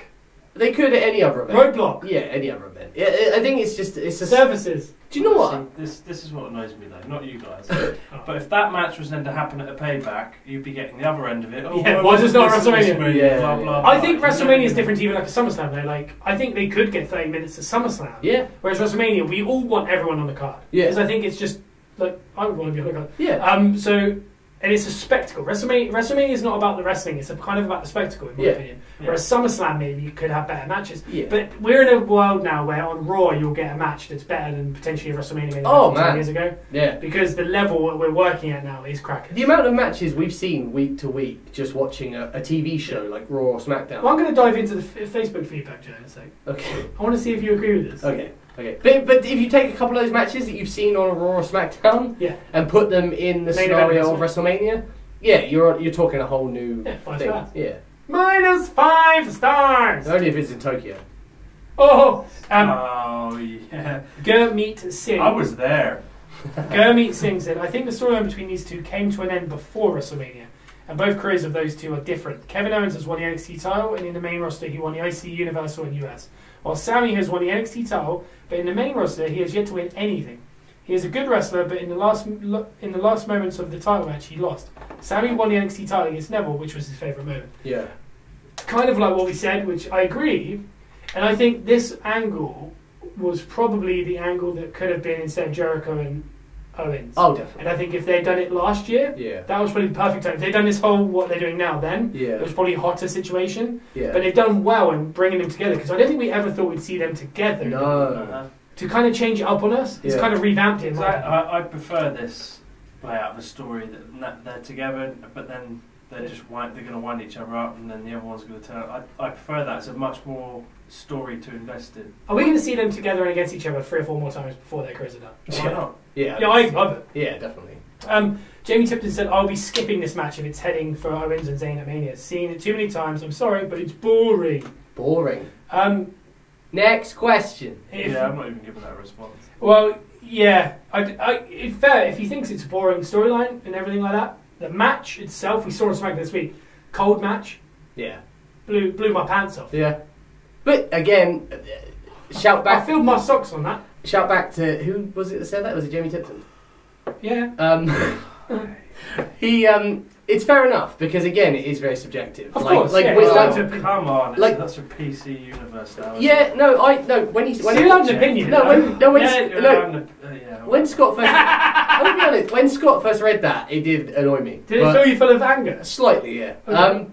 they could at any other event. Roadblock. Yeah, any other event. I think it's a Services. Do you know what? See, this is what annoys me though, not you guys. But if that match was then to happen at a Payback, you'd be getting the other end of it. Oh, Yeah, why why is this not wasn't this WrestleMania? movie? Yeah, Blah, yeah. blah, blah. I think You're WrestleMania never is gonna- different to even like a SummerSlam though. Like I think they could get 30 minutes at SummerSlam. Yeah. Whereas WrestleMania, we all want everyone on the card. Yeah. Because I think it's just like I would want to be on the card. Yeah. So and it's a spectacle. WrestleMania is not about the wrestling. It's kind of about the spectacle, in my Yeah. opinion. Whereas SummerSlam maybe you could have better matches. Yeah. But we're in a world now where on Raw you'll get a match that's better than potentially a WrestleMania maybe Oh, 10 man. years ago. Yeah. Because the level that we're working at now is cracking. The amount of matches we've seen week to week just watching a TV show like Raw or SmackDown. Well, I'm going to dive into the Facebook feedback, Joe, in a sec. Okay. I want to see if you agree with this. Okay. But if you take a couple of those matches that you've seen on a Raw or SmackDown Yeah. and put them in the Main scenario event of WrestleMania, yeah, you're talking a whole new Yeah, 5 thing. stars. Yeah. -5 stars! Only if it's in Tokyo. Oh! Oh yeah. Gurmeet Singh. I was there. Gurmeet Singh said, I think the storyline between these two came to an end before WrestleMania, and both careers of those two are different. Kevin Owens has won the NXT title, and in the main roster he won the IC Universal and US. While Sami has won the NXT title, but in the main roster he has yet to win anything. He is a good wrestler, but in the last moments of the title match he lost. Sami won the NXT title against Neville, which was his favourite moment. Yeah. Kind of like what we said, which I agree, and I think this angle was probably the angle that could have been instead of Jericho and Owens. Oh, definitely. And I think if they'd done it last year, Yeah. that was probably the perfect time. If they'd done this whole what they're doing now, then Yeah. it was probably a hotter situation. Yeah. But they've done well in bringing them together because I don't think we ever thought we'd see them together. No. To kind of change it up on us, it's Yeah. kind of revamped it. in my Because opinion. I prefer this play out of a story that they're together, but then they're going to wind each other up, and then the other one's going to turn. I prefer that. It's a much more story to invest in. Are we going to see them together and against each other 3 or 4 more times before their careers are done? Why not? Yeah. Yeah, I love it. Yeah, definitely. Jamie Tipton said, I'll be skipping this match if it's heading for Owens and Zayn at Mania. Seen it too many times, I'm sorry, but it's boring. Boring. Next question. Yeah, I'm not even giving that a response. Well, yeah, it's fair if he thinks it's a boring storyline and everything like that. The match itself, we saw on SmackDown this week, cold match, Yeah. blew my pants off. Yeah. But again, shout I back. filled my socks on that. Shout back to who was it that said that? Was it Jamie Tipton? Yeah. It's fair enough because again, it is very subjective. Of course, yeah, with it's that- down to- Come on, Like- that's a PC universe now. isn't yeah, it? no, when he's Still have an opinion. no, when Yeah, when Scott first, I'll be honest, when Scott first read that, it did annoy me. Did it But- fill you full of anger? Slightly, yeah. Okay.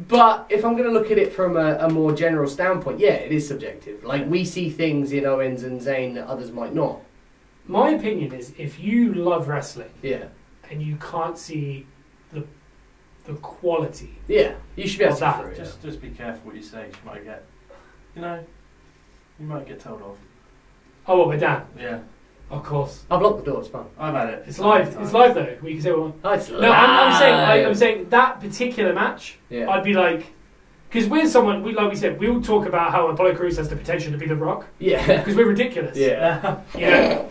But if I'm going to look at it from a more general standpoint, yeah, it is subjective. Like we see things in Owens and Zayn that others might not. My opinion is if you love wrestling Yeah, and you can't see the quality, yeah, you should be able Of to that. get through it. Just be careful what you say. You might get, you might get told off. oh, what, with Dan? Yeah, Of course. I've locked the door. It's fine. I've had it. It's live. It's live though. We can say what we want. Oh, it's No, I'm saying live. I'm saying that particular match. Yeah. I'd be like, because we're someone. Like we said, we'll talk about how Apollo Crews has the potential to be The Rock Yeah. because we're ridiculous. Yeah. You know.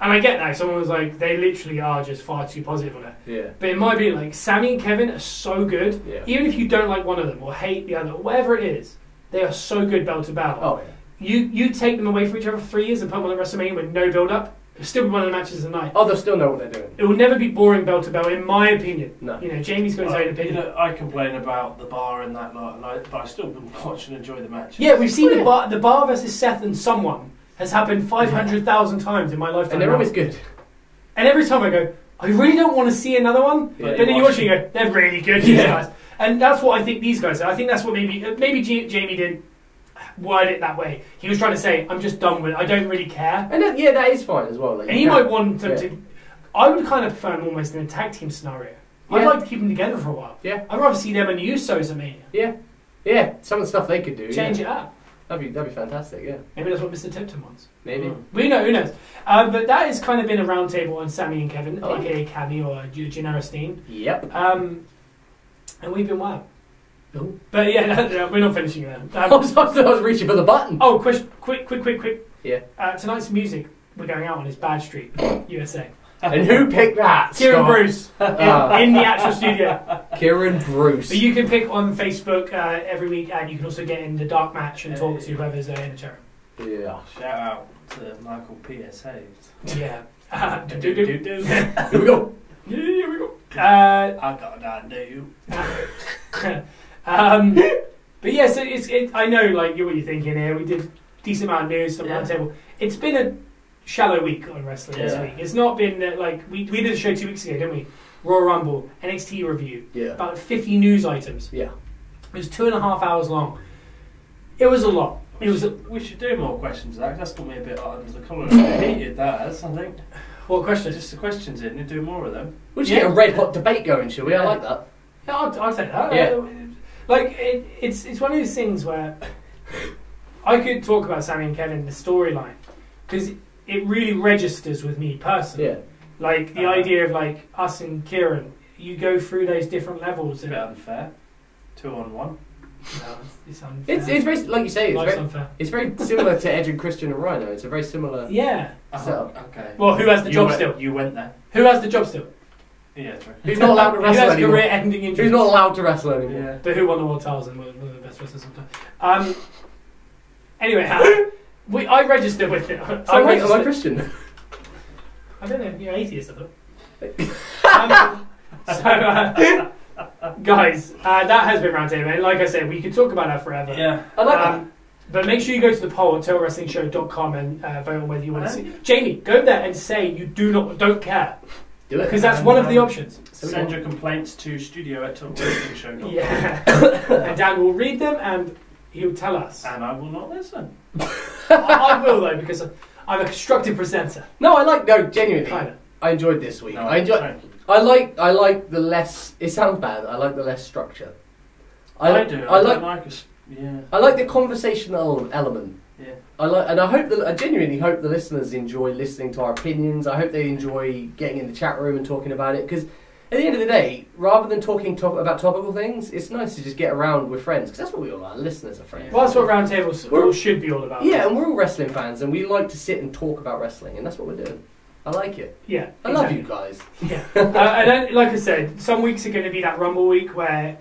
And I get that. Someone was like, they literally are just far too positive on it. Yeah. But in my opinion, like, Sammy and Kevin are so good. Yeah. Even if you don't like one of them or hate the other, or whatever it is, they are so good bell to bell. Oh, yeah. You take them away from each other for 3 years and put them on at WrestleMania with no build-up, it'll still be one of the matches of the night. Oh, they'll still know what they're doing. It will never be boring bell to bell, in my opinion. No. You know, Jamie's got his own opinion. You know, I complain about the bar and that lot, but I still watch and enjoy the match. Yeah, we've seen the bar versus Seth and someone has happened 500,000 times in my lifetime. And they're always good. And every time I go, I really don't want to see another one. Yeah, but then you watch it and you go, they're really good, these guys. And that's what I think these guys are. I think that's what maybe Jamie didn't word it that way. He was trying to say, I'm just done with it. I don't really care. And that is fine as well. Like, And he might want them to... I would kind of prefer them almost in a tag team scenario. I'd like to keep them together for a while. Yeah. I'd rather see them and the Usos at Mania. Yeah. Yeah, some of the stuff they could do. Change it up. That'd be fantastic, yeah. Maybe that's what Mr. Tipton wants. Maybe. We know, who knows? But that has kind of been a roundtable on Sammy and Kevin, Oh. aka Cammy or Generostine. Yep. And we've been wild. Oh. But yeah, we're not finishing there. I was reaching for the button. Oh, quick. Yeah. Tonight's music we're going out on is Bad Street, USA. And who picked that? Kieran Scott? Bruce in the actual studio. Kieran Bruce. But you can pick on Facebook every week, and you can also get in the dark match and talk to whoever's in the chat room. Yeah. Shout out to Michael PSA. Yeah. Do. Here we go. Here we go. I got that do. But yeah, so I know like what you're thinking here. We did a decent amount of news, some roundtable. It's been a shallow week on wrestling this week. It's not been like we did a show 2 weeks ago, didn't we? Royal Rumble, NXT review, about 50 news items. Yeah. It was 2.5 hours long. It was a lot. We should do more questions of that, 'cause that's got me a bit under the collar. I hated that, I think. What question? Just the questions in, and do more of them. We'll just get a red hot debate going, shall we? I like that. Yeah, I'll take that. Yeah. Like, it's one of those things where I could talk about Sammy and Kevin, the storyline, because it really registers with me personally. Yeah. Like, the idea of, like, us and Kieran, you go through those different levels. It's a bit unfair. 2-on-1. No, it's unfair. It's very, like you say, Life's unfair. it's very similar to Edge and Christian and Rhino. It's a very similar Yeah. setup. Okay. Well, who has the job still? You went there. Who has the job still? Yeah, true. Who's not allowed to Who wrestle has anymore? career-ending injuries? Who's not allowed to wrestle anymore? Yeah. But who won the world titles and one of the best wrestlers of the time? Anyway, I registered with it. So wait, am I Christian? I don't know, you're atheist, I thought. Guys, that has been Roundtable, and like I said, we could talk about that forever. Yeah. I like that. But make sure you go to the poll at TWSRadio.com and vote on whether you want to see. Jamie, go there and say you don't care. Do it. Because that's one of the options. Send your complaints to studio@talkwrestlingshow.com. Yeah. And Dan will read them and he'll tell us. And I will not listen. I will though, because I'm a constructive presenter. Genuinely. Kinda. I enjoyed this week. No, I like the less. It sounds bad. I like the less structure. I like the conversational element. Yeah. I genuinely hope the listeners enjoy listening to our opinions. I hope they enjoy getting in the chat room and talking about it, because at the end of the day, rather than talking about topical things, it's nice to just get around with friends, because that's what we all are. Listeners are friends. Well, that's what Roundtables should be all about. Yeah, and we're all wrestling fans, and we like to sit and talk about wrestling, and that's what we're doing. I like it. Yeah. I love you guys. Yeah. And then, like I said, some weeks are going to be that Rumble week where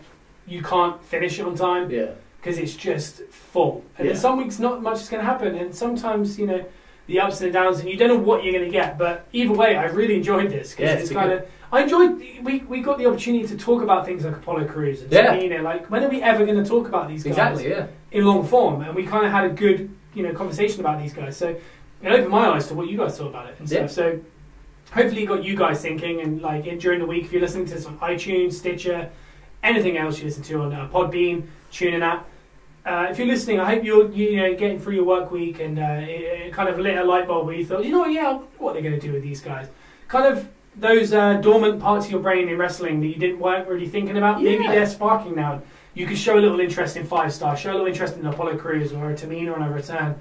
you can't finish it on time. Yeah. Because it's just full. And then some weeks not much is going to happen. And sometimes, the ups and downs, and you don't know what you're going to get. But either way, I really enjoyed this. Because it's kind of... I enjoyed... We got the opportunity to talk about things like Apollo Crews. And Tamina. Like, when are we ever going to talk about these guys? Exactly, yeah. In long form. And we kind of had a good, conversation about these guys. So it opened my eyes to what you guys thought about it and stuff. So hopefully it got you guys thinking. And like during the week, if you're listening to this on iTunes, Stitcher, anything else you listen to on Podbean, TuneIn app. If you're listening, I hope you're getting through your work week and it kind of lit a light bulb where you thought, what are they going to do with these guys? Kind of those dormant parts of your brain in wrestling that you weren't really thinking about. Yeah. Maybe they're sparking now. You could show a little interest in 5-star, show a little interest in Apollo Crews or a Tamina on a return,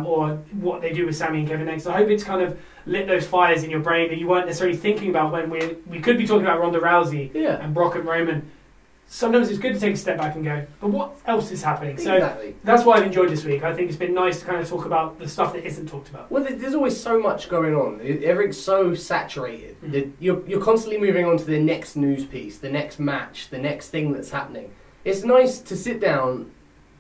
or what they do with Sammy and Kevin next. I hope it's kind of lit those fires in your brain that you weren't necessarily thinking about when we could be talking about Ronda Rousey and Brock and Roman sometimes it's good to take a step back and go, but what else is happening? Exactly. So that's what I've enjoyed this week. I think it's been nice to kind of talk about the stuff that isn't talked about. Well, there's always so much going on. Everything's so saturated. You're constantly moving on to the next news piece, the next match, the next thing that's happening. It's nice to sit down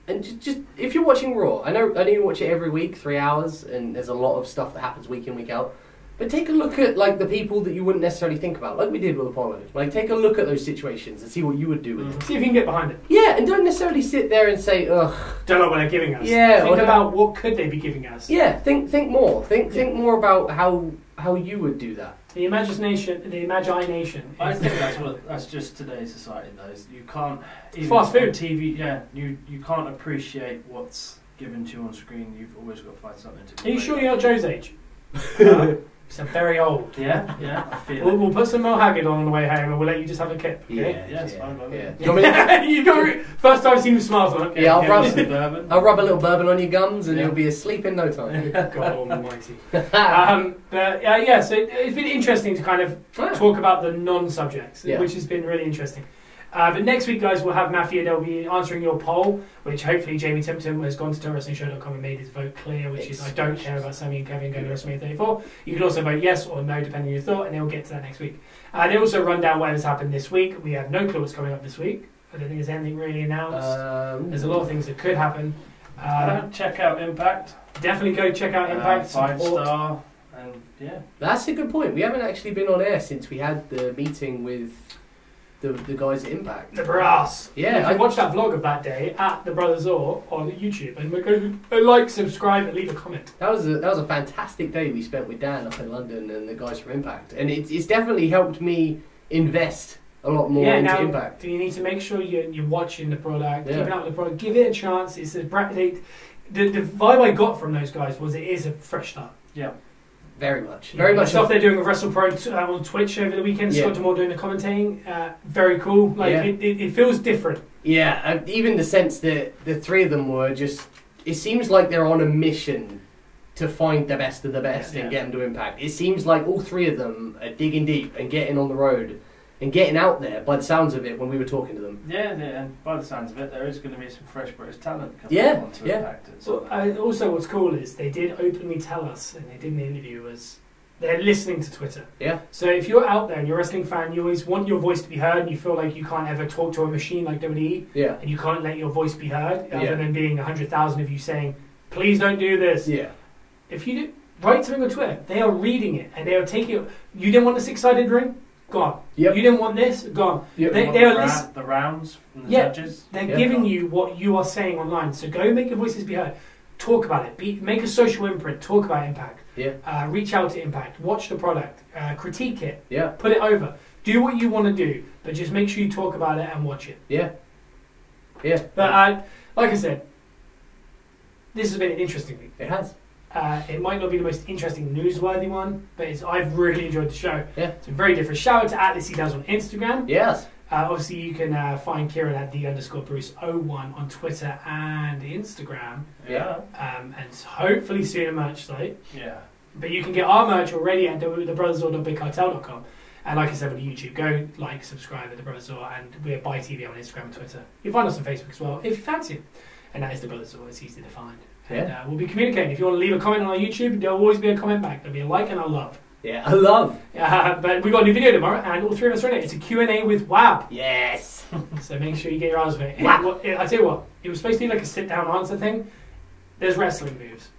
and just if you're watching Raw, I know you watch it every week, 3 hours, and there's a lot of stuff that happens week in, week out. But take a look at like the people that you wouldn't necessarily think about, like we did with Apollo. Like take a look at those situations and see what you would do with them. See if you can get behind it. Yeah, and don't necessarily sit there and say, ugh. Don't know what they're giving us. Yeah, think about what could they be giving us. Yeah, think more. Think more about how you would do that. The imagination. I think that's just today's society. Though you can't even fast food on TV. Yeah, you can't appreciate what's given to you on screen. You've always got to find something to. Are you sure you're not Joe's age? It's very old. Yeah, I feel we'll put some Mel Haggard on the way home and we'll let you just have a kip. Okay? Yes, Yeah. You got first time I've seen him smile. Okay, yeah, I'll rub a little bourbon on your gums and you'll be asleep in no time. God almighty. So it's been interesting to kind of talk about the non-subjects, which has been really interesting. But next week, guys, we'll have Mafia. They'll be answering your poll, which hopefully Jamie Timpton has gone to TWSRadio.com and made his vote clear, which is I don't care about Sammy and Kevin going to WrestleMania 34. You can also vote yes or no, depending on your thought, and then we'll get to that next week. They also run down whatever's happened this week. We have no clue what's coming up this week. I don't think there's anything really announced. There's a lot of things that could happen. Check out Impact. Definitely go check out Impact. 5-star. And yeah. That's a good point. We haven't actually been on air since we had the meeting with the guys at Impact. The brass. Yeah. I watched that vlog of that day at the Brothers Or on YouTube, and go like, subscribe, and leave a comment. That was a fantastic day we spent with Dan up in London and the guys from Impact, and it's definitely helped me invest a lot more into Impact. You need to make sure you're watching the product, keeping up with the product, give it a chance. It's the vibe I got from those guys was it is a fresh start. Yeah. Very much. The stuff they're doing with WrestlePro on Twitch over the weekend, Scott Demore doing the commentating, very cool. It feels different. Yeah, even the sense that the three of them were just, it seems like they're on a mission to find the best of the best and get them to Impact. It seems like all three of them are digging deep and getting on the road and getting out there, by the sounds of it, when we were talking to them. Yeah, and by the sounds of it, there is going to be some fresh British talent coming on to Impact. Also, what's cool is they did openly tell us, and they did in the interview, was they're listening to Twitter. Yeah. So if you're out there and you're a wrestling fan, you always want your voice to be heard, and you feel like you can't ever talk to a machine like WWE, and you can't let your voice be heard, other than being 100,000 of you saying, please don't do this. Yeah. If you do, write something on Twitter. They are reading it, and they are taking it. You didn't want a six-sided ring? Gone. Yep. You didn't want this? Gone. Yep. They are the rounds from the judges. They're giving you what you are saying online. So go make your voices be heard. Talk about it. Make a social imprint. Talk about Impact. Yeah. Reach out to Impact. Watch the product. Critique it. Yeah. Put it over. Do what you want to do, but just make sure you talk about it and watch it. Yeah. Yeah. But like I said, this has been an interesting week. It has. It might not be the most interesting newsworthy one, but I've really enjoyed the show. Yeah. It's been very different. Shout out to @ThisHeDoes on Instagram. Yes. Obviously, you can find Kieran at @the_Bruce01 on Twitter and Instagram. Yeah. And hopefully soon a merch site. Yeah. But you can get our merch already at thebrothersor.bigcartel.com. And like I said with YouTube, go like, subscribe at The Brothers Or, and we're by TV on Instagram and Twitter. You'll find us on Facebook as well, if you fancy it. And that is The Brothers Or, it's easy to find. And we'll be communicating. If you want to leave a comment on our YouTube, there'll always be a comment back. There'll be a like and a love. Yeah, a love. But we've got a new video tomorrow, and all three of us are in it. It's a Q&A with Wab. Yes. So make sure you get your eyes on it. I tell you what, it was supposed to be like a sit-down answer thing. There's wrestling moves.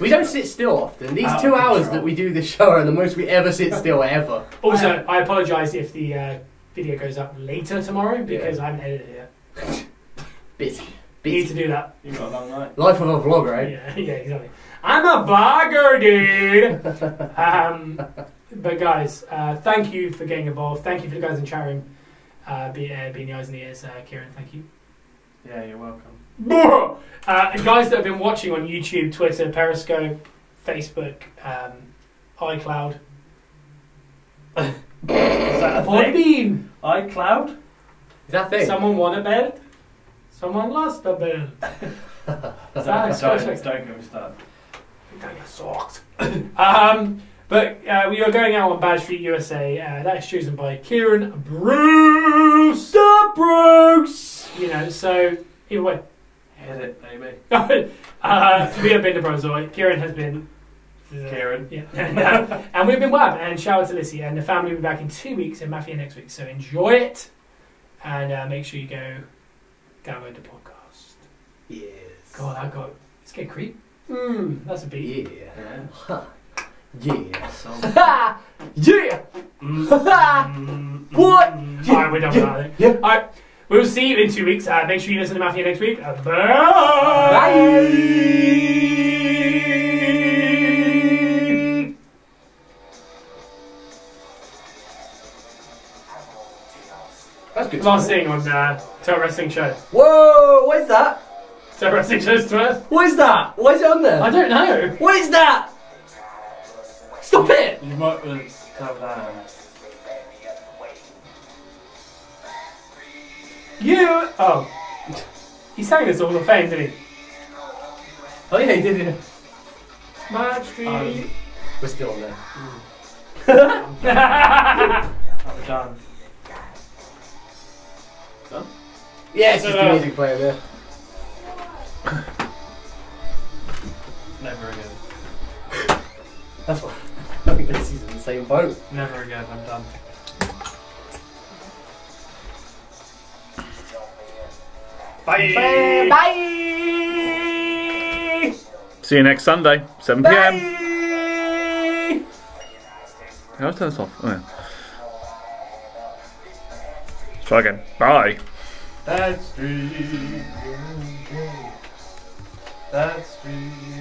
We don't sit still often. These 2 hours that we do this show are the most we ever sit still ever. Also, I apologise if the video goes up later tomorrow, because I haven't edited it yet. Busy. Need to do that. You've got a long night. Life of a vlogger, right? Yeah, exactly. I'm a vlogger, dude. But guys, thank you for getting involved. Thank you for the guys in chat room being the eyes and the ears. Kieran, thank you. Yeah, you're welcome. Guys that have been watching on YouTube, Twitter, Periscope, Facebook, iCloud. Is that a thing? iCloud? Is that a thing? Someone won a belt. Someone lost a belt. Don't get me started. Socks. But we are going out on Bad Street USA. That is chosen by Kieran Bruce. The Bruce! You know, so either way. Hit it, baby. We have been the Brozoi. Kieran has been. Kieran. Yeah. And we've been Wab. And shout out to Lissy. And the family will be back in 2 weeks and Mafia next week. So enjoy it. And make sure you go download the podcast. Yes. God, I got. Let's get creep. That's a beat. Yeah. Huh. Yeah. So, Yeah. What? Alright, we're done with that, I think. Yeah. Alright, we'll see you in 2 weeks. Make sure you listen to Mafia next week. Bye. Bye. That's good. Last thing on Total Wrestling Show. Whoa! What is that? Total Wrestling Show's Twitter. What is that? Why is it on there? I don't know. What is that? Stop it! you might have that. You. Oh. He sang this Hall of Fame, didn't he? Oh yeah, he did it. Match Street. We're still on there. We're done. Yeah, it's just the music playing there. Never again. That's what. I think this is in the same boat. Never again. I'm done. Bye. Bye. See you next Sunday, 7 p.m. Bye. How do I turn this off? Oh, yeah. Let's try again. Bye. That street. That street.